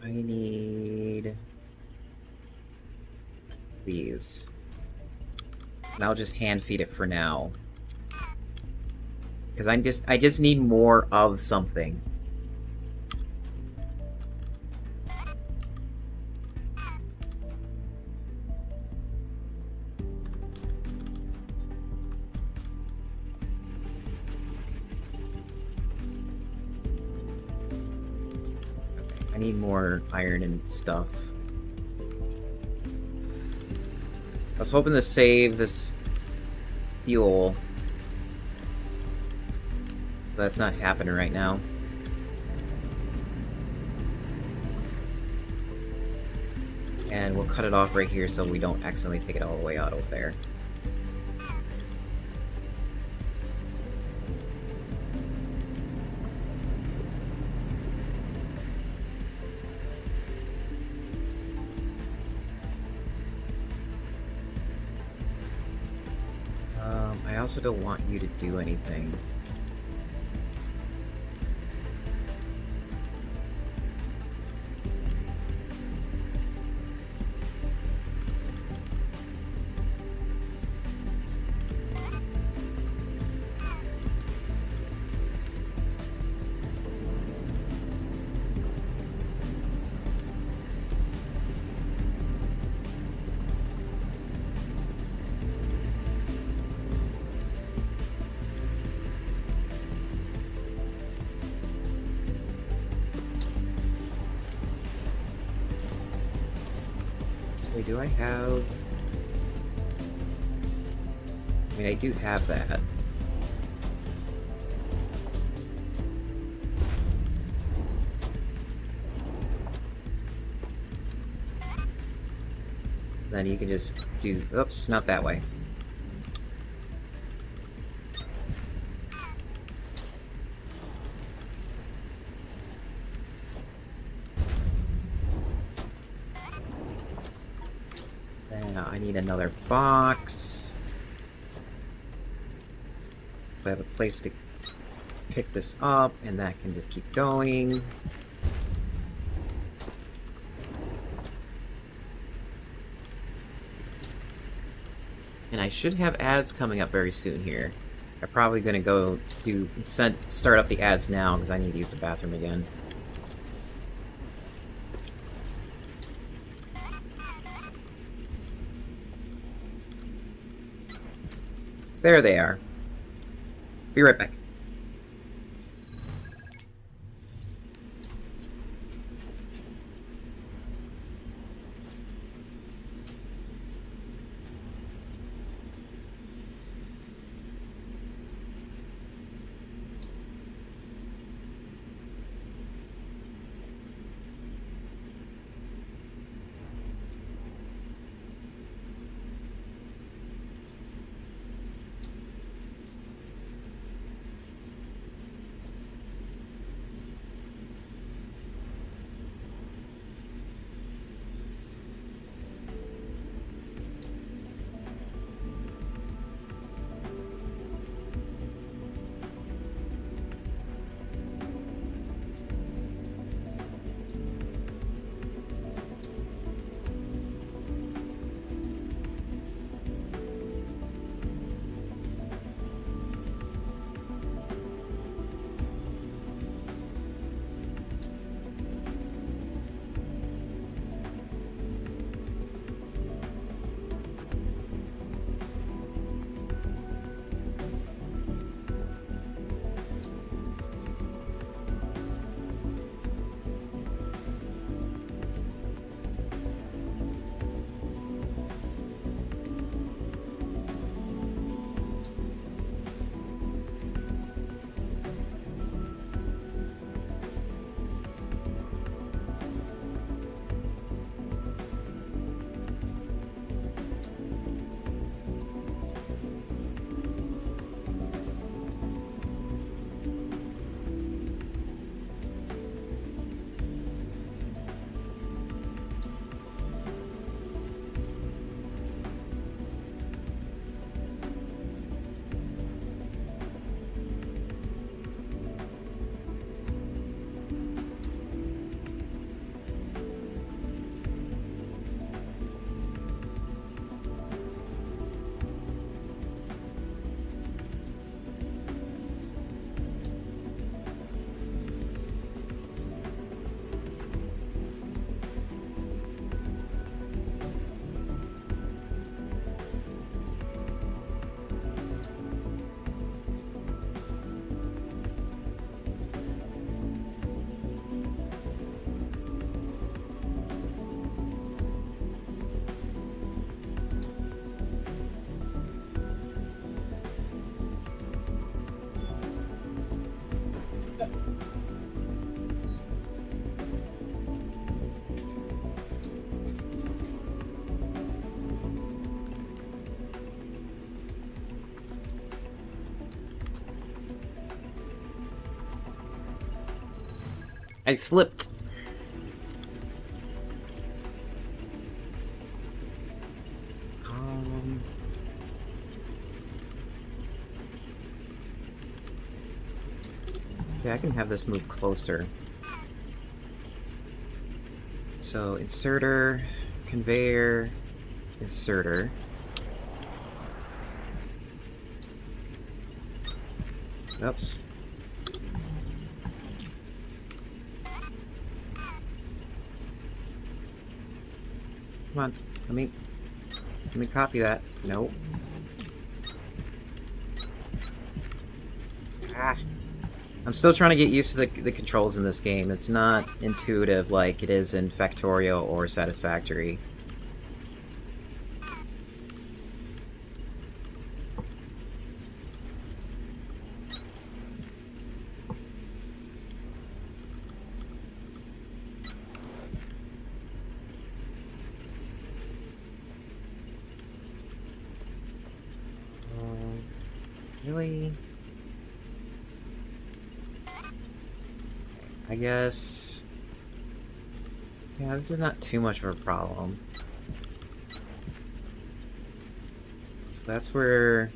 I need these. And I'll just hand feed it for now. Because I just need more of something. I need more iron and stuff. I was hoping to save this fuel. But that's not happening right now. And we'll cut it off right here so we don't accidentally take it all the way out over there. I also don't want you to do anything. Do I have... I mean, I do have that. Then you can just do... Oops, not that way. I need another box. So I have a place to pick this up, and that can just keep going. And I should have ads coming up very soon here. I'm probably gonna go start up the ads now because I need to use the bathroom again. There they are. Be right back. I slipped. Yeah, I can have this move closer. So, inserter, conveyor, inserter. Oops. Come on, let me copy that. Nope. Ah. I'm still trying to get used to the controls in this game. It's not intuitive like it is in Factorio or Satisfactory. Really? I guess... Yeah, this is not too much of a problem. So that's where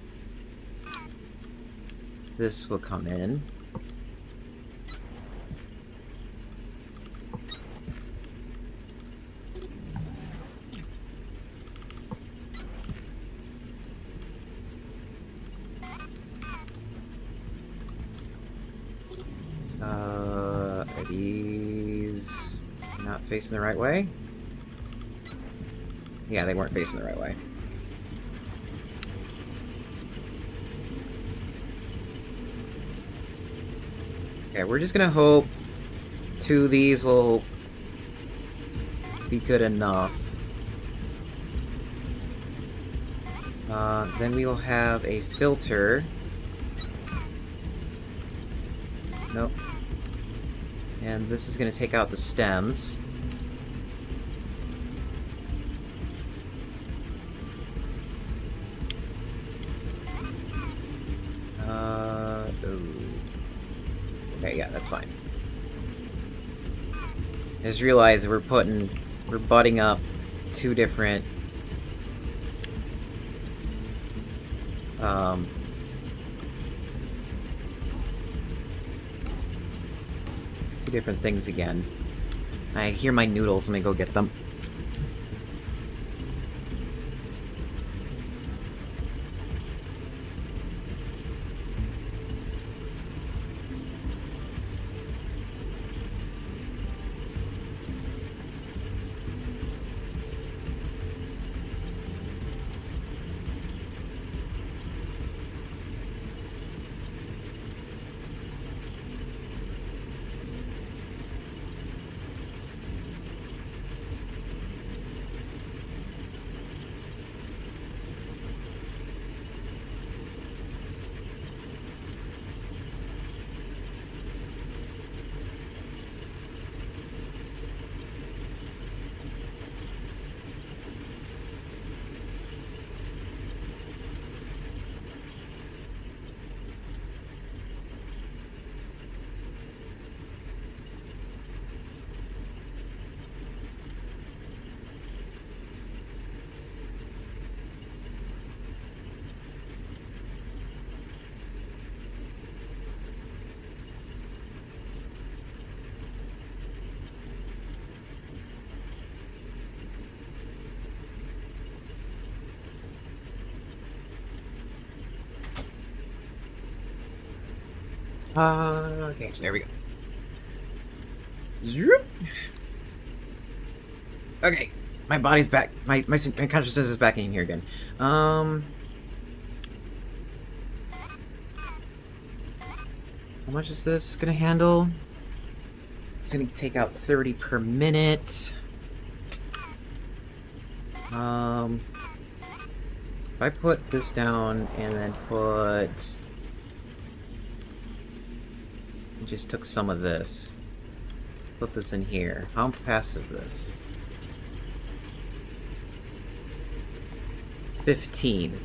this will come in. Are these not facing the right way? Yeah, they weren't facing the right way. Okay, we're just gonna hope 2 of these will be good enough. Then we will have a filter. Nope. And this is going to take out the stems. Ooh. Okay, yeah, that's fine. I just realized we're butting up 2 different two different things again. I hear my noodles, let me go get them. Okay, there we go. Zoop. Okay, my body's back. My consciousness is back in here again. How much is this gonna handle? It's gonna take out 30 per minute. If I put this down and then put... just took some of this. Put this in here. How fast is this? 15.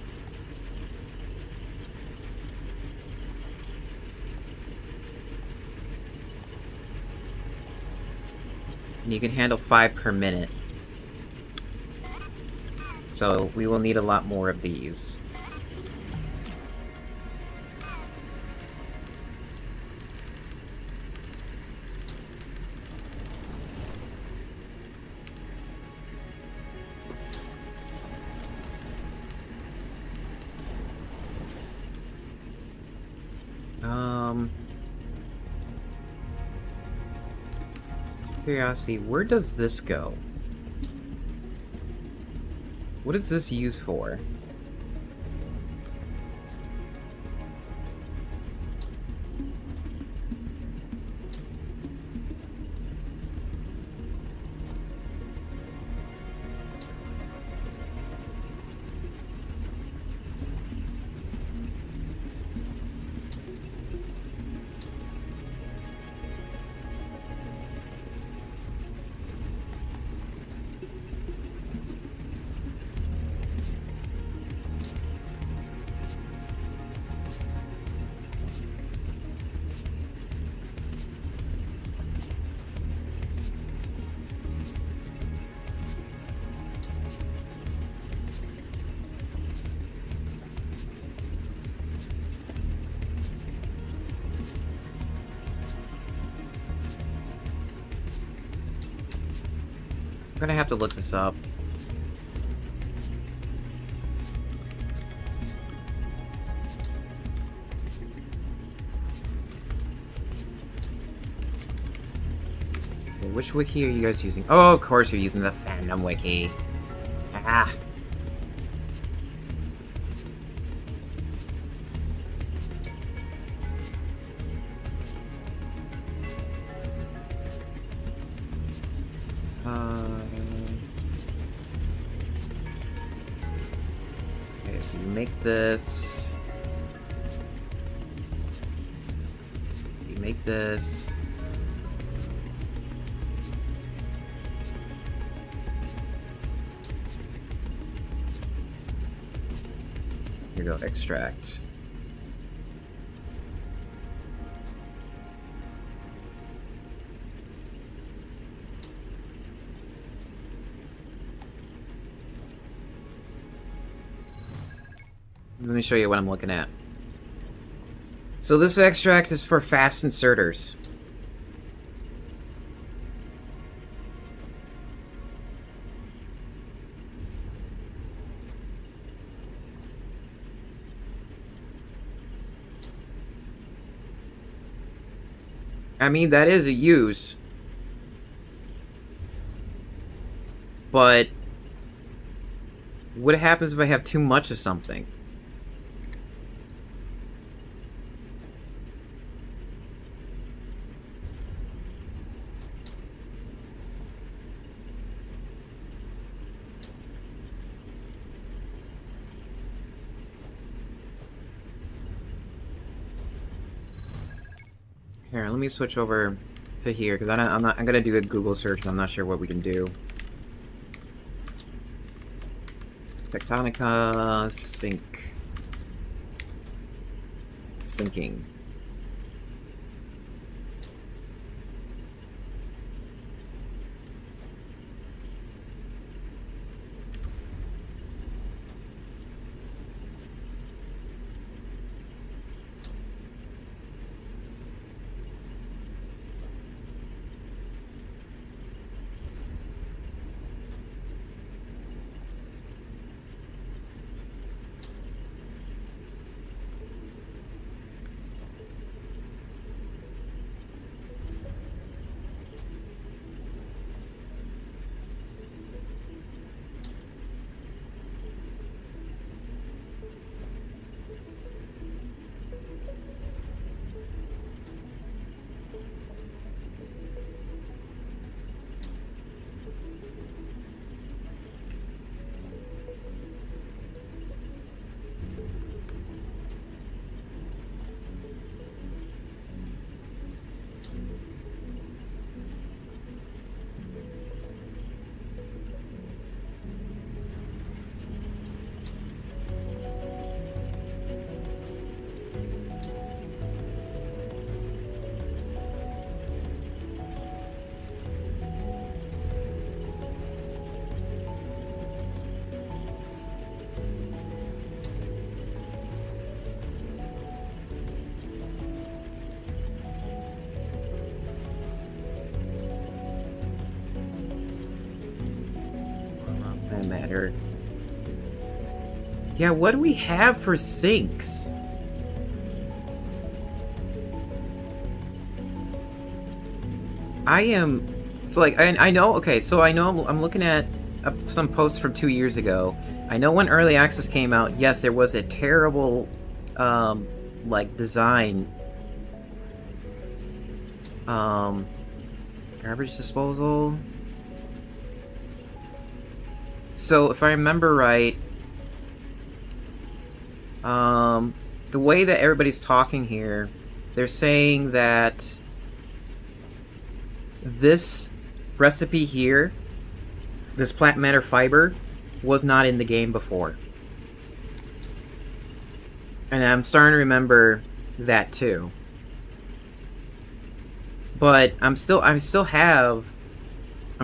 And you can handle 5 per minute. So we will need a lot more of these. Curiosity, where does this go? What is this used for? I'm gonna have to look this up. Okay, which wiki are you guys using? Oh, of course you're using the fandom wiki. Ah. Okay, so you make this. You make this. Here we go, extract. Let me show you what I'm looking at. So this extract is for fast inserters. I mean, that is a use. But what happens if I have too much of something? Here, let me switch over to here because I'm gonna do a Google search and I'm not sure what we can do. Tectonica sync. Syncing. that matter. Yeah, what do we have for sinks? I am... So, like, I know... Okay, so I know I'm looking at some posts from 2 years ago. I know when Early Access came out, yes, there was a terrible, like, design. Garbage disposal. So, if I remember right, the way that everybody's talking here, they're saying that this recipe here, this plant matter fiber, was not in the game before. And I'm starting to remember that too. But I'm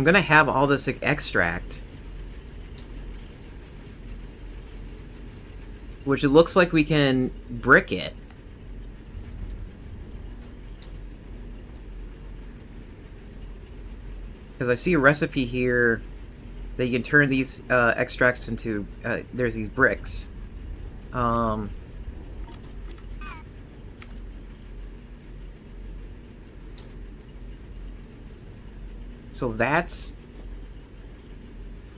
gonna have all this extract. Which it looks like we can brick it. Because I see a recipe here that you can turn these extracts into, there's these bricks. So that's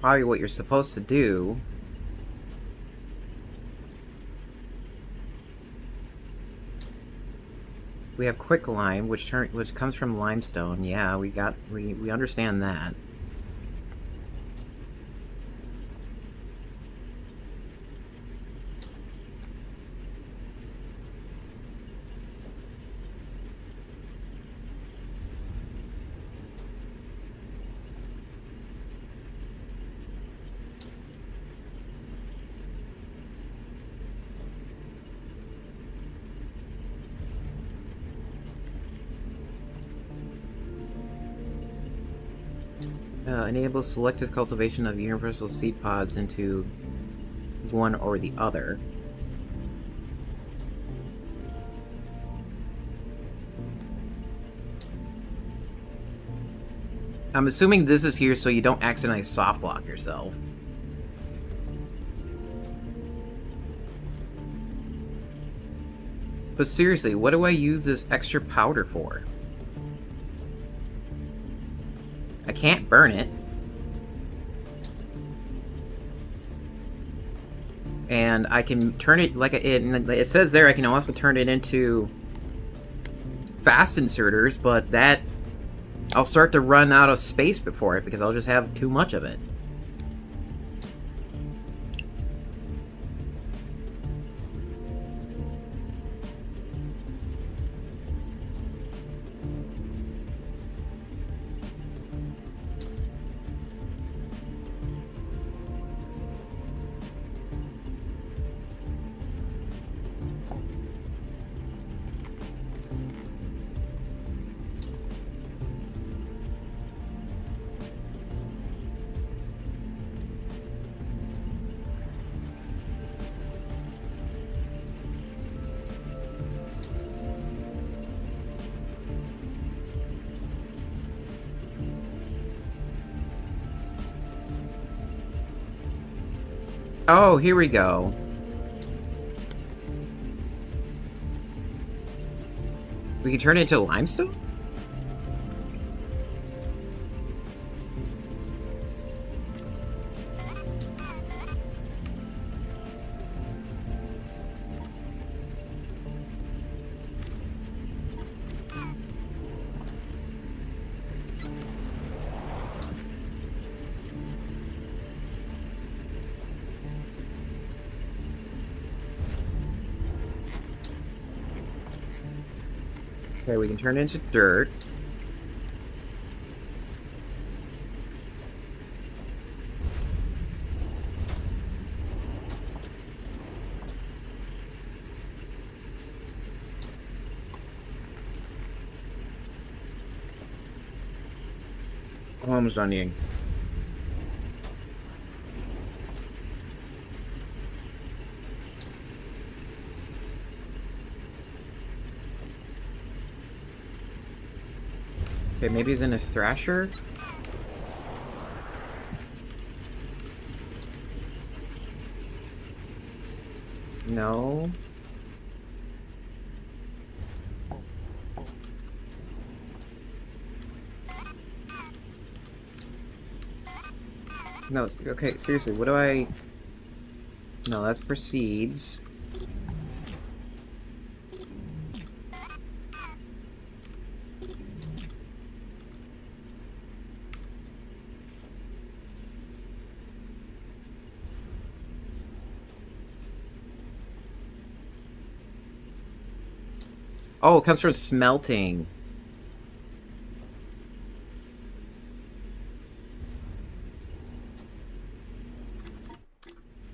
probably what you're supposed to do. We have quicklime, which comes from limestone. Yeah, we understand that. Enables selective cultivation of universal seed pods into one or the other. I'm assuming this is here so you don't accidentally soft lock yourself. But seriously, what do I use this extra powder for? I can't burn it. And I can turn it, like it says there, I can also turn it into fast inserters, but that... I'll start to run out of space before it because I'll just have too much of it. Oh, here we go. We can turn it into limestone? Okay, we can turn it into dirt. I'm almost done eating. Okay, maybe he's in a thrasher? No. No, okay, seriously, what do I... No, that's for seeds. Oh, it comes from smelting.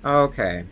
Okay.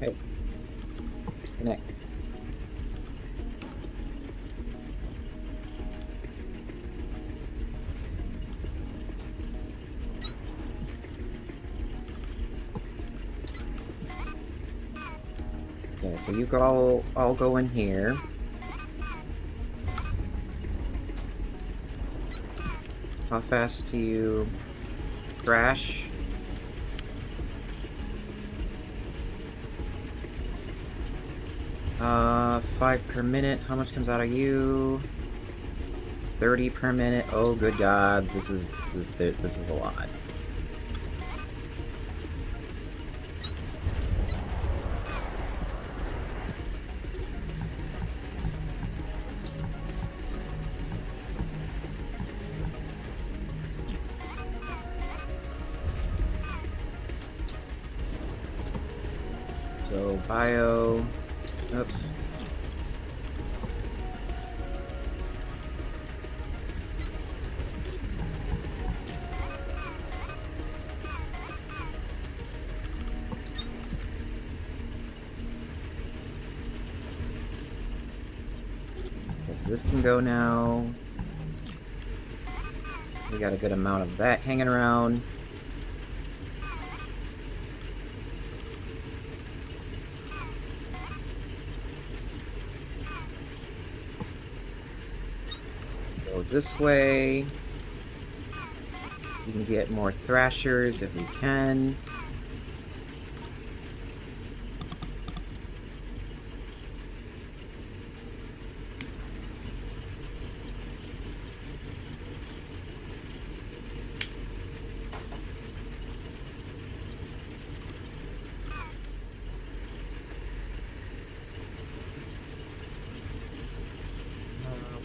Hey. Connect. Okay, so you all go in here. How fast do you crash? Uh, 5 per minute. How much comes out of you? 30 per minute. Oh, good God! This is a lot. So bio. Oops. Okay, this can go now. We got a good amount of that hanging around. Go this way. We can get more thrashers if we can.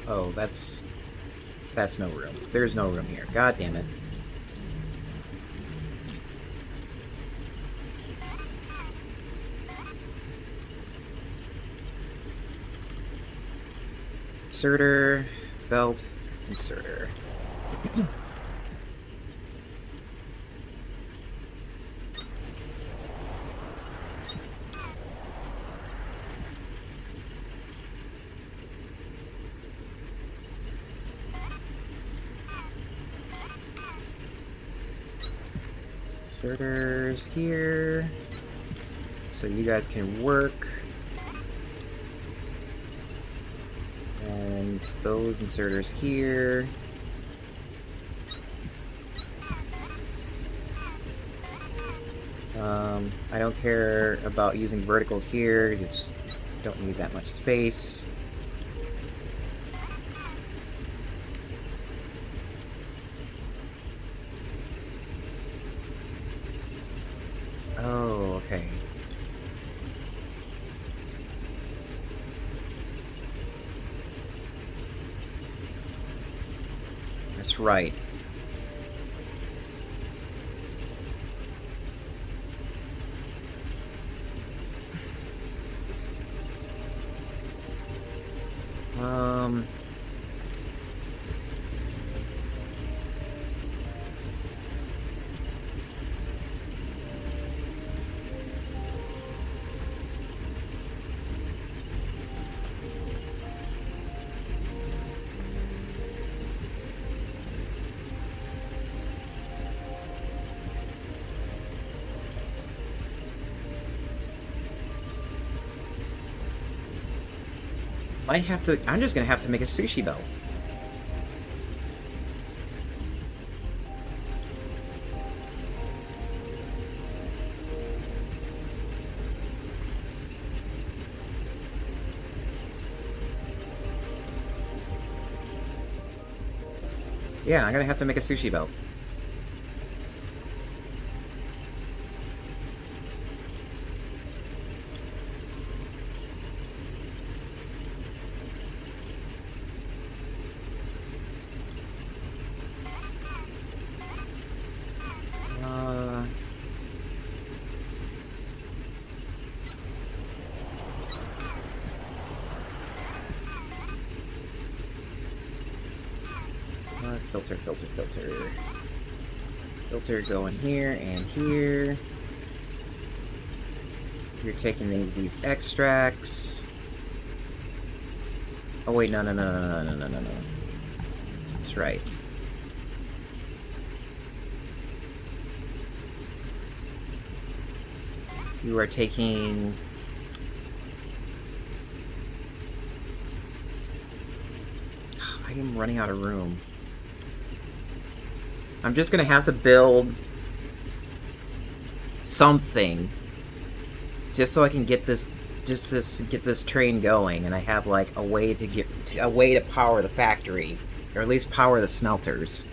Oh, that's no room. There's no room here. God damn it. Inserter, belt, inserter. Inserters here, so you guys can work. And those inserters here. I don't care about using verticals here, you just don't need that much space. Oh, okay. That's right. Um... Might have to. I'm just gonna have to make a sushi belt. Yeah, I'm gonna have to make a sushi belt. Filter, filter, filter. Filter going here and here. You're taking these extracts. Oh wait, no, no, no, no, no, no, no, no. That's right. You are taking... I am running out of room. I'm just gonna have to build something just so I can get this get this train going, and I have like a way to power the factory, or at least power the smelters.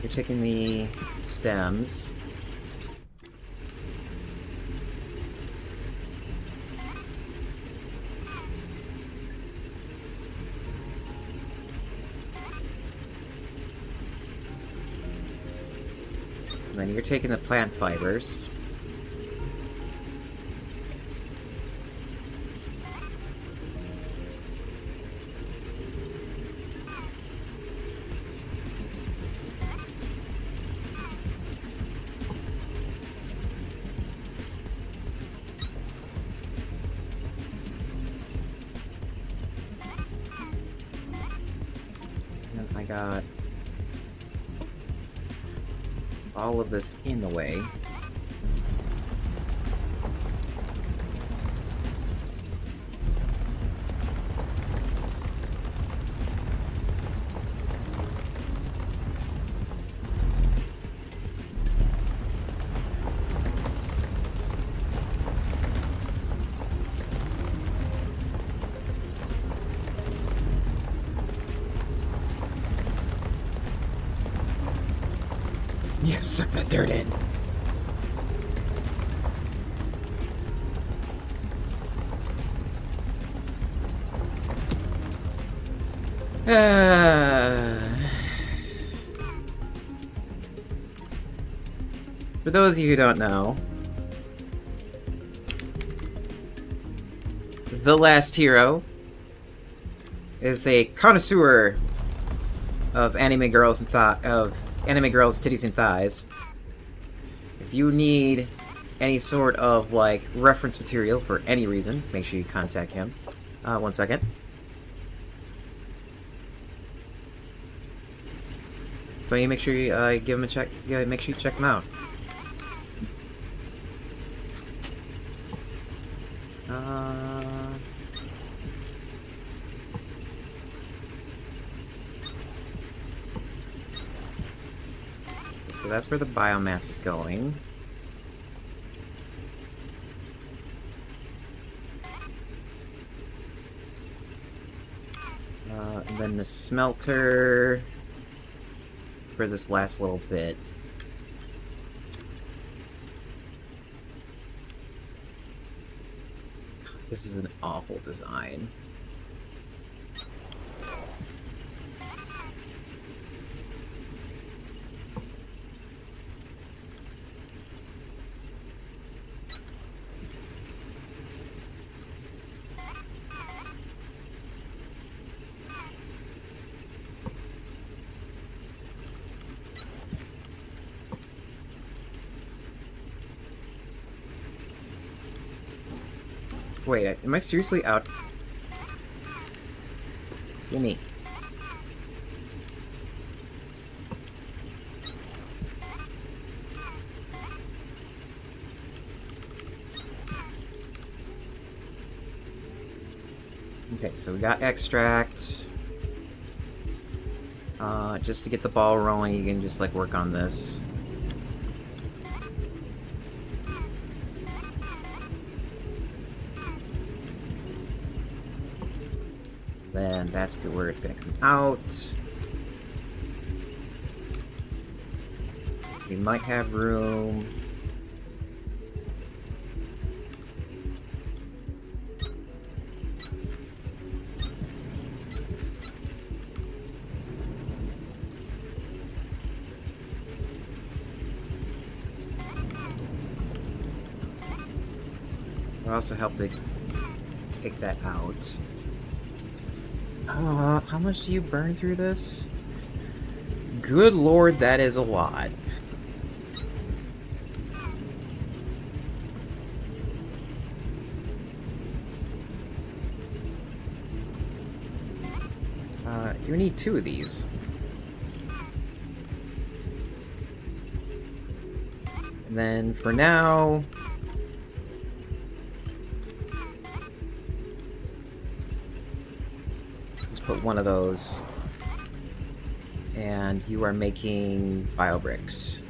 You're taking the stems. And then you're taking the plant fibers. I got all of this in the way. Yes, suck that dirt in. For those of you who don't know, The Last Hero is a connoisseur of anime girls and anime girls' titties and thighs. If you need any sort of, like, reference material for any reason, make sure you contact him. 1 second. So you make sure you give him a check. Yeah, make sure you check him out. So that's where the biomass is going. And then the smelter for this last little bit. This is an awful design. Wait, am I seriously out? Gimme. Okay, so we got extract. Just to get the ball rolling, you can just, like, work on this. Then that's good where it's gonna come out. We might have room. It'll also help to take that out. How much do you burn through this? Good lord, that is a lot. You need 2 of these. And then for now... put 1 of those. And you are making biobricks.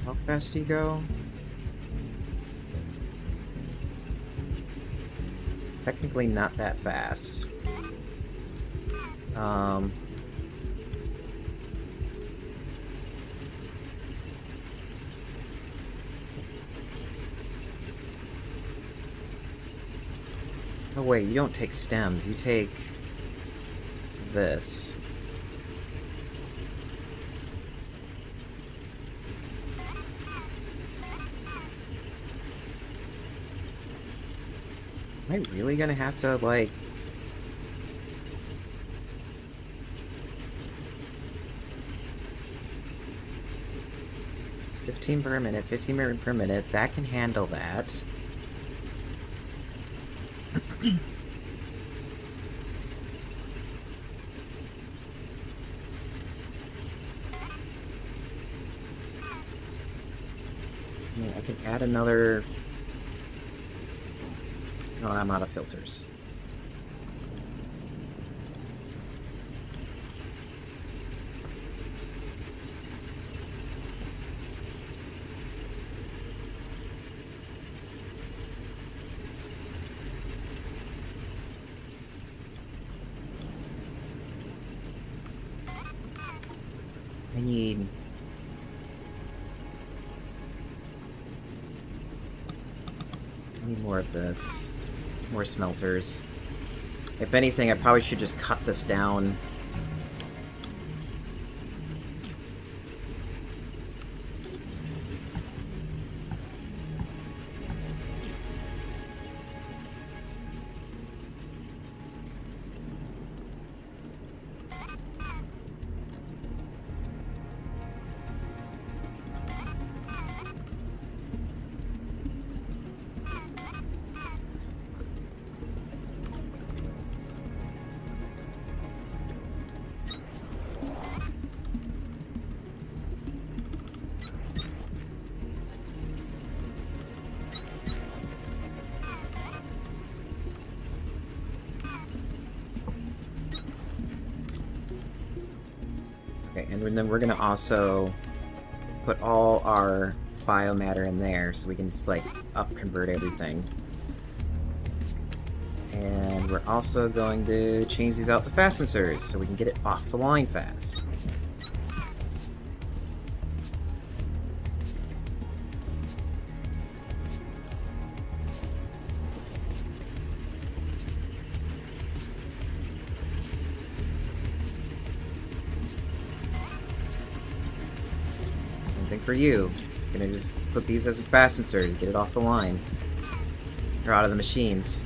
How fast do you go? Technically not that fast. Oh wait, you don't take stems, you take this. Am I really gonna have to, like... $15 per minute, 15 per minute, that can handle that. I can add another... Oh, I'm out of filters. I need more of this. More smelters. If anything, I probably should just cut this down. And then we're gonna also put all our biomatter in there so we can just like up convert everything. And we're also going to change these out to fast sensors so we can get it off the line fast. Same thing for you. Gonna just put these as a fast sensor to get it off the line. Or out of the machines.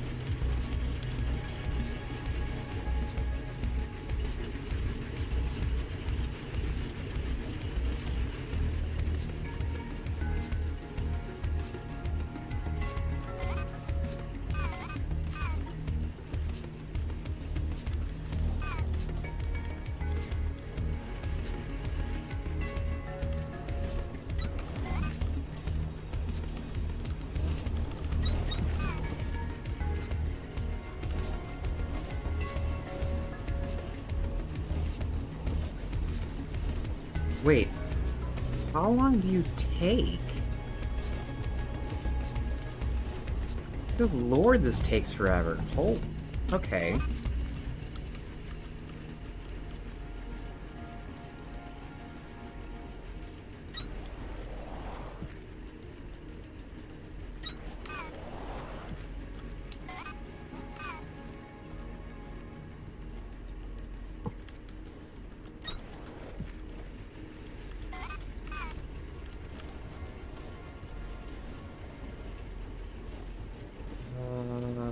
Wait, how long do you take? Good lord, this takes forever. Oh, okay.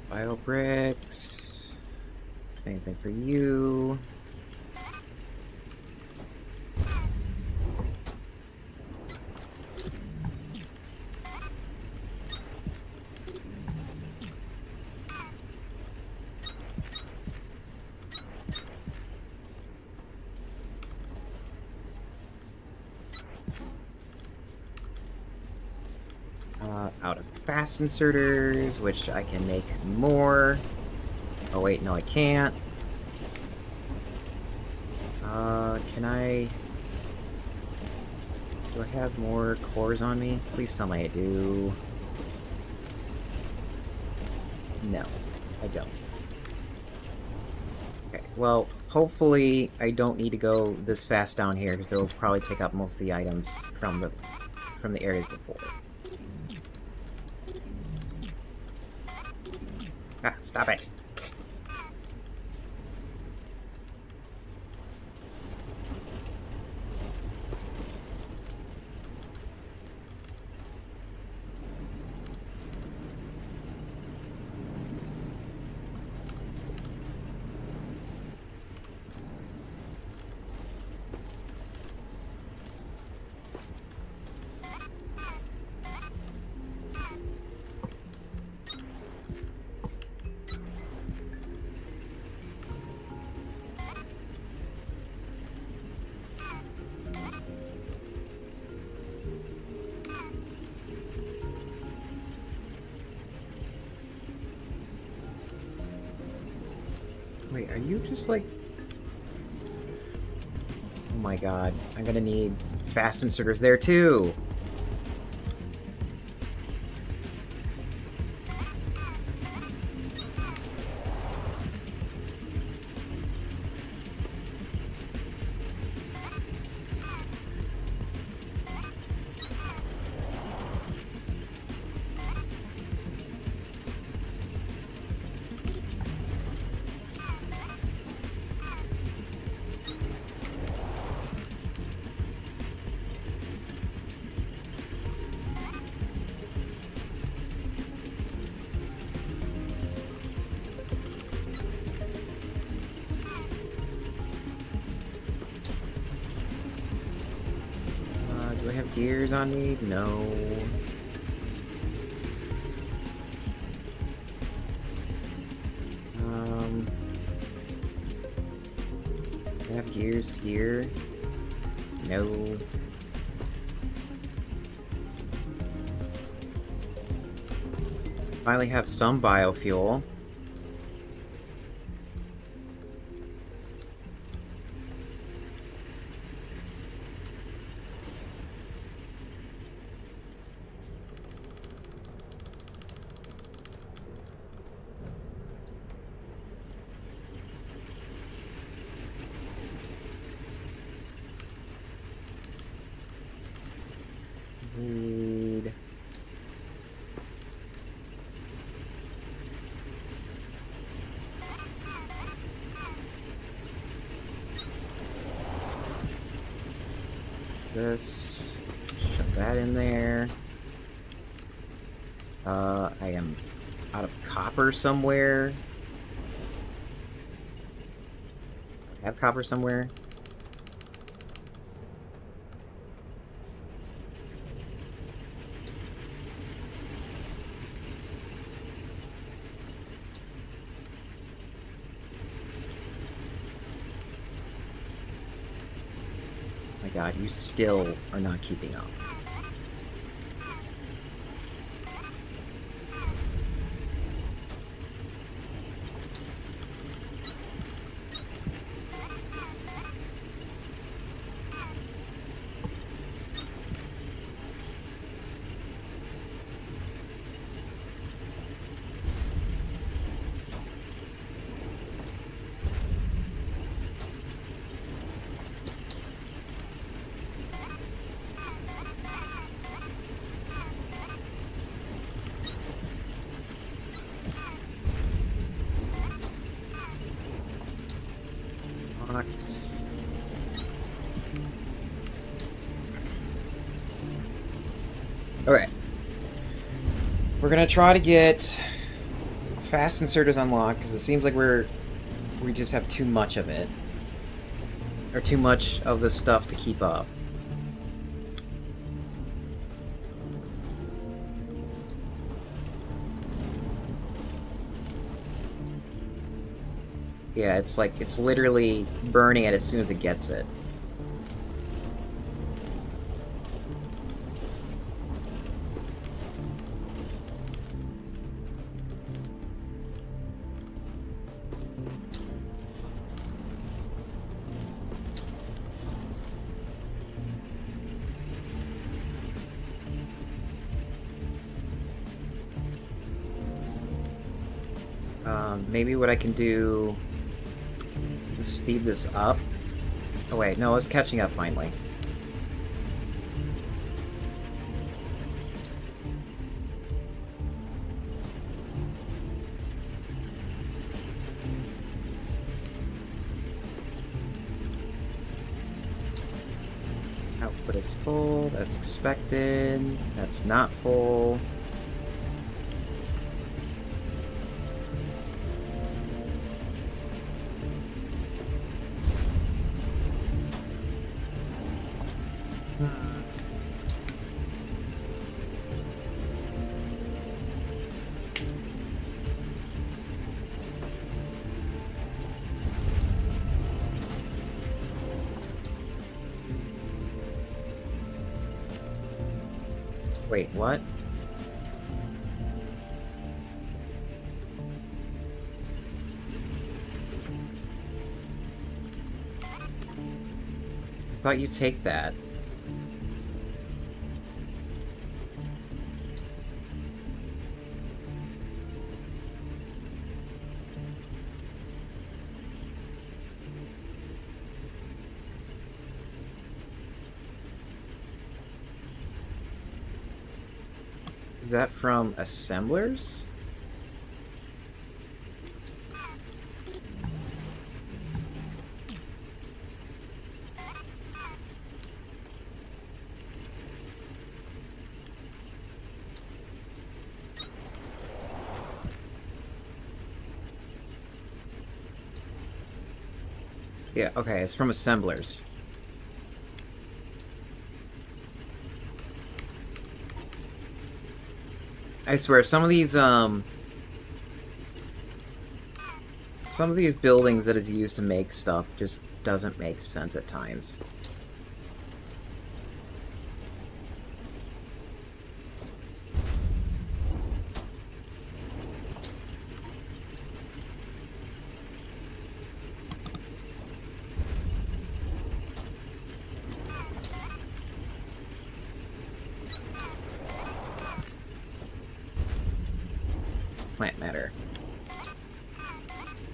Bio bricks. Same thing for you. Out of fast inserters, which I can make more. Oh wait, no I can't. Can I... Do I have more cores on me? Please tell me I do. No, I don't. Okay, well, hopefully I don't need to go this fast down here, because it'll probably take up most of the items from the areas before. Ah, stop it. Wait, are you just like... Oh my god, I'm gonna need fast inserters there too! Do I have gears on me? No. Do I have gears here? No. Finally have some biofuel. this. Shove that in there. I am out of copper somewhere. I have copper somewhere. My God, you still are not keeping up. Box. Alright. We're gonna try to get fast inserters unlocked, because it seems like we just have too much of it. Or too much of this stuff to keep up. Yeah, it's like, it's literally burning it as soon as it gets it. Maybe what I can do is speed this up. Oh wait, no, it's catching up finally. Output is full, that's expected. That's not full. Wait, what? I thought you'd take that. Is that from assemblers? Yeah, okay, it's from assemblers. I swear, some of these buildings that is used to make stuff just doesn't make sense at times. Plant matter.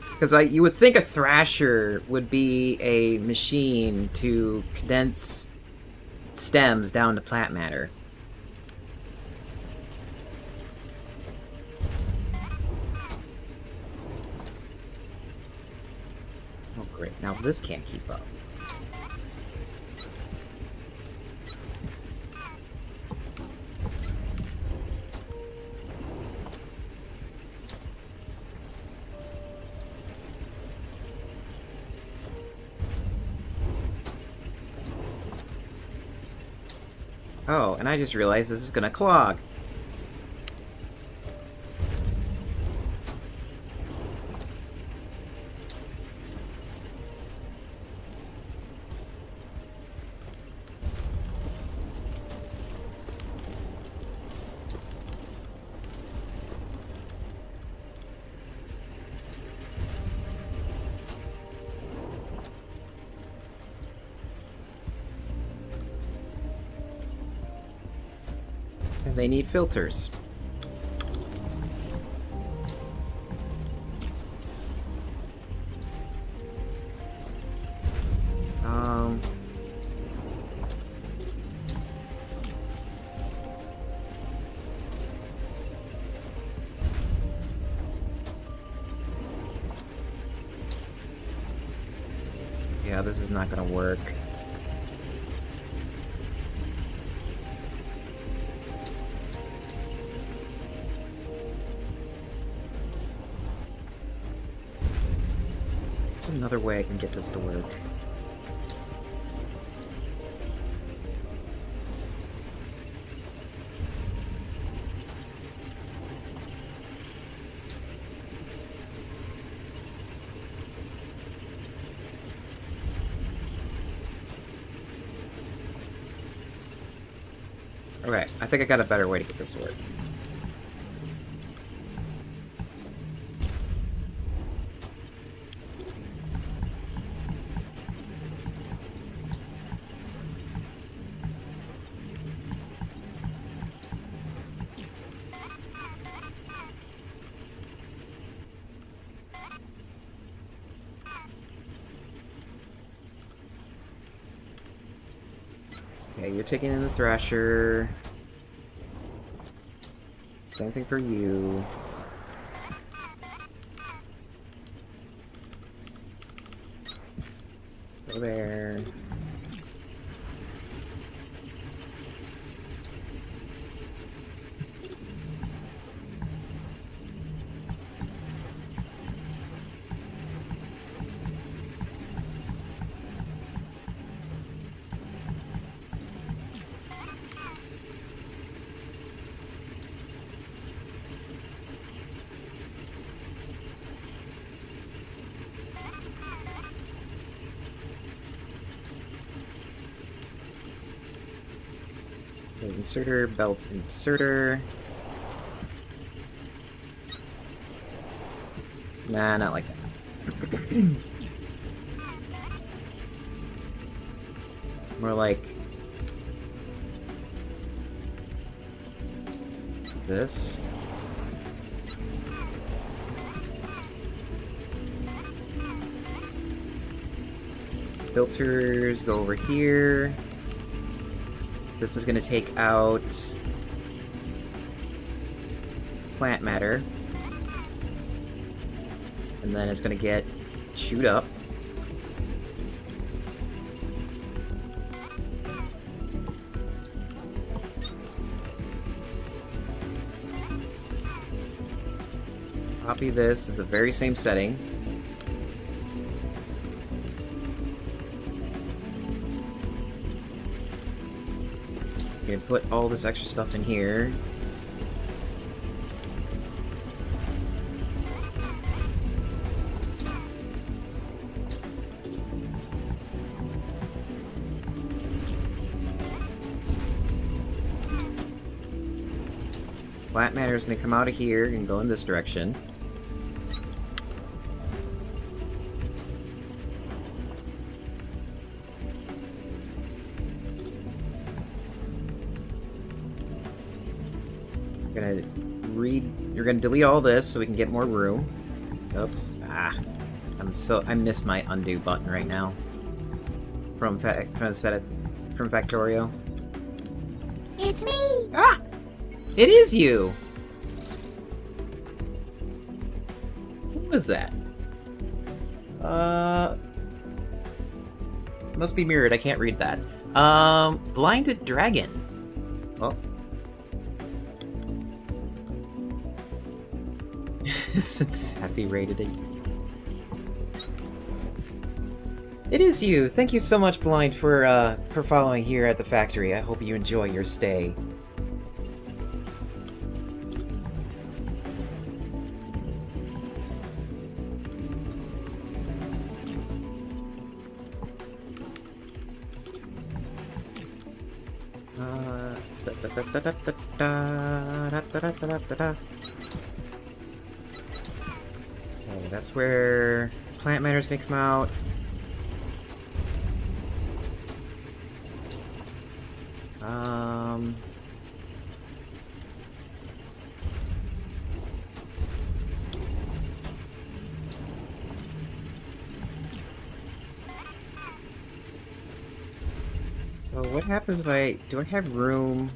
Because you would think a thrasher would be a machine to condense stems down to plant matter. Oh great, now this can't keep up. Oh, and I just realized this is gonna clog. And they need filters. Yeah, this is not gonna work. There's another way I can get this to work. Okay, I think I got a better way to get this to work. Okay, you're taking in the Thrasher. Same thing for you. Go there. Okay, inserter, belt, inserter. Nah, not like that. More like this. Filters go over here. This is going to take out plant matter. And then it's going to get chewed up. Copy this. It's the very same setting. Gonna put all this extra stuff in here. Plant matter is gonna come out of here and go in this direction. You're gonna delete all this so we can get more room. Oops. I miss my undo button right now. From Factorio. It's me! Ah! It is you! Who was that? Must be mirrored, I can't read that. Blinded Dragon. Oh. Since Happy rated it. It is you! Thank you so much, Blind, for following here at the factory. I hope you enjoy your stay. Okay, that's where plant matters may come out. So what happens if do I have room?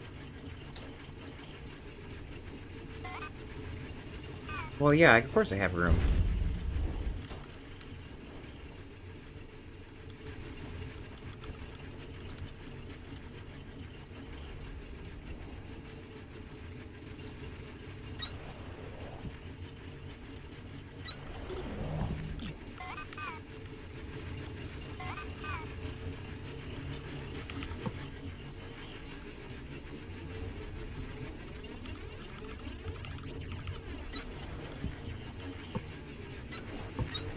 Well, yeah, of course I have room.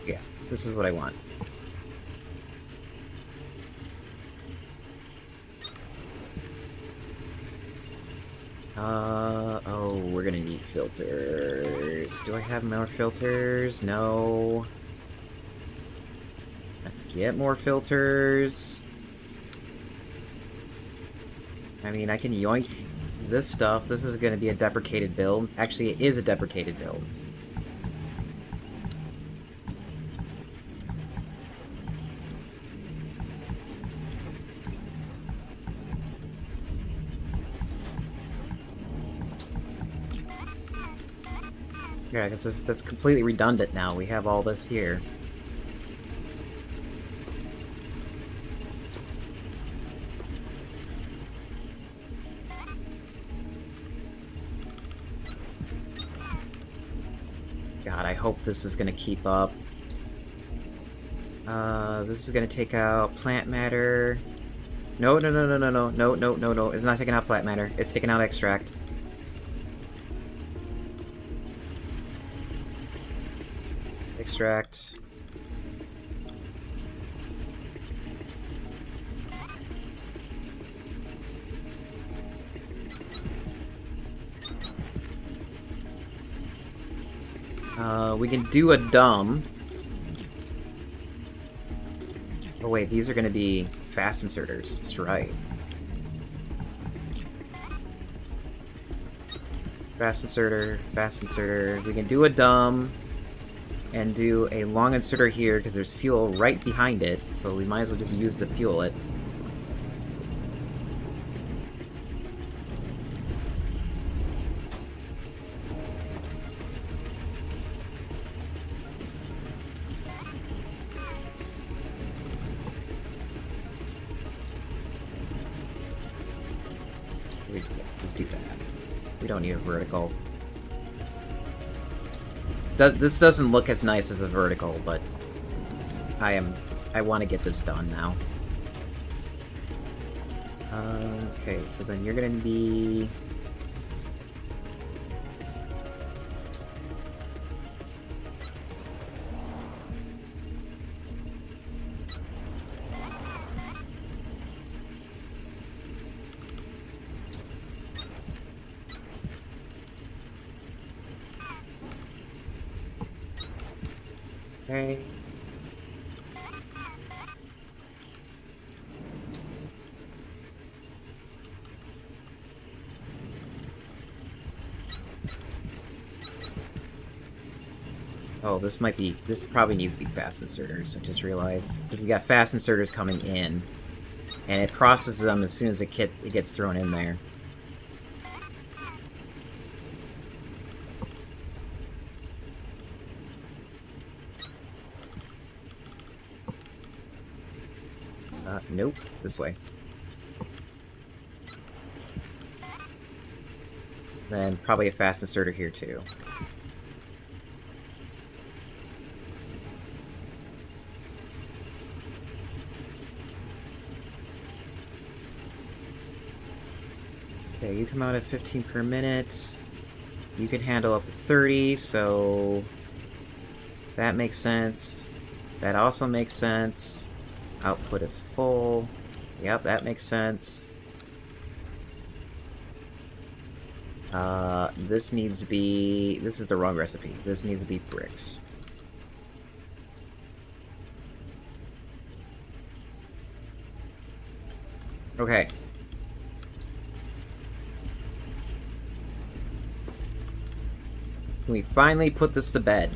Yeah, this is what I want. Oh, we're gonna need filters. Do I have more filters? No. Get more filters. I mean, I can yoink this stuff. This is gonna be a deprecated build. Actually, it is a deprecated build. Yeah, because that's completely redundant now. We have all this here. God, I hope this is going to keep up. This is going to take out plant matter. No, no, no, no, no, no, no, no, no, no. It's not taking out plant matter. It's taking out extract. Extract. We can do a dumb. Oh wait, these are gonna be fast inserters. That's right. Fast inserter, fast inserter. We can do a dumb and do a long inserter here because there's fuel right behind it, so we might as well just use the fuel it. Just do that. We don't need a vertical. This doesn't look as nice as a vertical, but I want to get this done now. Okay, so then you're gonna be... Okay. Oh, this probably needs to be fast inserters, I just realized. Because we got fast inserters coming in, and it crosses them as soon as it gets thrown in there. Nope, this way. Then probably a fast inserter here too. Okay, you come out at 15 per minute. You can handle up to 30, so that makes sense. That also makes sense. Output is full. Yep, that makes sense. This needs to be... This is the wrong recipe. This needs to be bricks. Okay. Can we finally put this to bed?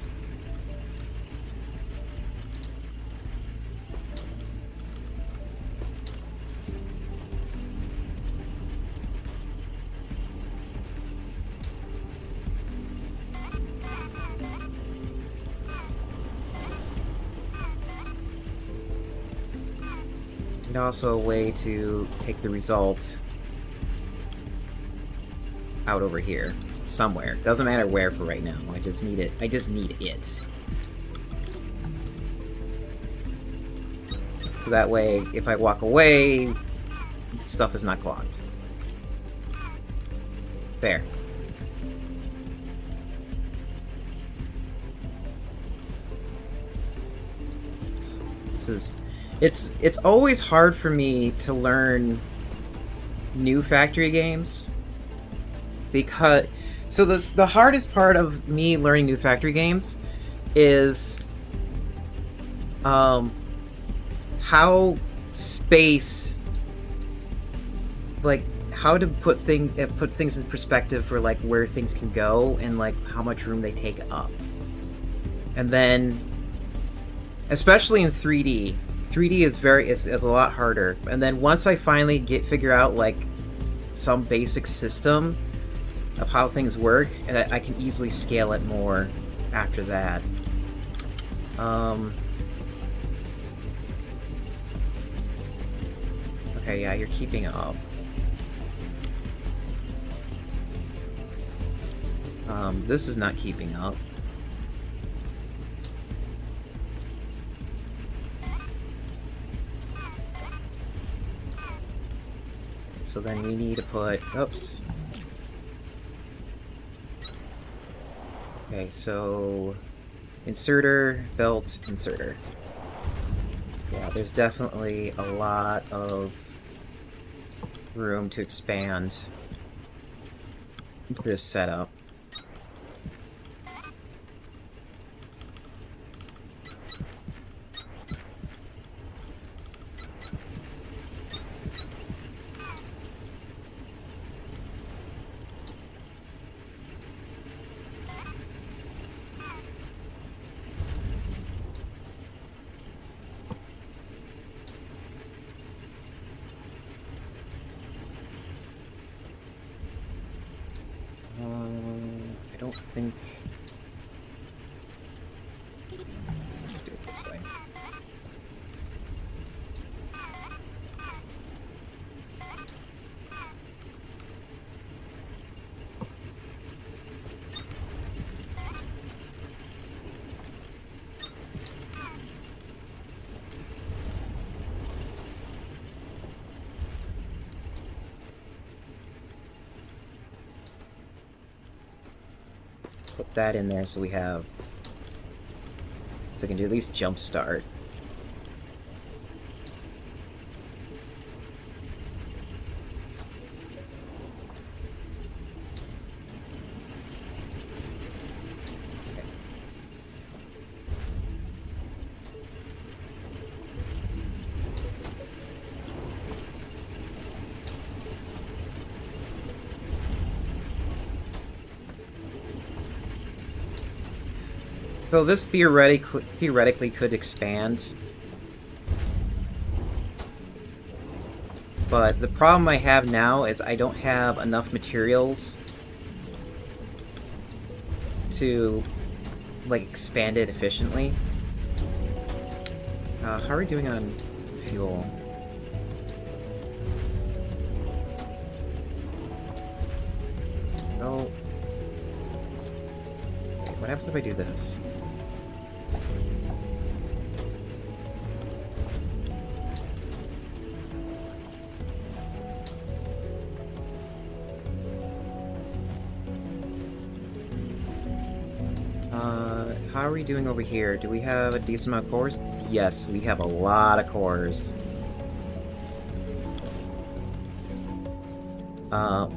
And also a way to take the result out over here. Somewhere. Doesn't matter where for right now. I just need it. I just need it. So that way, if I walk away, stuff is not clogged. There. This is... It's always hard for me to learn new factory games. Because... So the hardest part of me learning new factory games is... how space... Like, how to put things in perspective for, like, where things can go and, like, how much room they take up. And then... Especially in 3D... 3D is a lot harder, and then once I finally figure out like some basic system of how things work, I can easily scale it more after that. Okay, yeah, you're keeping up. This is not keeping up. So then we need to put... Oops. Okay, so... Inserter, belt, inserter. Yeah, there's definitely a lot of room to expand this setup. I don't think... Let's do it this way. Put that in there so we have... So I can do at least jump start. So this theoretically could expand. But the problem I have now is I don't have enough materials to, like, expand it efficiently. How are we doing on fuel? Oh. What happens if I do this? how are we doing over here? Do we have a decent amount of cores? Yes, we have a lot of cores. Oh,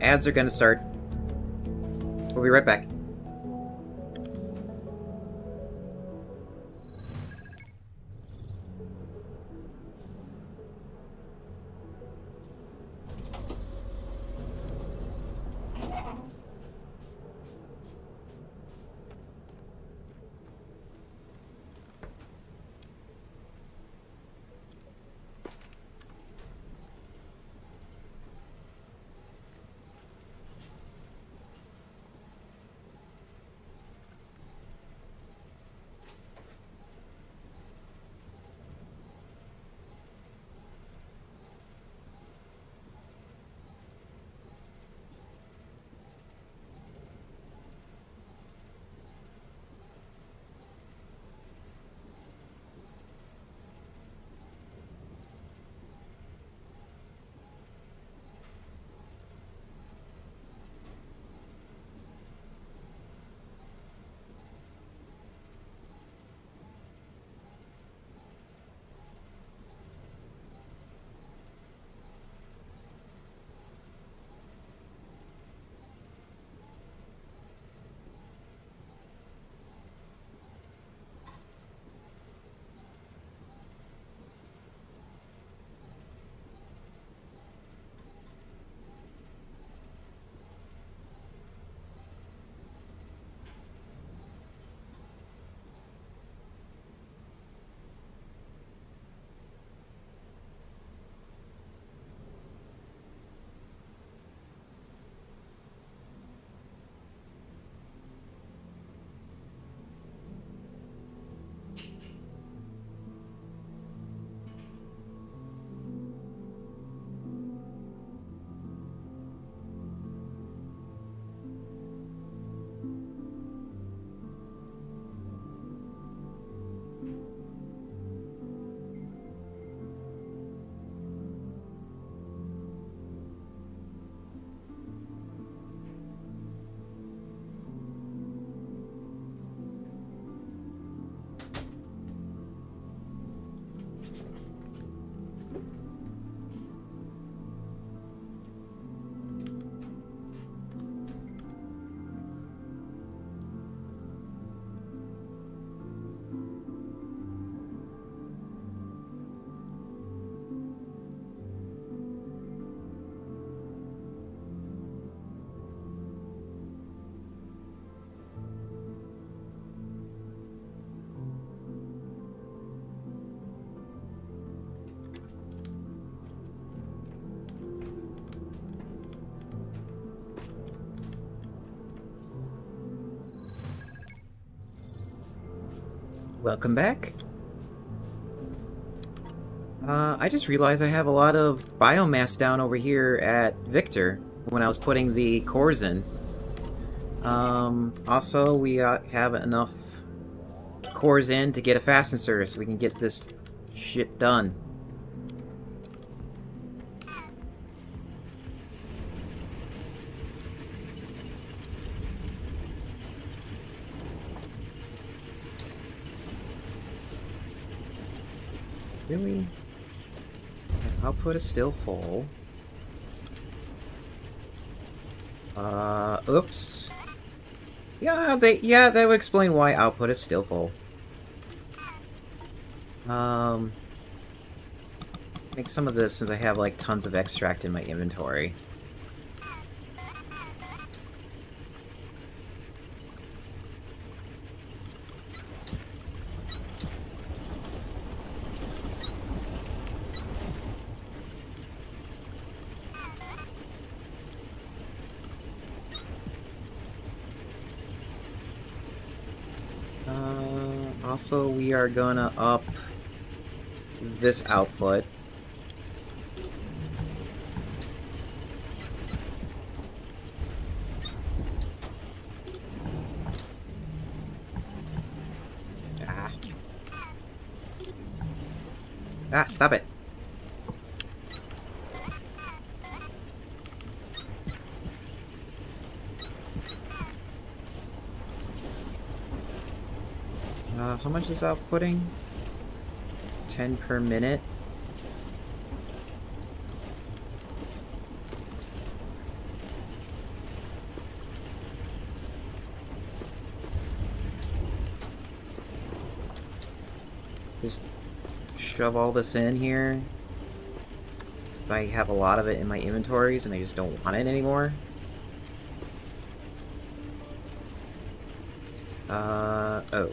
ads are gonna start. We'll be right back. Welcome back. I just realized I have a lot of biomass down over here at Victor when I was putting the cores in. Also, we have enough cores in to get a fast inserter so we can get this shit done. Really? Output is still full. Oops. Yeah, that would explain why output is still full. Make some of this since I have like tons of extract in my inventory. Also, we are gonna up this output. Ah, stop it. How much is outputting? 10 per minute. Just shove all this in here. 'Cause I have a lot of it in my inventories and I just don't want it anymore. Oh.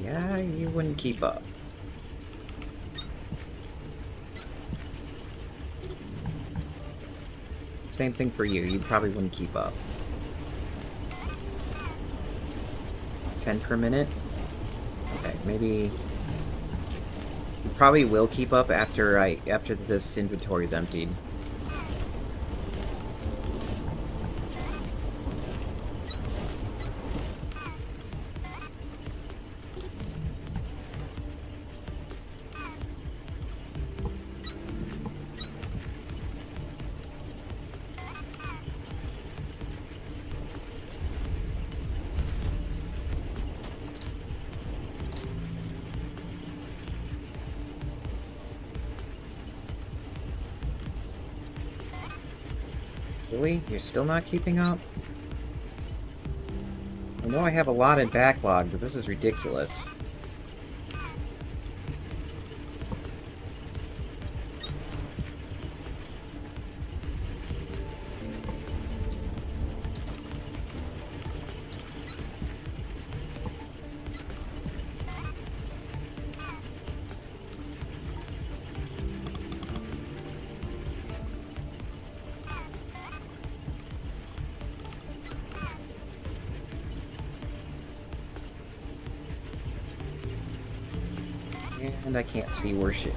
Yeah, you wouldn't keep up. Same thing for you, you probably wouldn't keep up. 10 per minute? Okay, maybe... You probably will keep up after this inventory is emptied. Really? You're still not keeping up? I know I have a lot in backlog, but this is ridiculous. And I can't see where shit.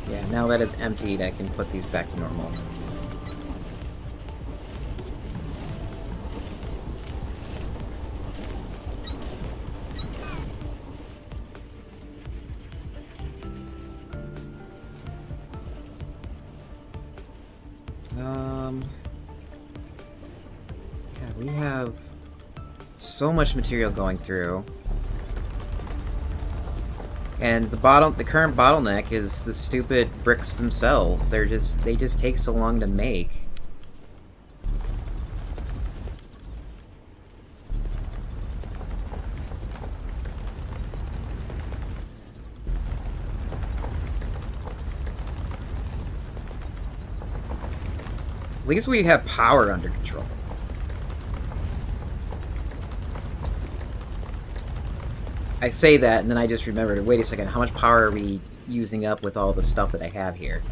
Yeah, now that it's emptied, I can put these back to normal. Yeah, we have so much material going through. And the current bottleneck is the stupid bricks themselves. They just take so long to make. At least we have power under control. I say that, and then I just remembered, wait a second, how much power are we using up with all the stuff that I have here?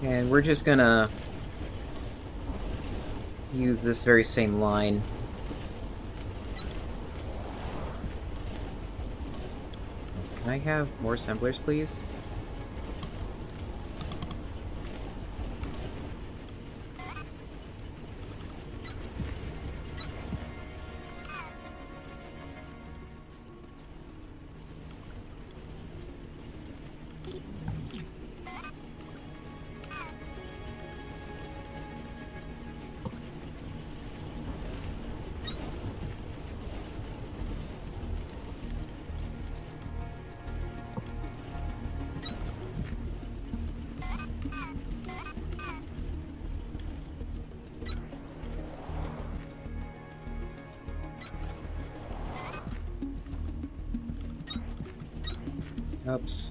And we're just gonna use this very same line. Can I have more assemblers, please? Oops.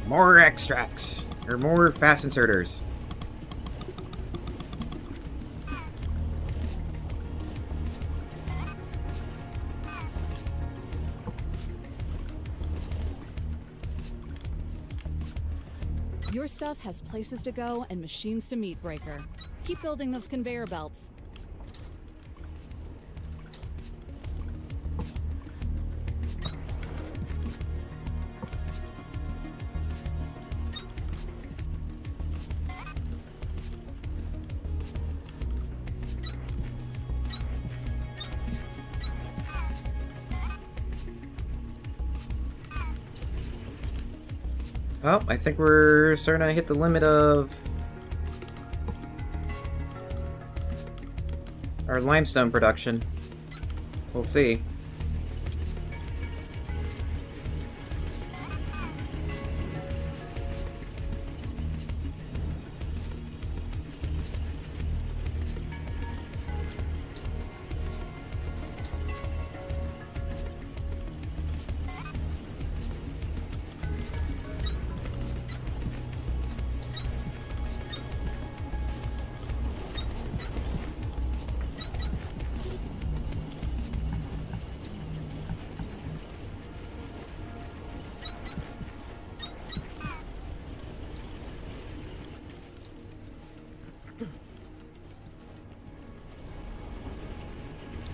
More extracts! Or more fast inserters. Your stuff has places to go and machines to meet, Breaker. Keep building those conveyor belts. Oh, I think we're starting to hit the limit of our limestone production. We'll see.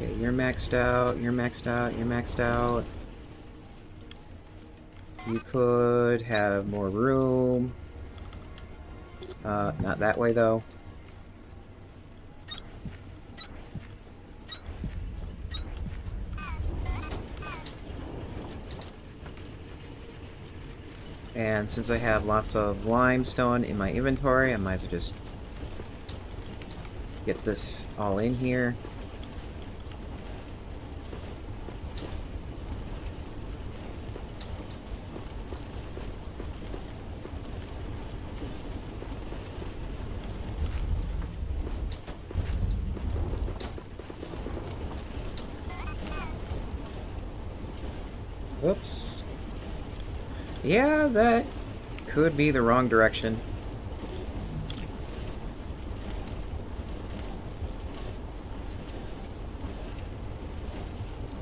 Okay, you're maxed out, you're maxed out, you're maxed out. You could have more room. Not that way, though. And since I have lots of limestone in my inventory, I might as well just get this all in here. Whoops. Yeah, that could be the wrong direction.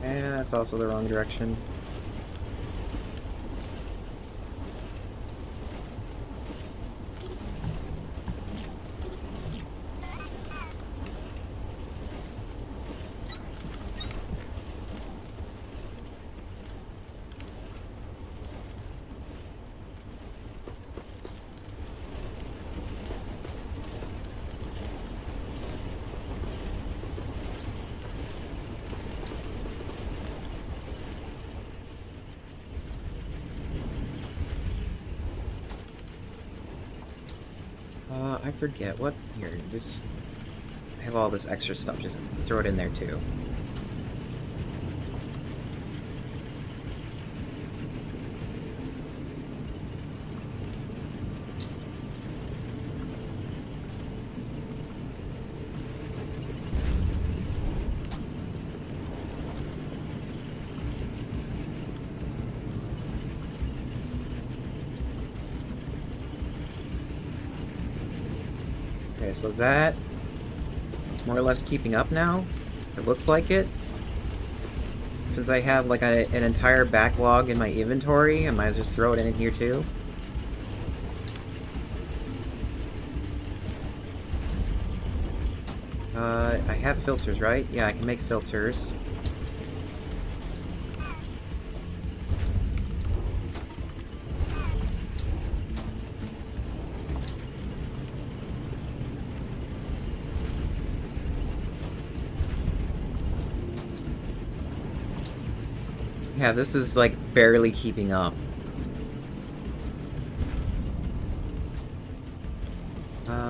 And that's also the wrong direction. I forget what. Here, just. I have all this extra stuff, just throw it in there too. Okay, so is that more or less keeping up now? It looks like it. Since I have like an entire backlog in my inventory, I might as well just throw it in here too. I have filters, right? Yeah, I can make filters. Yeah, this is like barely keeping up.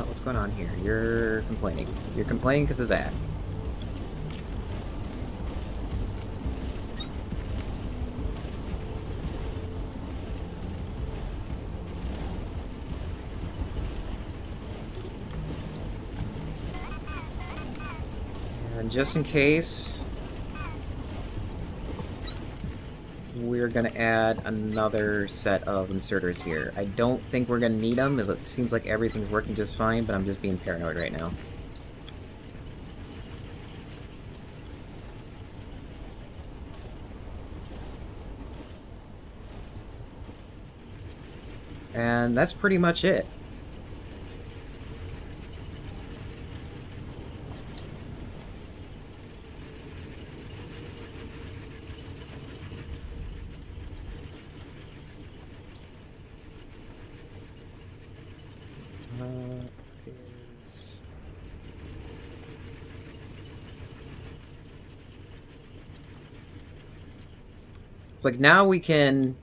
What's going on here? You're complaining. You're complaining because of that. And just in case, we're gonna add another set of inserters here. I don't think we're gonna need them. It seems like everything's working just fine, but I'm just being paranoid right now. And that's pretty much it. Is... It's like now we can...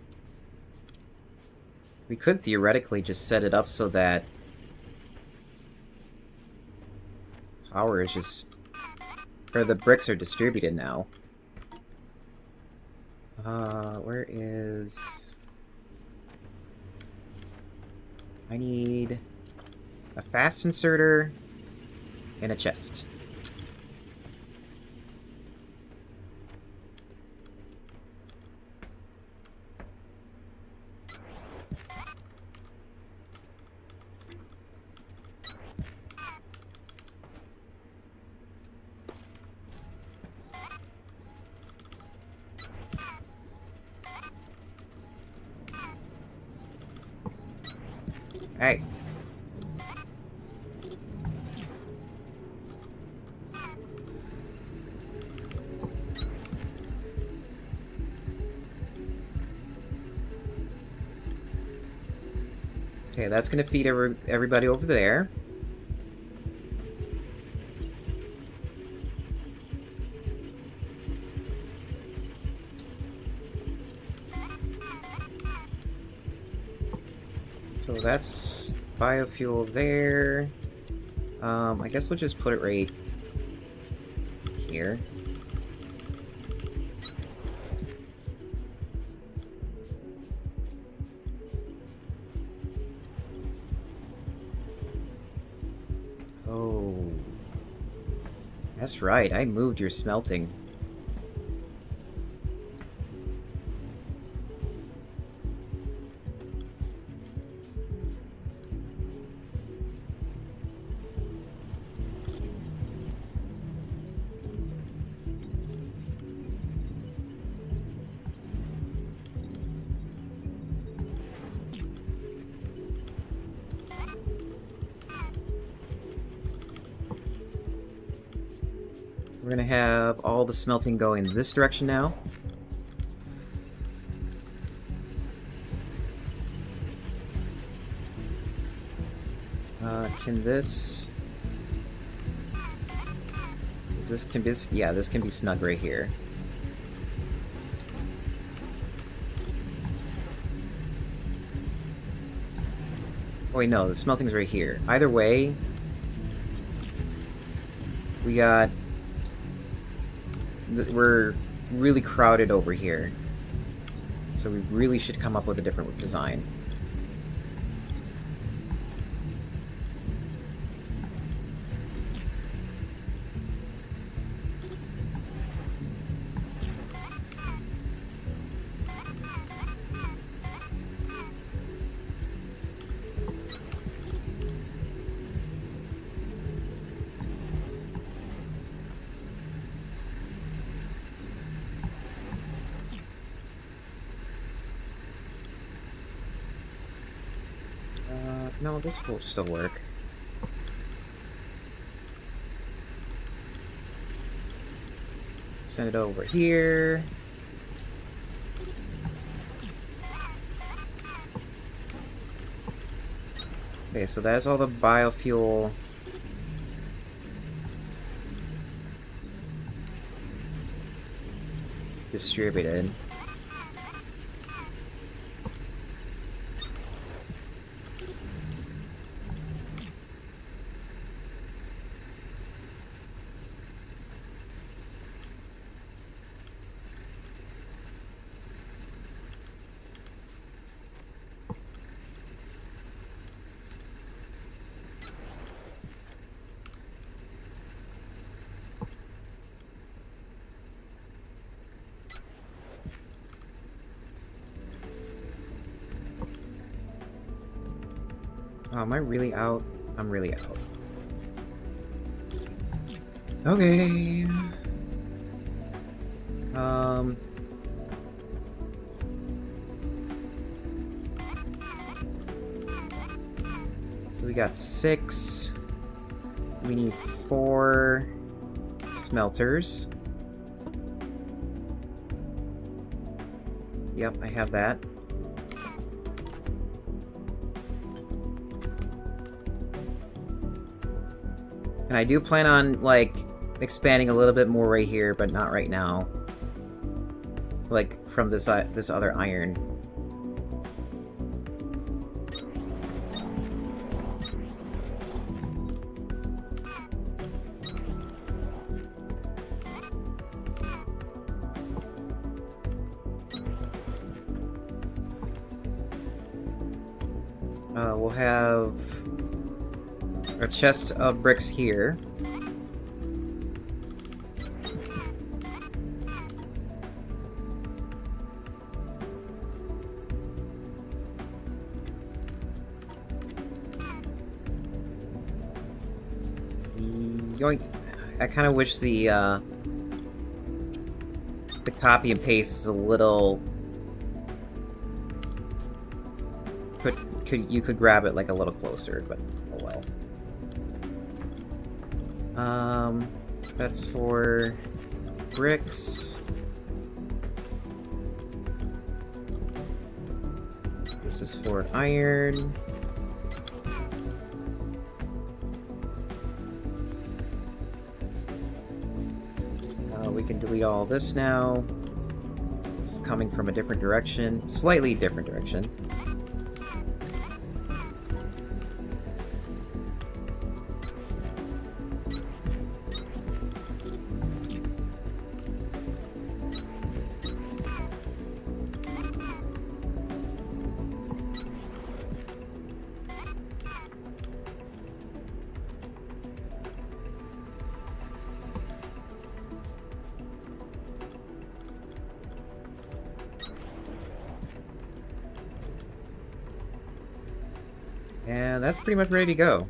We could theoretically just set it up so that power is just... Or the bricks are distributed now. Where is... I need a fast inserter and a chest. Hey. Okay, that's gonna feed everybody over there. So that's biofuel there. I guess we'll just put it right here. Oh. That's right, I moved your smelting. We're gonna have all the smelting go in this direction now. Can this... Yeah, this can be snug right here. Oh wait, no, the smelting's right here. Either way, we got... We're really crowded over here. So we really should come up with a different design. No, this will still work. Send it over here. Okay, so that's all the biofuel. Distributed. Oh, am I really out? I'm really out. Okay. So we got 6. We need 4 smelters. Yep, I have that. And I do plan on, like, expanding a little bit more right here, but not right now. Like, from this other iron. We'll have a chest of bricks here. Yoink. I kind of wish the copy and paste is a little... you could grab it like a little closer, but oh well. That's for bricks. This is for iron. We can delete all this now. It's coming from a different direction. Slightly different direction. And that's pretty much ready to go.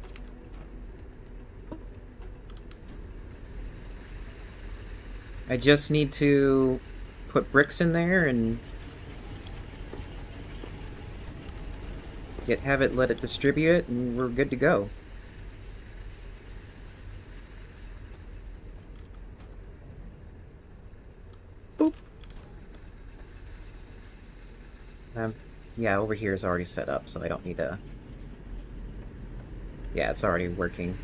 I just need to put bricks in there and let it distribute it, and we're good to go. Boop. Yeah, over here is already set up, so I don't need to... Yeah, it's already working.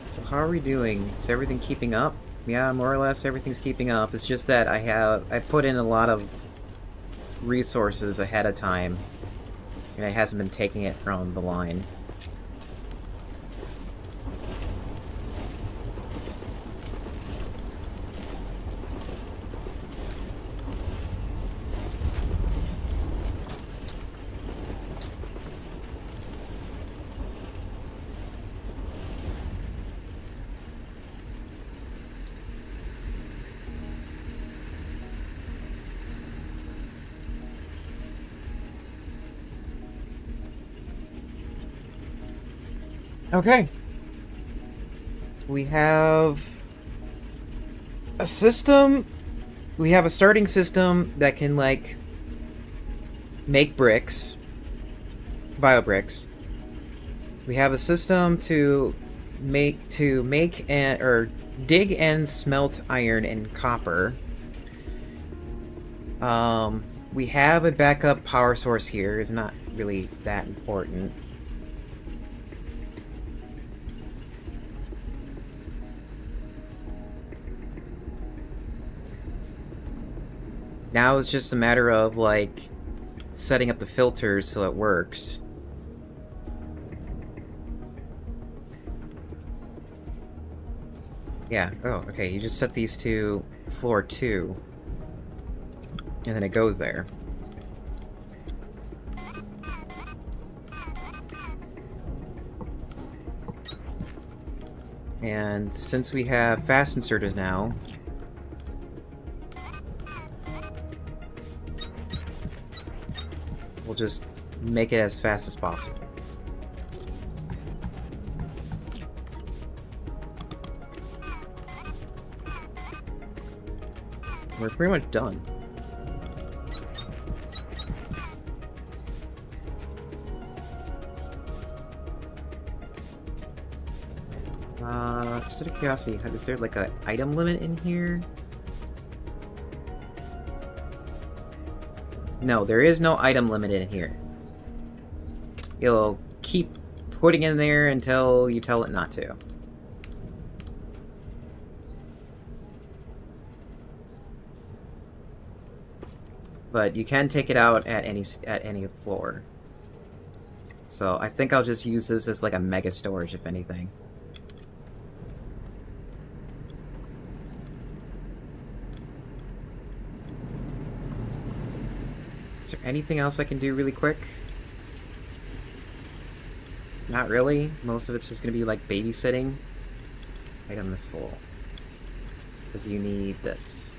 So how are we doing? Is everything keeping up? Yeah, more or less everything's keeping up. It's just that I put in a lot of resources ahead of time, and it hasn't been taking it from the line. Okay. We have a system. We have a starting system that can, like, make bricks. Bio bricks. We have a system to make or dig and smelt iron and copper. We have a backup power source here. It's not really that important. Now it's just a matter of, like, setting up the filters so it works. Yeah, oh, okay, you just set these to floor 2. And then it goes there. And since we have fast inserters now, we'll just make it as fast as possible. We're pretty much done. Just out of curiosity, is there like an item limit in here? No, there is no item limit in here. It'll keep putting in there until you tell it not to. But you can take it out at any floor. So I think I'll just use this as like a mega storage, if anything. Is there anything else I can do really quick? Not really. Most of it's just going to be like babysitting. Item is full. Because you need this.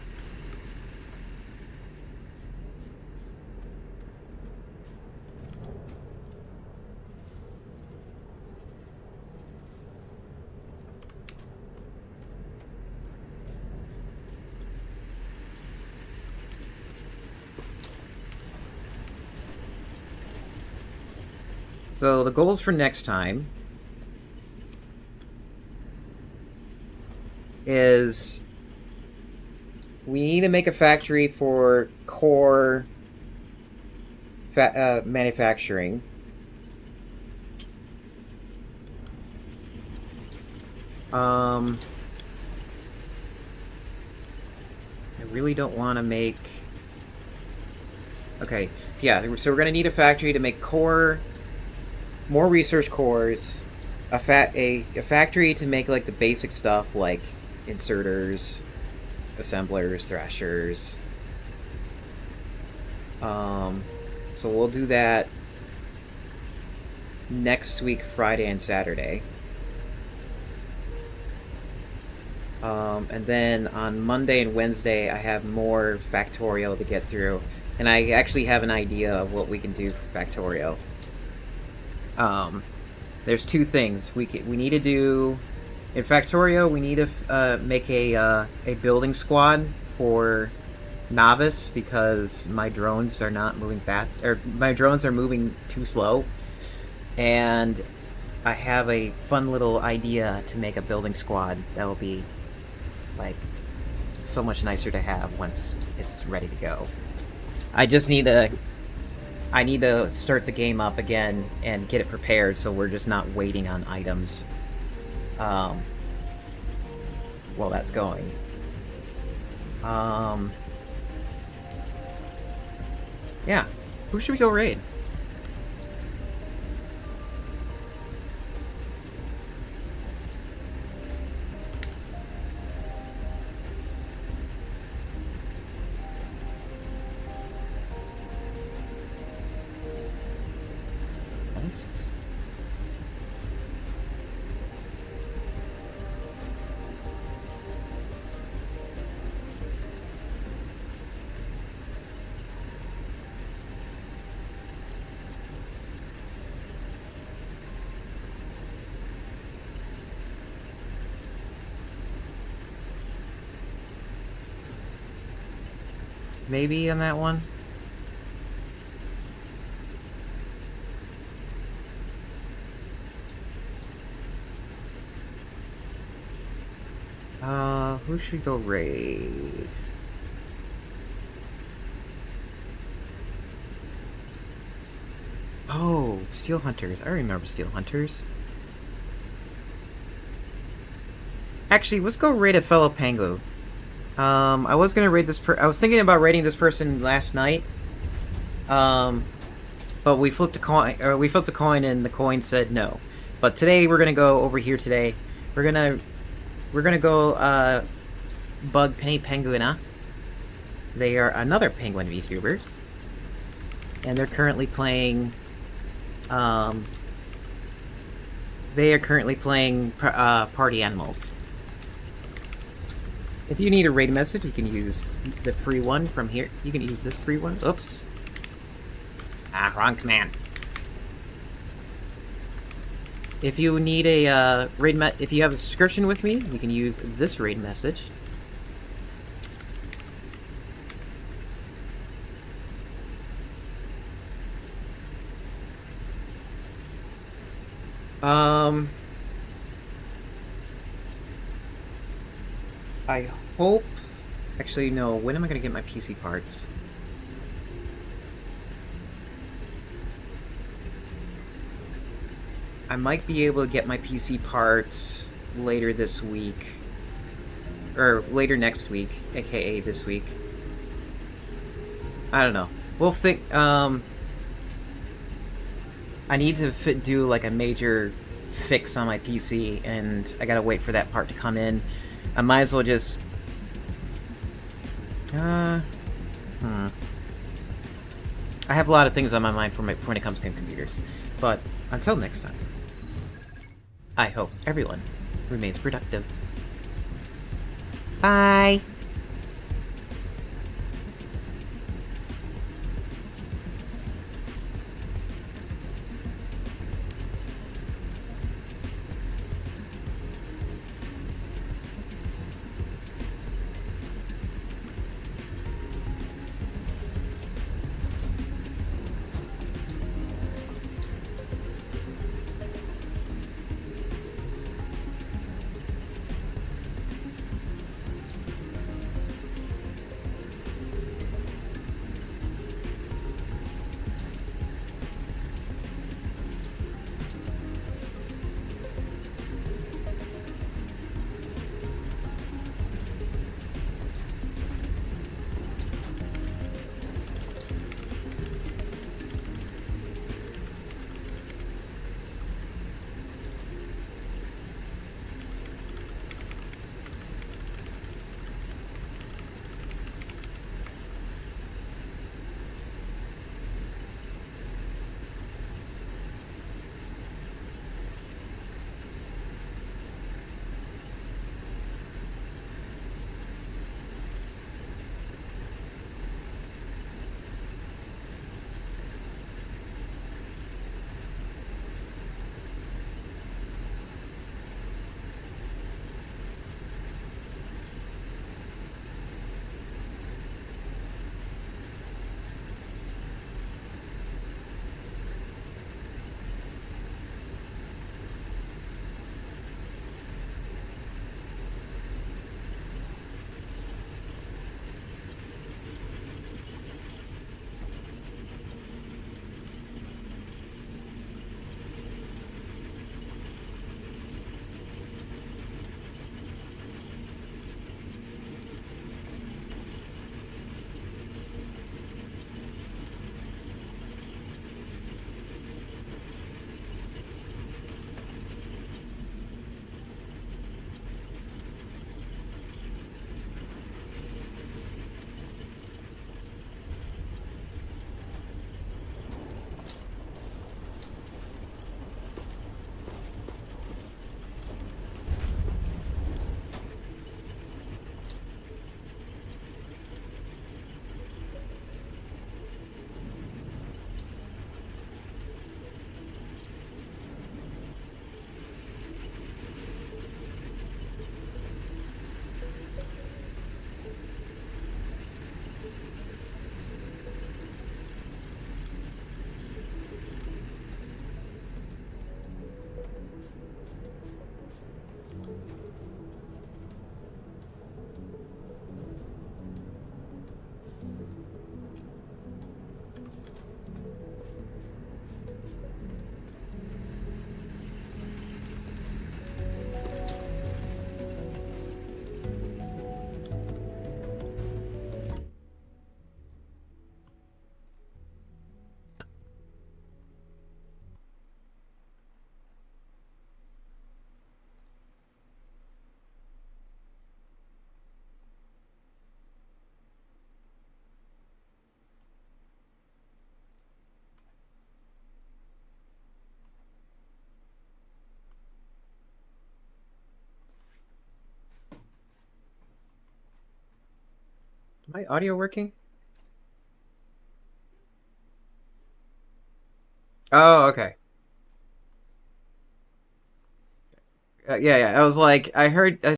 So the goals for next time is we need to make a factory for core manufacturing. I really don't want to make... Okay, so yeah, so we're going to need a factory to make core... more research cores, a factory to make like the basic stuff like inserters, assemblers, thrashers. So we'll do that next week, Friday and Saturday. And then on Monday and Wednesday, I have more Factorio to get through, and I actually have an idea of what we can do for Factorio. There's two things we need to do in Factorio. We need to make a building squad for Novice because my drones are not moving fast, or my drones are moving too slow, and I have a fun little idea to make a building squad that will be like so much nicer to have once it's ready to go. I need to start the game up again and get it prepared so we're just not waiting on items while that's going. Yeah. Who should we go raid? Maybe on that one? Who should go raid? Oh, Steel Hunters. I remember Steel Hunters. Actually, let's go raid a fellow Pengu. I was gonna raid this I was thinking about raiding this person last night. But we flipped a coin, and the coin said no. But today we're gonna go over here today. We're gonna we're gonna go bug Penny Penguina. They are another penguin VTuber, and they're currently playing. They are currently playing Party Animals. If you need a raid message, you can use the free one from here. You can use this free one. Oops. Wrong command. If you need a if you have a subscription with me, you can use this raid message. I hope... Actually, no. When am I going to get my PC parts? I might be able to get my PC parts later this week. Or later next week, aka this week. I don't know. We'll think... I need to do like a major fix on my PC, and I gotta wait for that part to come in. I might as well just... I have a lot of things on my mind for when it comes to computers. But until next time, I hope everyone remains productive. Bye! My audio working? Oh, okay. Yeah, yeah. I was like, I